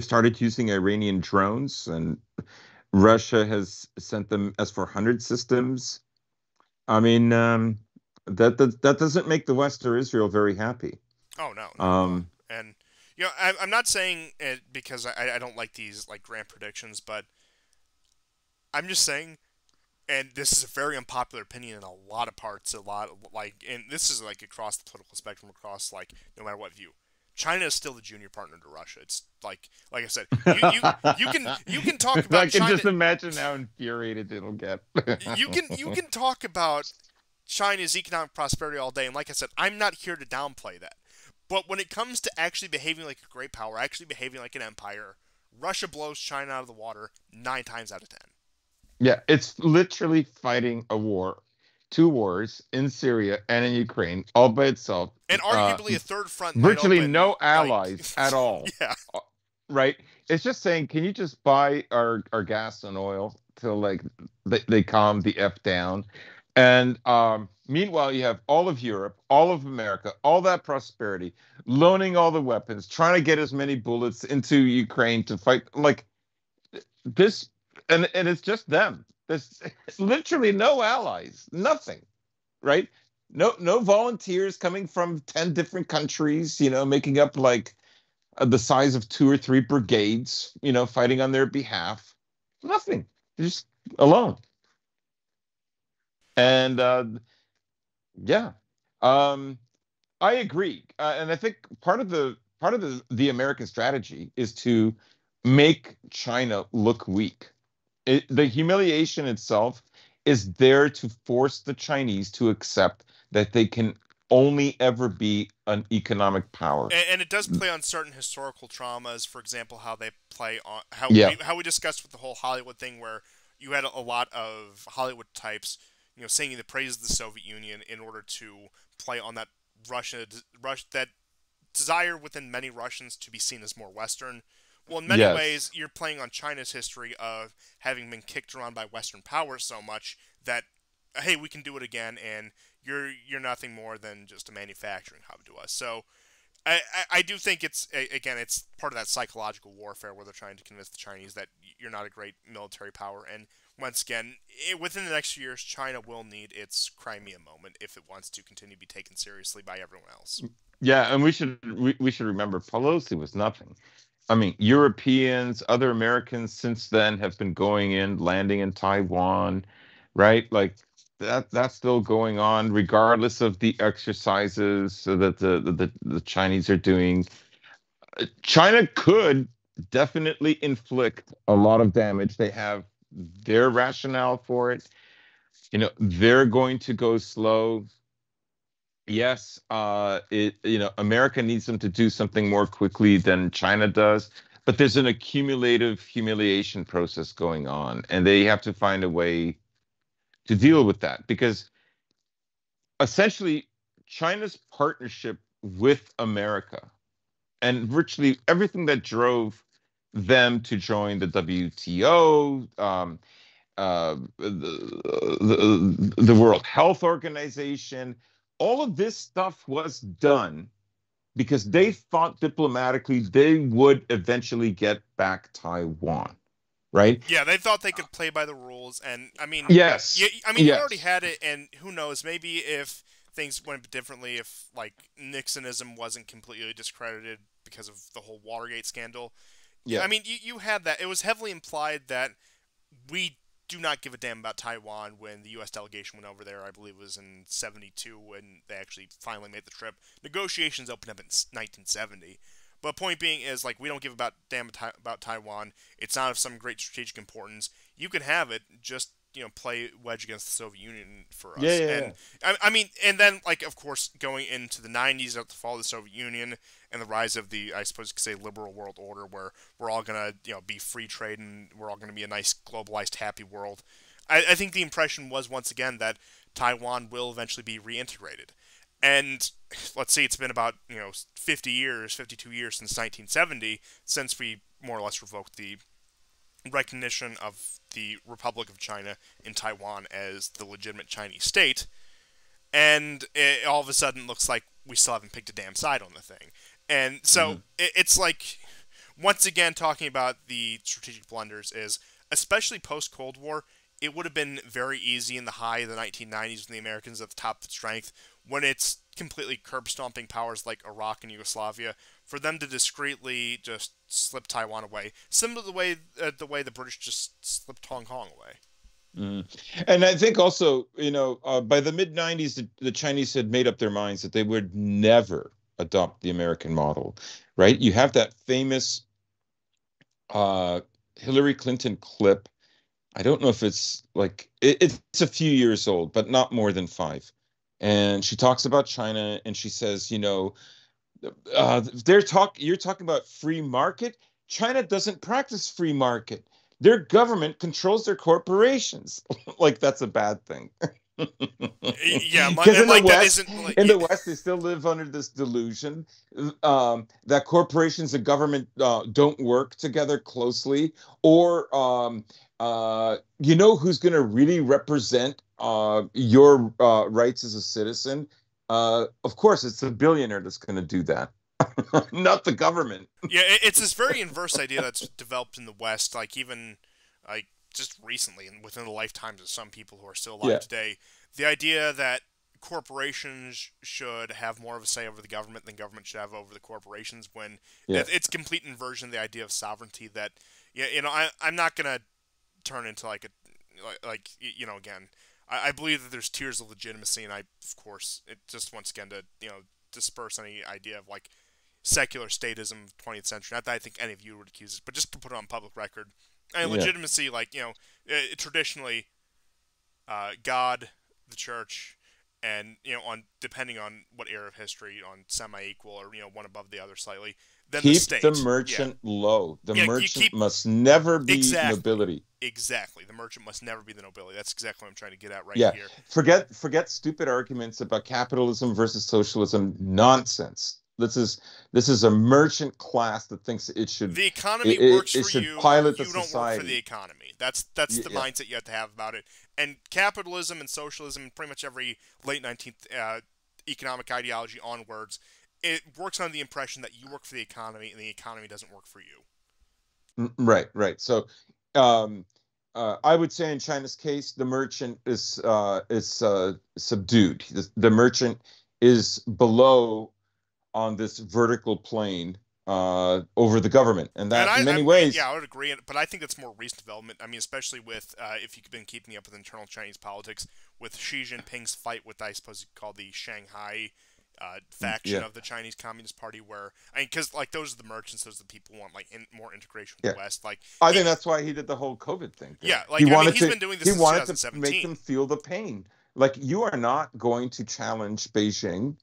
started using Iranian drones, and Russia has sent them S-400 systems. I mean, that doesn't make the West or Israel very happy. Oh no, not at all. Um, And I'm not saying it because I don't like these like grand predictions, but I'm just saying, and this is a very unpopular opinion in a lot of parts, a lot of, like, and this is like across the political spectrum, across like no matter what view. China is still the junior partner to Russia. It's like I said, you can talk I about can China. just imagine how infuriated it'll get. You can talk about China's economic prosperity all day, and like I said, I'm not here to downplay that. But when it comes to actually behaving like a great power, actually behaving like an empire, Russia blows China out of the water 9 times out of 10. Yeah, it's literally fighting a war, two wars in Syria and in Ukraine, all by itself. And arguably a third front might Virtually open, no like, allies at all. Yeah. Right? It's just saying, can you just buy our gas and oil till like they calm the F down? And meanwhile, you have all of Europe, all of America, all that prosperity, loaning all the weapons, trying to get as many bullets into Ukraine to fight like this, and it's just them. There's literally no allies, nothing, right? No volunteers coming from 10 different countries, making up like the size of 2 or 3 brigades, fighting on their behalf. Nothing. They're just alone. And yeah, um, I agree, and I think part of the American strategy is to make China look weak. The humiliation itself is there to force the Chinese to accept that they can only ever be an economic power. And it does play on certain historical traumas. For example, how they play on Yeah. how we discussed with the whole Hollywood thing, where you had a lot of Hollywood types, singing the praises of the Soviet Union in order to play on that that desire within many Russians to be seen as more Western. Well, in many Yes. ways, you're playing on China's history of having been kicked around by Western powers so much that hey, we can do it again, and you're nothing more than just a manufacturing hub to us. So I do think it's part of that psychological warfare where they're trying to convince the Chinese that you're not a great military power. And once again, within the next few years, China will need its Crimea moment if it wants to continue to be taken seriously by everyone else. Yeah, and we should remember Pelosi was nothing. I mean, Europeans, other Americans since then have been going in, landing in Taiwan, right? Like that's still going on, regardless of the exercises that the Chinese are doing. China could definitely inflict a lot of damage. They have their rationale for it. They're going to go slow. Yes, America needs them to do something more quickly than China does, but there's an accumulative humiliation process going on, and they have to find a way to deal with that because essentially China's partnership with America and virtually everything that drove them to join the WTO, the World Health Organization, all of this stuff was done because they thought diplomatically they would eventually get back Taiwan, right? Yeah, they thought they could play by the rules, and I mean, Yes. you already had it, and who knows? Maybe if things went differently, if like Nixonism wasn't completely discredited because of the whole Watergate scandal. Yeah. I mean, you had that. It was heavily implied that we do not give a damn about Taiwan when the U.S. delegation went over there. I believe it was in '72 when they actually finally made the trip. Negotiations opened up in 1970. But point being is, like, we don't give about Taiwan. It's not of some great strategic importance. You can have it, just play wedge against the Soviet Union for us. Yeah. I mean, and then like of course going into the '90s, at the fall of the Soviet Union and the rise of the, I suppose you could say, liberal world order, where we're all gonna be free trade and we're all gonna be a nice globalized happy world. I think the impression was once again that Taiwan will eventually be reintegrated. And let's see, it's been about 52 years since 1970 since we more or less revoked the recognition of the Republic of China in Taiwan as the legitimate Chinese state, and it all of a sudden looks like we still haven't picked a damn side on the thing. And so it's like, once again, talking about the strategic blunders is, especially post-Cold War, it would have been very easy in the high of the 1990s when the Americans at the top of strength, when it's completely curb-stomping powers like Iraq and Yugoslavia, for them to discreetly just slip Taiwan away, similar to the way the British just slipped Hong Kong away. And I think also, by the mid '90s, the Chinese had made up their minds that they would never adopt the American model, right? You have that famous Hillary Clinton clip. I don't know if it's like it's a few years old, but not more than 5. And she talks about China, and she says, you're talking about free market. China doesn't practice free market. Their government controls their corporations. Like, that's a bad thing. Yeah, because in the West, they still live under this delusion that corporations and government don't work together closely, or who's going to really represent your rights as a citizen? Of course, it's the billionaire that's going to do that, not the government. Yeah, it's this very inverse idea that's developed in the West, like even like just recently and within the lifetimes of some people who are still alive today. The idea that corporations should have more of a say over the government than government should have over the corporations, when it's complete inversion of the idea of sovereignty. That I'm not gonna turn into again. I believe that there's tiers of legitimacy, and of course, it just once again to disperse any idea of like secular statism of 20th century. Not that I think any of you would accuse it, but just to put it on public record. And legitimacy, traditionally, God, the church, and on depending on what era of history, on semi-equal or one above the other slightly. Then keep the state. The merchant low. The merchant must never be nobility. Exactly. The merchant must never be the nobility. That's exactly what I'm trying to get at right here. Forget stupid arguments about capitalism versus socialism. Nonsense. this is a merchant class that thinks the economy works it for should you. pilot the You don't work for the society. economy. That's the Yeah, mindset you have to have about it. And capitalism and socialism, and pretty much every late 19th economic ideology onwards, it works on the impression that you work for the economy and the economy doesn't work for you. right, right. So, um, I would say in China's case, the merchant is subdued. The merchant is below on this vertical plane over the government, and And that in many yeah, ways, I would agree. But I think that's more recent development. I mean, especially with if you've been keeping up with internal Chinese politics, with Xi Jinping's fight with, I suppose you call the Shanghai faction yeah, of the Chinese Communist Party, where I mean, because like those are the merchants, those are the people who want like more integration with yeah. the West. Like I he, think that's why he did the whole COVID thing there. yeah, like I mean, he's been doing this He since wanted to make 2017. them feel the pain. Like you are not going to challenge Beijing,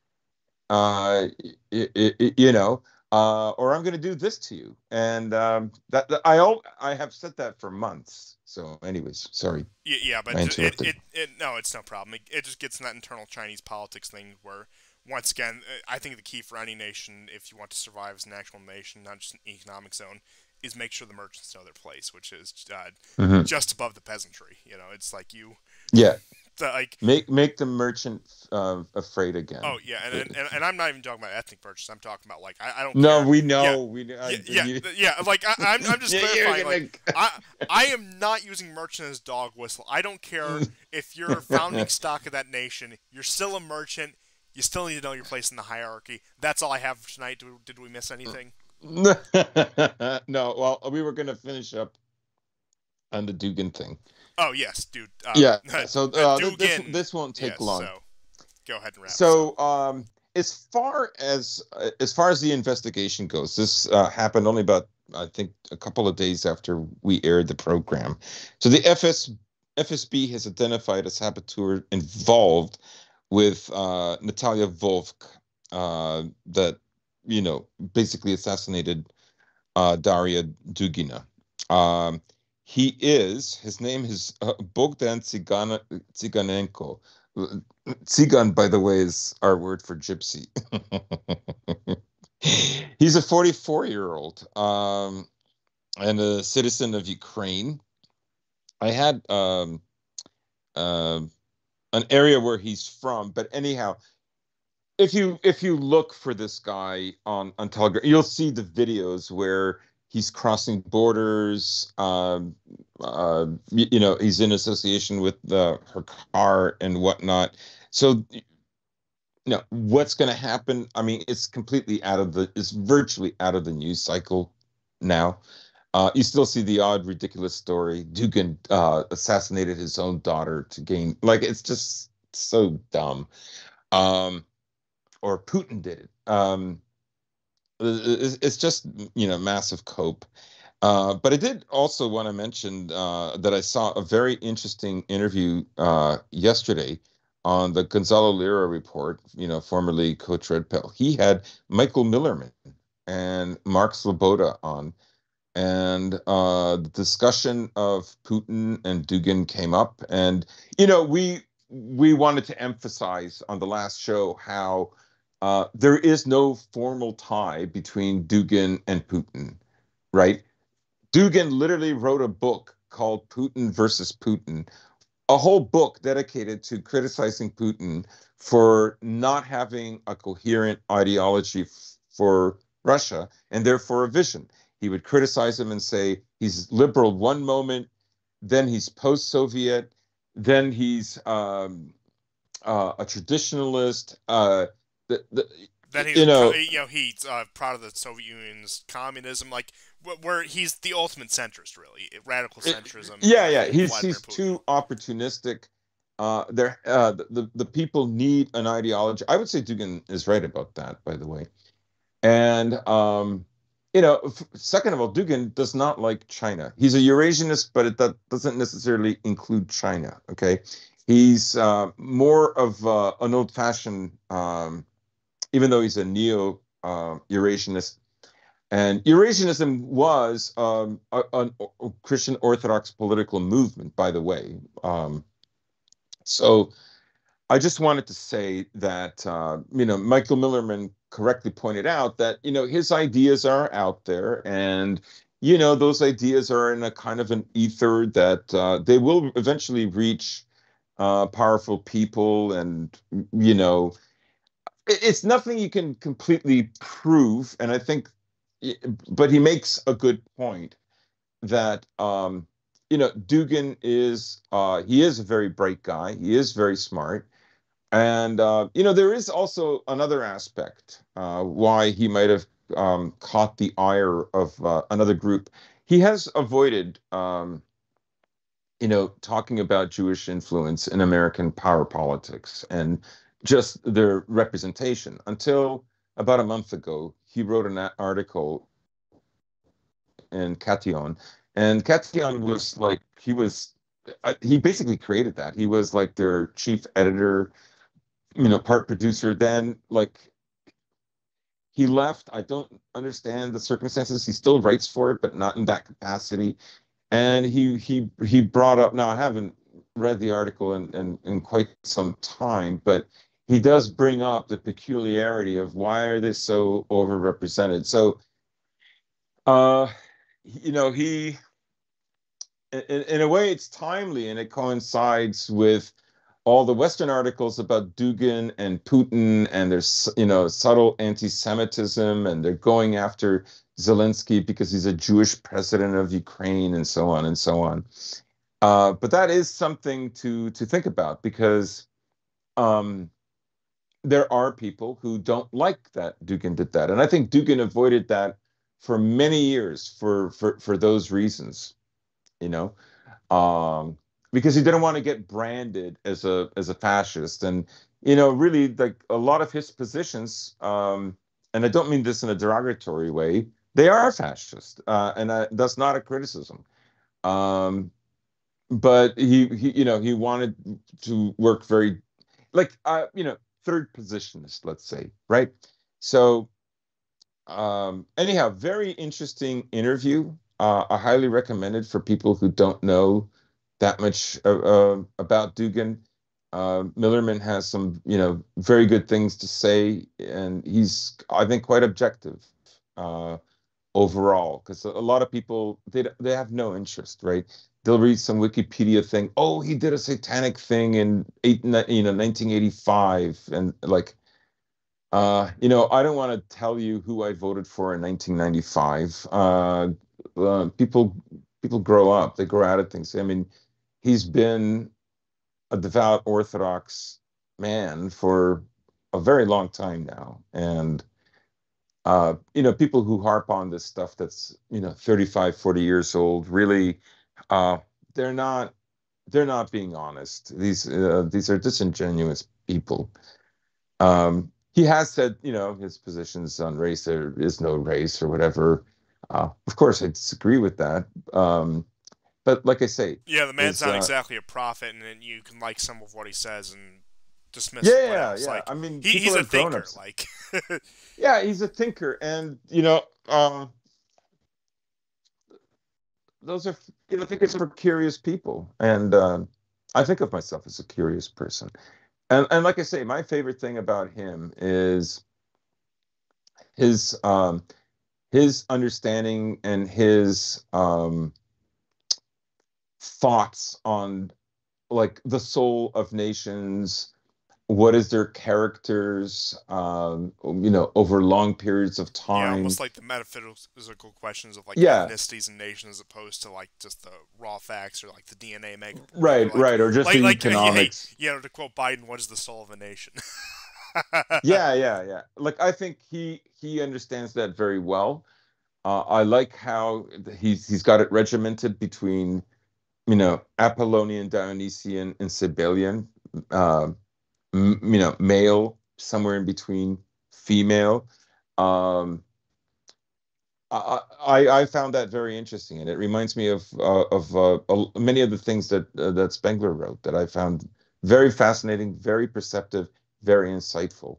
you know, or I'm going to do this to you. And I have said that for months. So, anyways, sorry, Yeah, I but interrupted. no, it's no problem. It just gets in that internal Chinese politics thing where, once again, I think the key for any nation, if you want to survive as an actual nation, not just an economic zone, is make sure the merchants know their place, which is Hmm. just above the peasantry. You know, it's like you, Yeah, like, make the merchant afraid oh again. yeah, and I'm not even talking about ethnic merchants. I'm talking about like I don't No, care. we Yeah, know. yeah. Like I'm just You're clarifying. Like gonna. I am not using merchant as dog whistle. I don't care if you're founding stock of that nation. You're still a merchant. You still need to know your place in the hierarchy. That's all I have for tonight. Did we miss anything? No, well, we were going to finish up on the Dugan thing. Oh yes, dude. Yeah, so Dugan. this won't take Yes. long. So go ahead and wrap us up. So, as far as the investigation goes, this happened only about, I think, a couple of days after we aired the program. So the FSB has identified a saboteur involved with Natalia Volk, that basically assassinated Daria Dugina. Um, his name is Bogdan Tsiganenko. Tsigan, by the way, is our word for gypsy. He's a 44-year-old and a citizen of Ukraine. I had uh, an area where he's from, but anyhow, if you look for this guy on Telegram, you'll see the videos where he's crossing borders. He's in association with her car and whatnot. So, what's going to happen? I mean, it's virtually out of the news cycle now. You still see the odd, ridiculous story. Dugan assassinated his own daughter to gain, like, it's just so dumb. Um, or Putin did it. It's just massive cope. But I did also want to mention that I saw a very interesting interview yesterday on the Gonzalo Lira report. Formerly Coach Red Pill. He had Michael Millerman and Mark Sloboda on, and the discussion of Putin and Dugan came up, and we wanted to emphasize on the last show how there is no formal tie between Dugan and Putin, right? Dugan literally wrote a book called Putin versus Putin, a whole book dedicated to criticizing Putin for not having a coherent ideology for Russia and therefore a vision. He would criticize him and say he's liberal one moment, then he's post-Soviet, then he's a traditionalist. The, Then you know, he's proud of the Soviet Union's communism, like where he's the ultimate centrist, really, radical centrism. yeah. Vladimir He's Putin. too opportunistic. The people need an ideology. I would say Dugan is right about that, by the way. And second of all, Dugan does not like China. He's a Eurasianist, but that doesn't necessarily include China. Okay, he's more of an old-fashioned, even though he's a neo-Eurasianist. And Eurasianism was a Christian Orthodox political movement, by the way. So I just wanted to say that Michael Millerman correctly pointed out that, his ideas are out there, and, those ideas are in a kind of an ether that they will eventually reach powerful people. And, it's nothing you can completely prove. And I think, but he makes a good point that, Dugin he is a very bright guy. He is very smart. And, there is also another aspect why he might have caught the ire of another group. He has avoided, talking about Jewish influence in American power politics and just their representation until about a month ago. He wrote an article in Cation, and Cation was like, he basically created that. He was like their chief editor, part producer. Then, like, he left. I don't understand the circumstances. He still writes for it, but not in that capacity. And he brought up. Now, I haven't read the article in quite some time, but he does bring up the peculiarity of why are they so overrepresented. So, he in a way it's timely, and it coincides with all the Western articles about Dugin and Putin, and there's, subtle anti-Semitism, and they're going after Zelensky because he's a Jewish president of Ukraine, and so on and so on. But that is something to think about, because there are people who don't like that Dugin did that, and I think Dugin avoided that for many years for those reasons, because he didn't want to get branded as a fascist. And, really, like, a lot of his positions, and I don't mean this in a derogatory way, they are fascist, and that's not a criticism. But he wanted to work very, like, third positionist, let's say, right? So, anyhow, very interesting interview. I highly recommend it for people who don't know that much about Dugin. Millerman has some, very good things to say, and he's, I think, quite objective overall, because a lot of people, they have no interest, right? They'll read some Wikipedia thing. Oh, he did a satanic thing in 1985, and like, I don't want to tell you who I voted for in 1995. People grow up, they grow out of things. I mean, he's been a devout Orthodox man for a very long time now. And, people who harp on this stuff that's, 35, 40 years old, really, they're not being honest. These are disingenuous people. He has said, his positions on race, there is no race or whatever. Of course, I disagree with that. But like I say, yeah, the man's not exactly a prophet, and then you can like some of what he says and dismiss what else. Like, I mean, he's a thinker. Like, yeah, he's a thinker, and those are, thinkers are curious people, and I think of myself as a curious person. And like I say, my favorite thing about him is his understanding and his thoughts on, like, the soul of nations. What is their characters, over long periods of time? Yeah, almost like the metaphysical questions of, like, ethnicities and nations, as opposed to, like, just the raw facts or, like, the DNA mega. Right, or just the economics. To quote Biden, what is the soul of a nation? Yeah. Like, I think he understands that very well. I like how he's got it regimented between, Apollonian, Dionysian, and Sabellian. Male, somewhere in between spemale. I found that very interesting, and it reminds me of many of the things that Spengler wrote, that I found very fascinating, very perceptive, very insightful.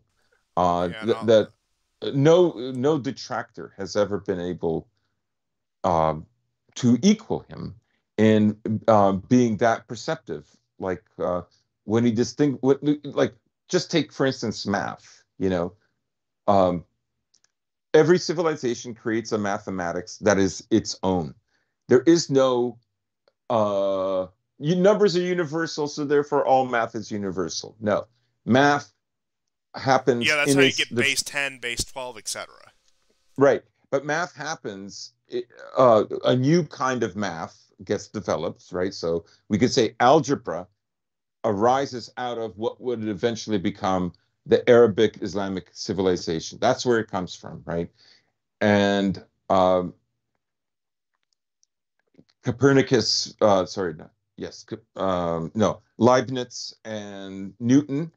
That no detractor has ever been able to equal him in being that perceptive. Like, when he like, just take, for instance, math. um, every civilization creates a mathematics that is its own. There is no numbers are universal, so therefore all math is universal. No, math Yeah, happens that's in how you its get base 10, base 12, etc. right, but math happens. A new kind of math gets developed, right? So we could say algebra arises out of what would eventually become the Arabic Islamic civilization. That's where it comes from, right? And Copernicus, sorry, no, yes, no, Leibniz and Newton,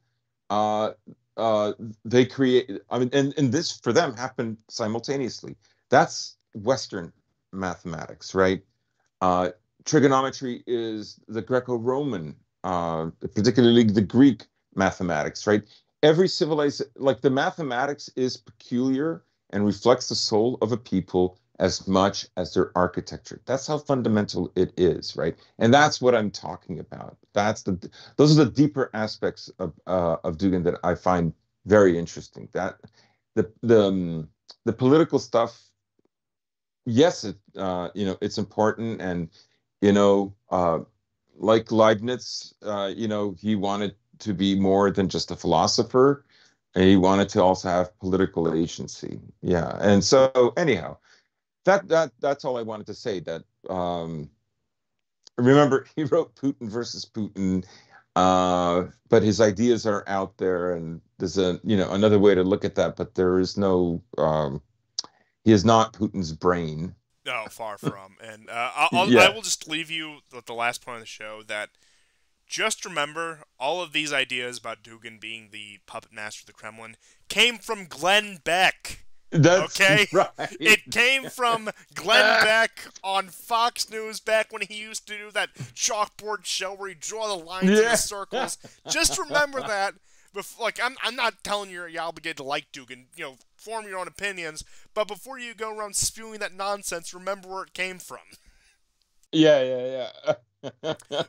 uh, uh, they create, I mean, and this for them happened simultaneously. That's Western mathematics, right? Uh, Trigonometry is the Greco-Roman, particularly the Greek mathematics, right? Every civilized, like the mathematics is peculiar and reflects the soul of a people as much as their architecture. That's how fundamental it is, right? And that's what I'm talking about. Those are the deeper aspects of Dugin that I find very interesting. That the political stuff, yes, it's important, and you know, like Leibniz, he wanted to be more than just a philosopher. And he wanted to also have political agency. Yeah, and so anyhow, that's all I wanted to say. That remember, he wrote Putin versus Putin, but his ideas are out there, and there's another way to look at that, but there is no. He is not Putin's brain. No, far from. And I Yeah, will just leave you with the last point of the show that just remember all of these ideas about Dugin being the puppet master of the Kremlin came from Glenn Beck. that's Okay? right. It came from Glenn Beck on Fox News back when he used to do that chalkboard show where he draw the lines in the Yeah. circles. Just remember that. Like I'm not telling you you're obligated to like Dugan. Form your own opinions. But before you go around spewing that nonsense, remember where it came from. Yeah.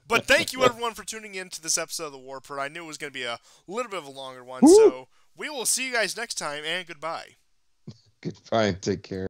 But thank you everyone for tuning in to this episode of the War Report. I knew it was going to be a little bit of a longer one, Woo! so we will see you guys next time, and goodbye. Goodbye. Take care.